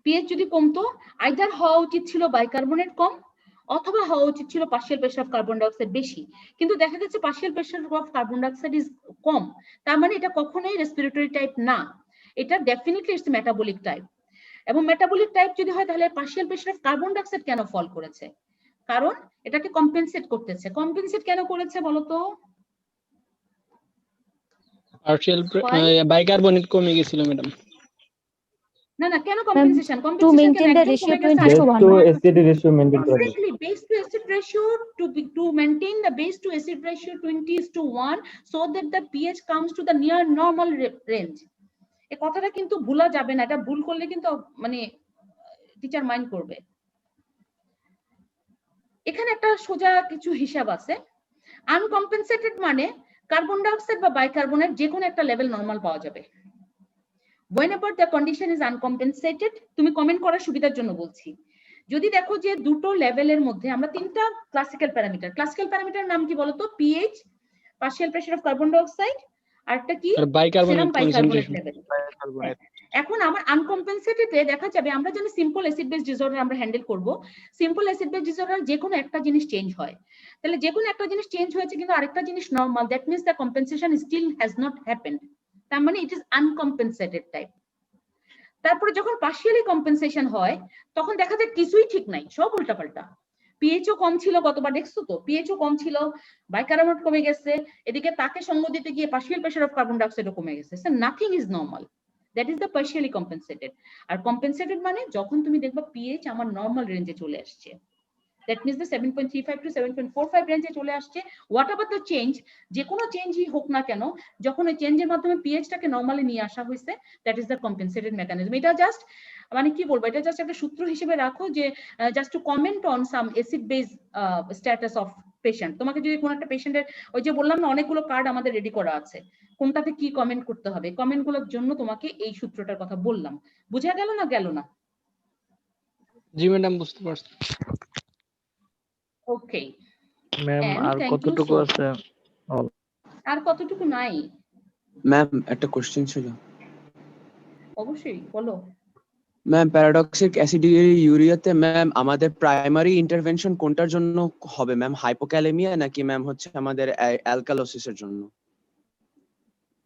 পিএইচ যদি কমতো আইদার হওয়া উচিত ছিল বাইকার্বনেট কম অথবা হওয়া উচিত ছিল partial pressure of carbon dioxide বেশি, কিন্তু দেখা যাচ্ছে partial pressure of carbon dioxide is কম, তার মানে এটা কখনোই রেসপিরেটরি টাইপ না, এটা ডেফিনেটলি ইটস মেটাবলিক টাইপ। এবং মেটাবলিক টাইপ যদি হয় তাহলে partial pressure of carbon dioxide কেন ফল করেছে? কারণ এটাকে কম্পেনসেট করতেছে। কম্পেনসেট কেন করেছে বলো তো? পার্শিয়াল বাইকার্বনেট কমে গেছিল ম্যাডাম। না না, কেন compensation? to maintain the ratio 20:1 to acid ratio maintain করা যায়। Exactly, base to acid ratio to maintain the base to acid ratio 20:1 so that the pH comes to the near normal range. এই কথাটা কিন্তু ভুলা যাবে না, এটা ভুল করলে কিন্তু মানে টিচার মাইন্ড করবে। এখানে একটা সোজা কিছু হিসাব আছে। আনকম্পেনসেটেড মানে কার্বন ডাইঅক্সাইড বা বাইকার্বনেট যে কোনো একটা লেভেল নরমাল পাওয়া যাবে। Whenever the condition is uncompensated, তুমি কমেন্ট করার সুবিধার জন্য বলছি, যদি দেখো যে দুটো লেভেলের মধ্যে আমরা 3টা ক্লাসিক্যাল প্যারামিটার নাম কি বলতো? PH, partial pressure of carbon dioxide, আর একটা কি বাইকার্বনেট কনসেন্ট্রেশন। এখন আমার আনকম্পেনসেটেডে দেখা যাবে আমরা জানি সিম্পল অ্যাসিড বেস ডিসঅর্ডার আমরা হ্যান্ডেল করব। সিম্পল অ্যাসিড বেস ডিসঅর্ডার যে কোনো একটা জিনিস চেঞ্জ হয়, তাহলে যে কোনো একটা জিনিস চেঞ্জ হয়েছে কিন্তু আরেকটা জিনিস normal, that means the compensation still has not happened, তার মানে ইট ইজ আনকম্পেনসেটেড টাইপ। তারপরে যখন পার্শিয়ালি কম্পেনসেশন হয় তখন দেখা যায় কিছুই ঠিক নাই, সব উল্টাপাল্টা। পিএইচও কম ছিল, গতবার দেখছো তো পিএইচও কম ছিল, বাইকার্বনেট কমে গেছে, এদিকে তাকে সঙ্গ দিতে গিয়ে পার্শিয়াল প্রেসার অফ কার্বন ডাইঅক্সাইডও কমে গেছে। So nothing is normal, that is the partially compensated. আর কম্পেনসেটেড মানে যখন তুমি দেখবা পিএইচ আমার নরমাল রেঞ্জে চলে আসছে, that means the 7.35 to 7.45 রেঞ্জে চলে আসছে। হোয়াট এভার দ্য চেঞ্জ, যে কোনো চেঞ্জই হোক না কেন, যখন ওই চেঞ্জের মাধ্যমে পিএইচটাকে নরমালি নিয়ে আসা হয়েছে, that is the compensated mechanism. এটা জাস্ট মানে কি বলবো, এটা জাস্ট একটা সূত্র হিসেবে রাখো যে just two comment on some acid base status of patient. তোমাকে যদি কোনো একটা পেশেন্টের, ওই যে বললাম না অনেকগুলো কার্ড আমাদের রেডি করা আছে, কোনটাতে কি কমেন্ট করতে হবে, কমেন্টগুলোর জন্য তোমাকে এই সূত্রটার কথা বললাম। বুঝা গেল না? গেল না? জি ম্যাডাম, বুঝতে পারছি। ওকে ম্যাম, আর কতটুকু আছে? আর কতটুকু নাই? ম্যাম একটা কোশ্চেন ছিল অবশ্যই বলো। ম্যাম প্যারাডক্সিক অ্যাসিডিউরিয়াতে ম্যাম আমাদের প্রাইমারি ইন্টারভেনশন কোনটার জন্য হবে ম্যাম, হাইপোক্যালেমিয়া নাকি ম্যাম হচ্ছে আমাদের অ্যালকালোসিসের জন্য?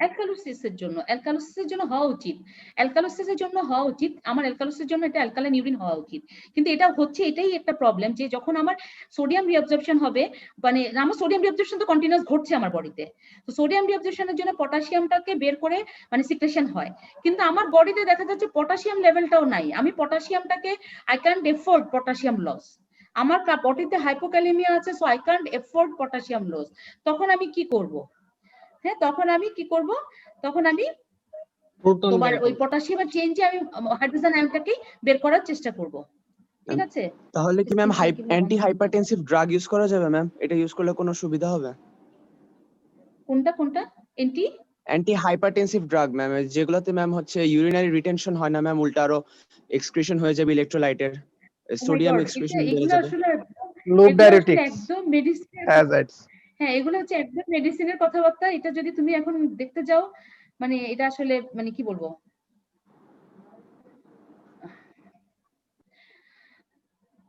অ্যালকালোসিসের জন্য, অ্যালকালোসিসের জন্য হওয়া উচিত, অ্যালকালোসিসের জন্য হওয়া উচিত, আমার অ্যালকালোসিসের জন্য এটা অ্যালকালাইন ইউরিন হওয়া উচিত। কিন্তু এটা হচ্ছে, এটাই একটা প্রবলেম যে যখন আমার সোডিয়াম রিঅ্যাবজর্পশন হবে, মানে আমার সোডিয়াম রিঅ্যাবজর্পশন তো কন্টিনিউয়াস ঘটছে আমার বডিতে, তো সোডিয়াম রিঅ্যাবজর্পশনের জন্য পটাশিয়ামটাকে বের করে মানে সিক্রেশন হয়, কিন্তু আমার বডিতে দেখা যাচ্ছে পটাশিয়াম লেভেলটাও নাই, আমি পটাশিয়ামটাকে I can't afford potassium loss, আমার বডিতে হাইপোক্যালেমিয়া আছে, so I can't afford potassium loss. তখন আমি কি করব? হ্যাঁ, তখন আমি কি করব? তখন আমি প্রোটন তোমার ওই পটাশিয়ামের চেঞ্জে আমি হাইড্রোজেন আয়নটাকে বের করার চেষ্টা করব, ঠিক আছে? তাহলে কি ma'am anti hypertensive drug use করা যাবে ম্যাম? এটা ইউজ করলে কোনো সুবিধা হবে? কোনটা কোনটা anti anti hypertensive drug ma'am, যেগুলোতে ম্যাম হচ্ছে ইউরিনারি রিটেনশন হয় না ম্যাম, উল্টা আরো এক্সক্রিশন হয়ে যাবে ইলেকট্রোলাইটের, সোডিয়াম এক্সক্রিশন বেড়ে এগুলো যাবে। আসলে লুপ এগুলো আসলে ডাইরেটিক্স একদম মেডিসিন, হ্যাজার্ডস। হ্যাঁ এগুলো হচ্ছে একদম মেডিসিনের কথাবার্তা। এটা যদি তুমি এখন দেখতে যাও, মানে এটা আসলে মানে কি বলবো,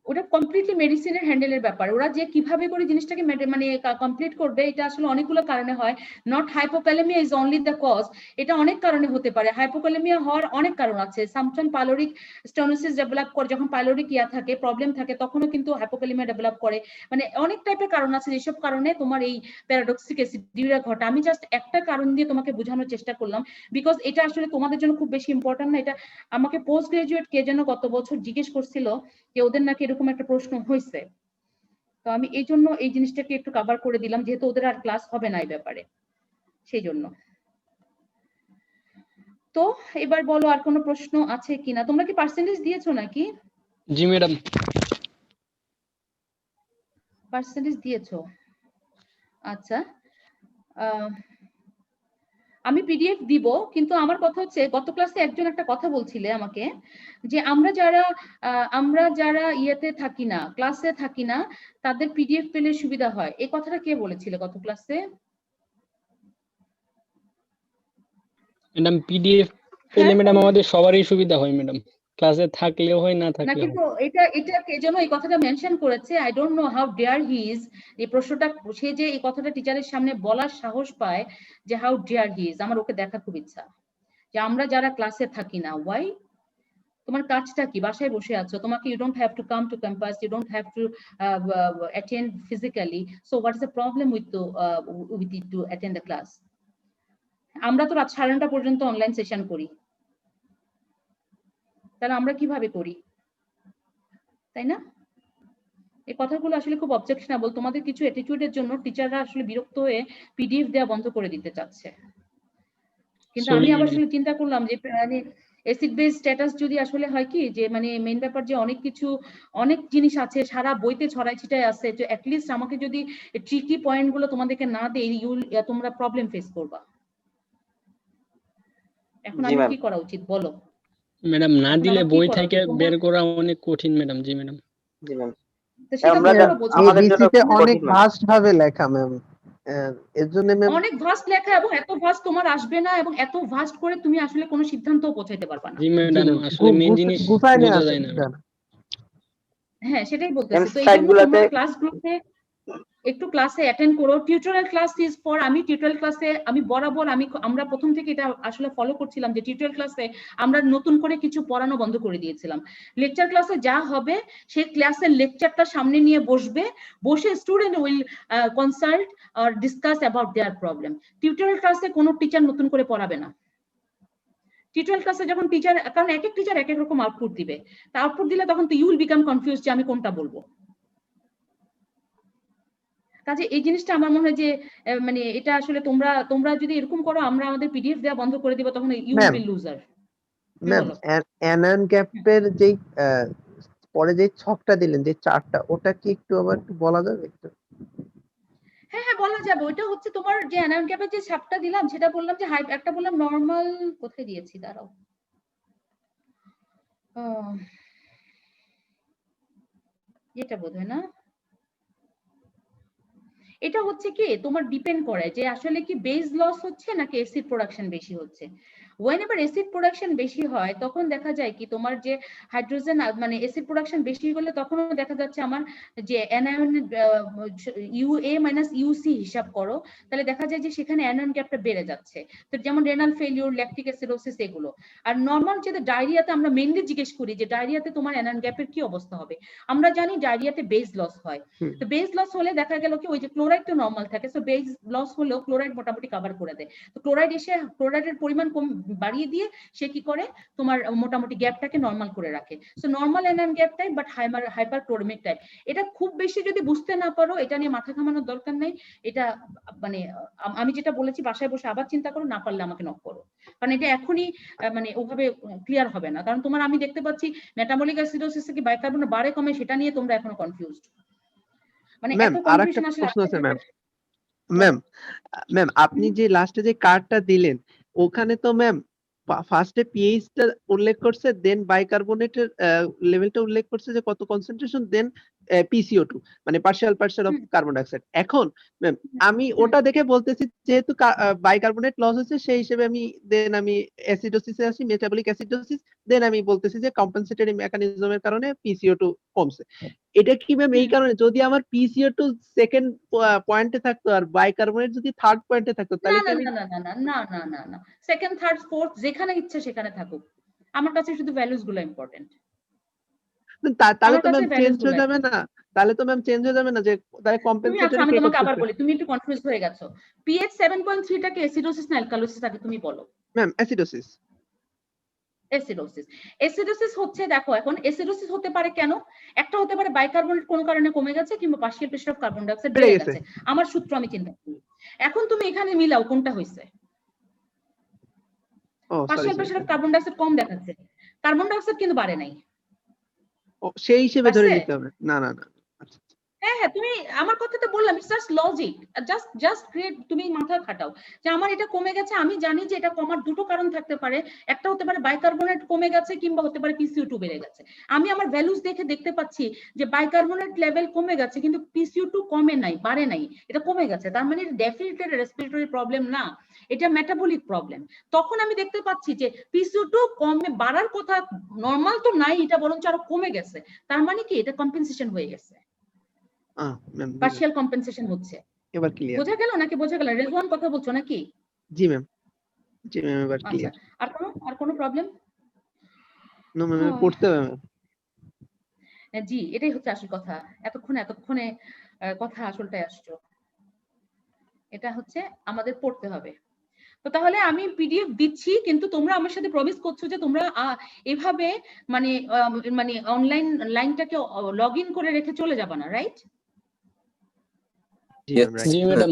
ওটা কমপ্লিটলি মেডিসিনের হ্যান্ডেলের ব্যাপার, ওরা যে কিভাবে করে জিনিসটাকে মানে কমপ্লিট করবে, এটা আসলে অনেকগুলো কারণে হয়, not hypokalemia is only the cause, এটা অনেক কারণে হতে পারে। হাইপোক্যালেমিয়া হওয়ার অনেক কারণ আছে, সামটাইম পাইলোরিক স্টেনোসিস ডেভেলপ করে, যখন পাইলোরিক থাকে প্রবলেম থাকে তখনও কিন্তু হাইপোক্যালেমিয়া ডেভেলপ করে, মানে অনেক টাইপের কারণ আছে যেসব কারণে তোমার এই প্যারাডক্সিক অ্যাসিডিউরিয়া ঘটে। আমি জাস্ট একটা কারণ দিয়ে তোমাকে বোঝানোর চেষ্টা করলাম, বিকজ এটা আসলে তোমাদের জন্য খুব বেশি ইম্পর্টেন্ট না। এটা আমাকে পোস্ট গ্রাজুয়েট কে যেন গত বছর জিজ্ঞেস করছিল যে ওদের নাকি এরকম একটা প্রশ্ন হয়েছে, তো আমি এই জন্য এই জিনিসটাকে একটু কভার করে দিলাম, যেহেতু ওদের আর ক্লাস হবে না এই ব্যাপারে, সেই জন্য। তো এবার বলো আর কোনো প্রশ্ন আছে কিনা? তোমরা কি পার্সেন্টেজ দিয়েছো নাকি? জি ম্যাডাম। পার্সেন্টেজ দিয়েছো, আচ্ছা। আমি পিডিএফ দিব, কিন্তু আমার কথা হচ্ছে গত ক্লাসে একজন একটা কথা বলছিলে আমাকে যে আমরা যারা ইয়েতে থাকি না, ক্লাসে থাকি না, তাদের পিডিএফ পেলে সুবিধা হয়, এই কথাটা কে বলেছিল গত ক্লাসে? ম্যাডাম পিডিএফ পেলে ম্যাডাম আমাদের সবারই সুবিধা হয় ম্যাডাম, ক্লাসে থাকলেও হয় না না, থাকলেও কিন্তু হয়। এটা কে যেন এই কথাটা মেনশন করেছে, I don't know how dare he is, এই প্রশ্নটা সে যে এই কথাটা টিচারের সামনে বলার সাহস পায়, যে হাউ ডেয়ার হি ইজ। আমার ওকে দেখার খুব ইচ্ছা, যে আমরা যারা ক্লাসে থাকি না, ওয়াই? তোমার কাজটা কি? বাসায় বসে আছো, তোমাকে you don't have to come to campus, you don't have to attend physically, so what is the problem with it to attend the class? আমরা তো রাত 9:30 পর্যন্ত অনলাইন সেশন করি, তাহলে আমরা কিভাবে করি, তাই না? এই কথাগুলো আসলে খুব অবজেকশনাবল। তোমাদের কিছু অ্যাটিটিউডের জন্য টিচাররা আসলে বিরক্ত হয়ে পিডিএফ দেওয়া বন্ধ করে দিতে চাচ্ছে, কিন্তু আমি আবার আসলে চিন্তা করলাম যে মানে অ্যাসিড বেস স্ট্যাটাস যদি আসলে হয় কি, যে মানে মেইন ব্যাপার যে অনেক জিনিস আছে সারা বইতে ছড়াই ছিটাই আছে, যে অ্যাটলিস্ট আমাকে যদি ট্রিকি পয়েন্ট গুলো তোমাদেরকে না দেই, তোমরা প্রবলেম ফেস করবা। এখন আমি কি করা উচিত বলো? ম্যাডাম না এখন দিলে আমার কি বই করা থেকে উচিত? তোমরা বের করা অনেক কঠিন ম্যাডাম। জি ম্যাডাম। জি ম্যাম, তো সেটা আমরা তোমরা বোঝো। আমাদের জন্য এবিসিতে অনেক কঠিন ম্যাম। ভাস্ট ভাবে লেখা ম্যাম, এর জন্য ম্যাম অনেক ভাস্ট লেখা, এবং এত ভাস্ট তোমার আসবে না, এবং এত ভাস্ট করে তুমি আসলে কোনো সিদ্ধান্ত পৌঁছাইতে পারবা না। জি ম্যাডাম, আসলে মেইন জিনিস গুছায় নিয়ে বোঝা আসে যায় না ম্যাডাম। হ্যাঁ, সেটাই বলতেছি। ম্যাম তো এই স্লাইড জন্য গুলাতে তোমরা ক্লাসগুলোতে একটু ক্লাসে অ্যাটেন্ড করো। টিউটোরিয়াল ক্লাস ইজ ফর, আমি টিউটোরিয়াল ক্লাসে আমি বরাবর আমরা প্রথম থেকে এটা আসলে ফলো করছিলাম, যে টিউটোরিয়াল ক্লাসে আমরা নতুন করে কিছু পড়ানো বন্ধ করে দিয়েছিলাম। লেকচার ক্লাসে যা হবে সেই ক্লাসের লেকচারটা সামনে নিয়ে বসে student will consult or discuss about their problem. Tutorial ক্লাসে কোনো টিচার নতুন করে পড়াবে না। টিউটোরিয়াল ক্লাসে যখন টিচার, কারণ এক এক টিচার এক এক রকম আউটপুট দিবে, তা আউটপুট দিলে তখন তো ইউ উইল বিকাম কনফিউজ যে আমি কোনটা বলবো। কাজে এই জিনিসটা আমার মনে হয় যে মানে এটা আসলে তোমরা যদি এরকম করো, আমরা আমাদের পিডিএফ দেওয়া বন্ধ করে দিব, তখন you will be loser. Ma'am anion গ্যাপের যেই পরে যে ছকটা দিলেন, যে চার্টটা, ওটা কি একটু আবার একটু বলা যাবে একটু? হ্যাঁ হ্যাঁ, বলা যাবে। ওইটা হচ্ছে তোমার যে অ্যানায়ন গ্যাপের যে ছাপটা দিলাম, সেটা বললাম যে একটা বললাম নরমাল, কোথায় দিয়েছি দাঁড়াও, এটা বোধহয় না, এটা হচ্ছে কি তোমার ডিপেন্ড করে যে আসলে কি বেস লস হচ্ছে নাকি অ্যাসিড প্রোডাকশন বেশি হচ্ছে। whenever অ্যাসিড প্রোডাকশন বেশি হয় তখন দেখা যায় কি তোমার যে হাইড্রোজেন মানে অ্যাসিড প্রোডাকশন বেশি হলে তখনও দেখা যাচ্ছে আমার যে অ্যানায়ন ইউএ মাইনাস ইউসি হিসাব করো, তাহলে দেখা যায় যে সেখানে অ্যানায়ন গ্যাপটা বেড়ে যাচ্ছে। তো যেমন রেনাল ফেলিওর, ল্যাকটিক অ্যাসিডোসিস এগুলো। আর নর্মাল যেটা ডায়রিয়াতে আমরা মেইনলি জিজ্ঞেস করি যে ডায়রিয়াতে তোমার অ্যানায়ন গ্যাপের কি অবস্থা হবে, আমরা জানি ডায়রিয়াতে বেস লস হয়। তো বেস লস হলে দেখা গেল কি ওই যে ক্লোরাইড তো নর্মাল থাকে, সো বেস লস হলেও ক্লোরাইড মোটামুটি কভার করে দেয়। তো ক্লোরাইড এসে ক্লোরাইডের পরিমাণ কম বাড়িয়ে দিয়ে সে কি করে তোমার মোটামুটি গ্যাপটাকে নর্মাল করে রাখে। So normal anion gap type but hyperchloraemic type. এটা খুব বেশি যদি বুঝতে না পারো এটা নিয়ে মাথা ঘামানোর দরকার নেই। এটা মানে আমি যেটা বলেছি বাসায় বসে আবার চিন্তা করো, না পারলে আমাকে নক করো, কারণ এটা এখনই মানে ওভাবে ক্লিয়ার হবে না। কারণ তোমার আমি দেখতে পাচ্ছি মেটাবলিক অ্যাসিডোসিস কি বাইকার্বন বাড়ে কমে সেটা নিয়ে তোমরা এখনো কনফিউজড। মানে ম্যাম এত আরেকটা কনফিউশন আসলে প্রশ্ন আছে ম্যাম আপনি যে লাস্টে যে কার্ডটা দিলেন ওখানে তো ম্যাম ফার্স্টে পিএইচ টা উল্লেখ করছে, দেন বাইকার্বনেটের লেভেলটা উল্লেখ করছে যে কত কনসেন্ট্রেশন, দেন PCO2 মানে পার্শিয়াল অফ কার্বন ডাইঅক্সাইড। এখন ম্যাম আমি ওটা দেখে বলতেছি যেহেতু বাইকার্বনেট লস হচ্ছে সেই হিসেবে আমি অ্যাসিডোসিসে আসি, মেটাবলিক অ্যাসিডোসিস, দেন আমি বলতেছি যে কম্পেনসেটরি মেকানিজমের কারণে PCO2 কমছে। এটা কি ম্যাম এই কারণে যদি আমার PCO2 সেকেন্ড পয়েন্টে থাকতো আর বাইকার্বনেট যদি থার্ড পয়েন্টে থাকতো তাহলে কি আমি না সেকেন্ড থার্ড ফোর্থ যেখানে ইচ্ছে সেখানে থাকুক, আমার কাছে শুধু ভ্যালুস গুলো ইম্পর্টেন্ট। তাহলে তো ম্যাম চেঞ্জ হয়ে যাবে না? তাহলে তো ম্যাম চেঞ্জ হয়ে যাবে না যে তাহলে তুমি কম্পেনসেটরি আমি কে তোমাকে আবার করতেছে? বলি, তুমি একটু কনফিউজ হয়ে গেছো। পিএইচ 7.3 টাকে অ্যাসিডোসিস না অ্যালকালোসিস আগে তুমি বলো। Ma'am acidosis. অ্যাসিডোসিস হচ্ছে দেখো এখন অ্যাসিডোসিস হতে পারে কেন, একটা হতে পারে বাইকার্বনেট কোনো কারণে কমে গেছে কিংবা partial pressure of carbon dioxide বেড়ে গেছে। আমার সূত্র আমি চিন্তা করি, এখন তুমি এখানে মিলাও কোনটা হয়েছে। Partial pressure of carbon dioxide কম দেখাচ্ছে, কার্বন ডাইঅক্সাইড কিন্তু বাড়ে নাই। সেই হিসেবে ধরে নিতে হবে। না হ্যাঁ তুমি আমার কথাটা বললাম, it's just logic, just create, তুমি মাথা খাটাও যে আমার এটা কমে গেছে, আমি জানি যে এটা কমার দুটো কারণ থাকতে পারে, একটা হতে পারে বাইকার্বনেট কমে গেছে কিংবা হতে পারে PCO2 বেড়ে গেছে। আমি আমার ভ্যালুস দেখে দেখতে পাচ্ছি যে বাইকার্বনেট লেভেল কমে গেছে কিন্তু PCO2 কমে নাই, বাড়ে নাই, এটা কমে গেছে। তার মানে এটা ডেফিনেটলি রেসপিরেটরি প্রবলেম না, এটা মেটাবলিক প্রবলেম। তখন আমি দেখতে পাচ্ছি যে PCO2 কমে বাড়ার কথা নরমাল তো নাই, এটা বরঞ্চ আরো কমে গেছে। তার মানে কি এটা কম্পেনসেশন হয়ে গেছে, পার্শিয়াল কম্পেনসেশন হচ্ছে। এবার ক্লিয়ার বোঝা গেল নাকি বোঝা গেল? রেজওয়ান কথা বলছো নাকি? জি ম্যাম এবার ক্লিয়ার। আর কোনো প্রবলেম? নো ম্যাম পড়তে হবে ম্যাম। জি এটাই হচ্ছে আসল কথা, এতক্ষণে কথা আসলটাই আসছো, এটা হচ্ছে আমাদের পড়তে হবে। তো তাহলে আমি পিডিএফ দিচ্ছি, কিন্তু তোমরা আমার সাথে প্রমিস করছো যে তোমরা এভাবে মানে অনলাইন লাইনটাকে লগ ইন করে রেখে চলে যাবে না, রাইট? জি ম্যাডাম।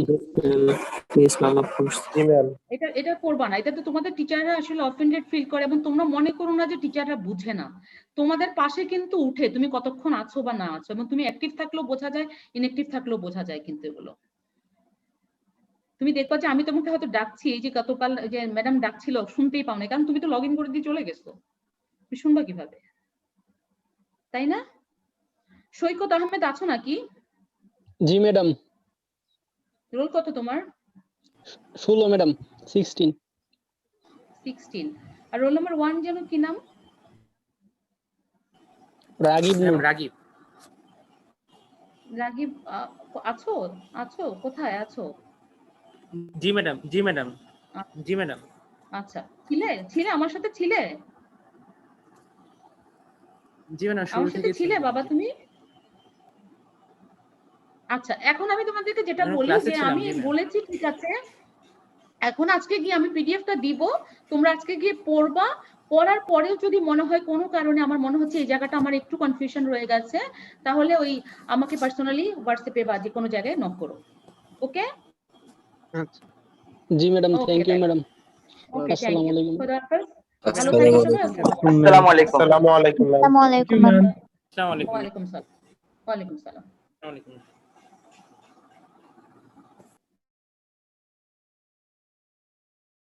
এটা করবা না, এটা তো তোমাদের টিচাররা আসলে অফেন্ডেড ফিল করে, এবং তোমরা মনে করো না যে টিচাররা বুঝে না। তোমাদের পাশে কিন্তু উঠে তুমি কতক্ষণ আছো বা না আছো, এবং তুমি অ্যাক্টিভ থাকলেও বোঝা যায়, ইনঅ্যাক্টিভ থাকলেও বোঝা যায়। কিন্তু এগুলো তুমি দেখবা যে আমি তোমাকে হয়তো ডাকছি, এই যে গতকাল যে ম্যাডাম ডাকছিল শুনতেই পাও না, কারণ তুমি তো লগ ইন করে দিয়ে চলে গেছো, তুমি শুনবা কিভাবে, তাই না? সৈকত আহমেদ আছো নাকি? জি ম্যাডাম। রোল কত তোমার? 16 ম্যাডাম। 16। আর রোল নাম্বার 1 যেন কি নাম? রাগিব। আছো কোথায় আছো? জি ম্যাডাম। আচ্ছা, ছিলে আমার সাথে ছিলে? জি ম্যাডাম আমার সাথে ছিলে বাবা তুমি? আচ্ছা, এখন আমি তোমাদেরকে যেটা বলি যে আমি বলেছি ঠিক আছে, এখন আজকে গিয়ে আমি পিডিএফটা দিব, তোমরা আজকে গিয়ে পড়বা। পড়ার পরেও যদি মনে হয় কোনো কারণে আমার মনে হচ্ছে এই জায়গাটা আমার একটু কনফিউশন রয়ে গেছে, তাহলে ওই আমাকে পার্সোনালি হোয়াটসঅ্যাপে বা যে কোনো জায়গায় নক করো। ওকে? জি ম্যাডাম, থ্যাংক ইউ ম্যাডাম। ওকে, আসসালামু আলাইকুম। ভালো থাকো সবাই। আসসালামু আলাইকুম। আসসালামু আলাইকুম। আসসালামু আলাইকুম। ওয়ালাইকুম সালাম।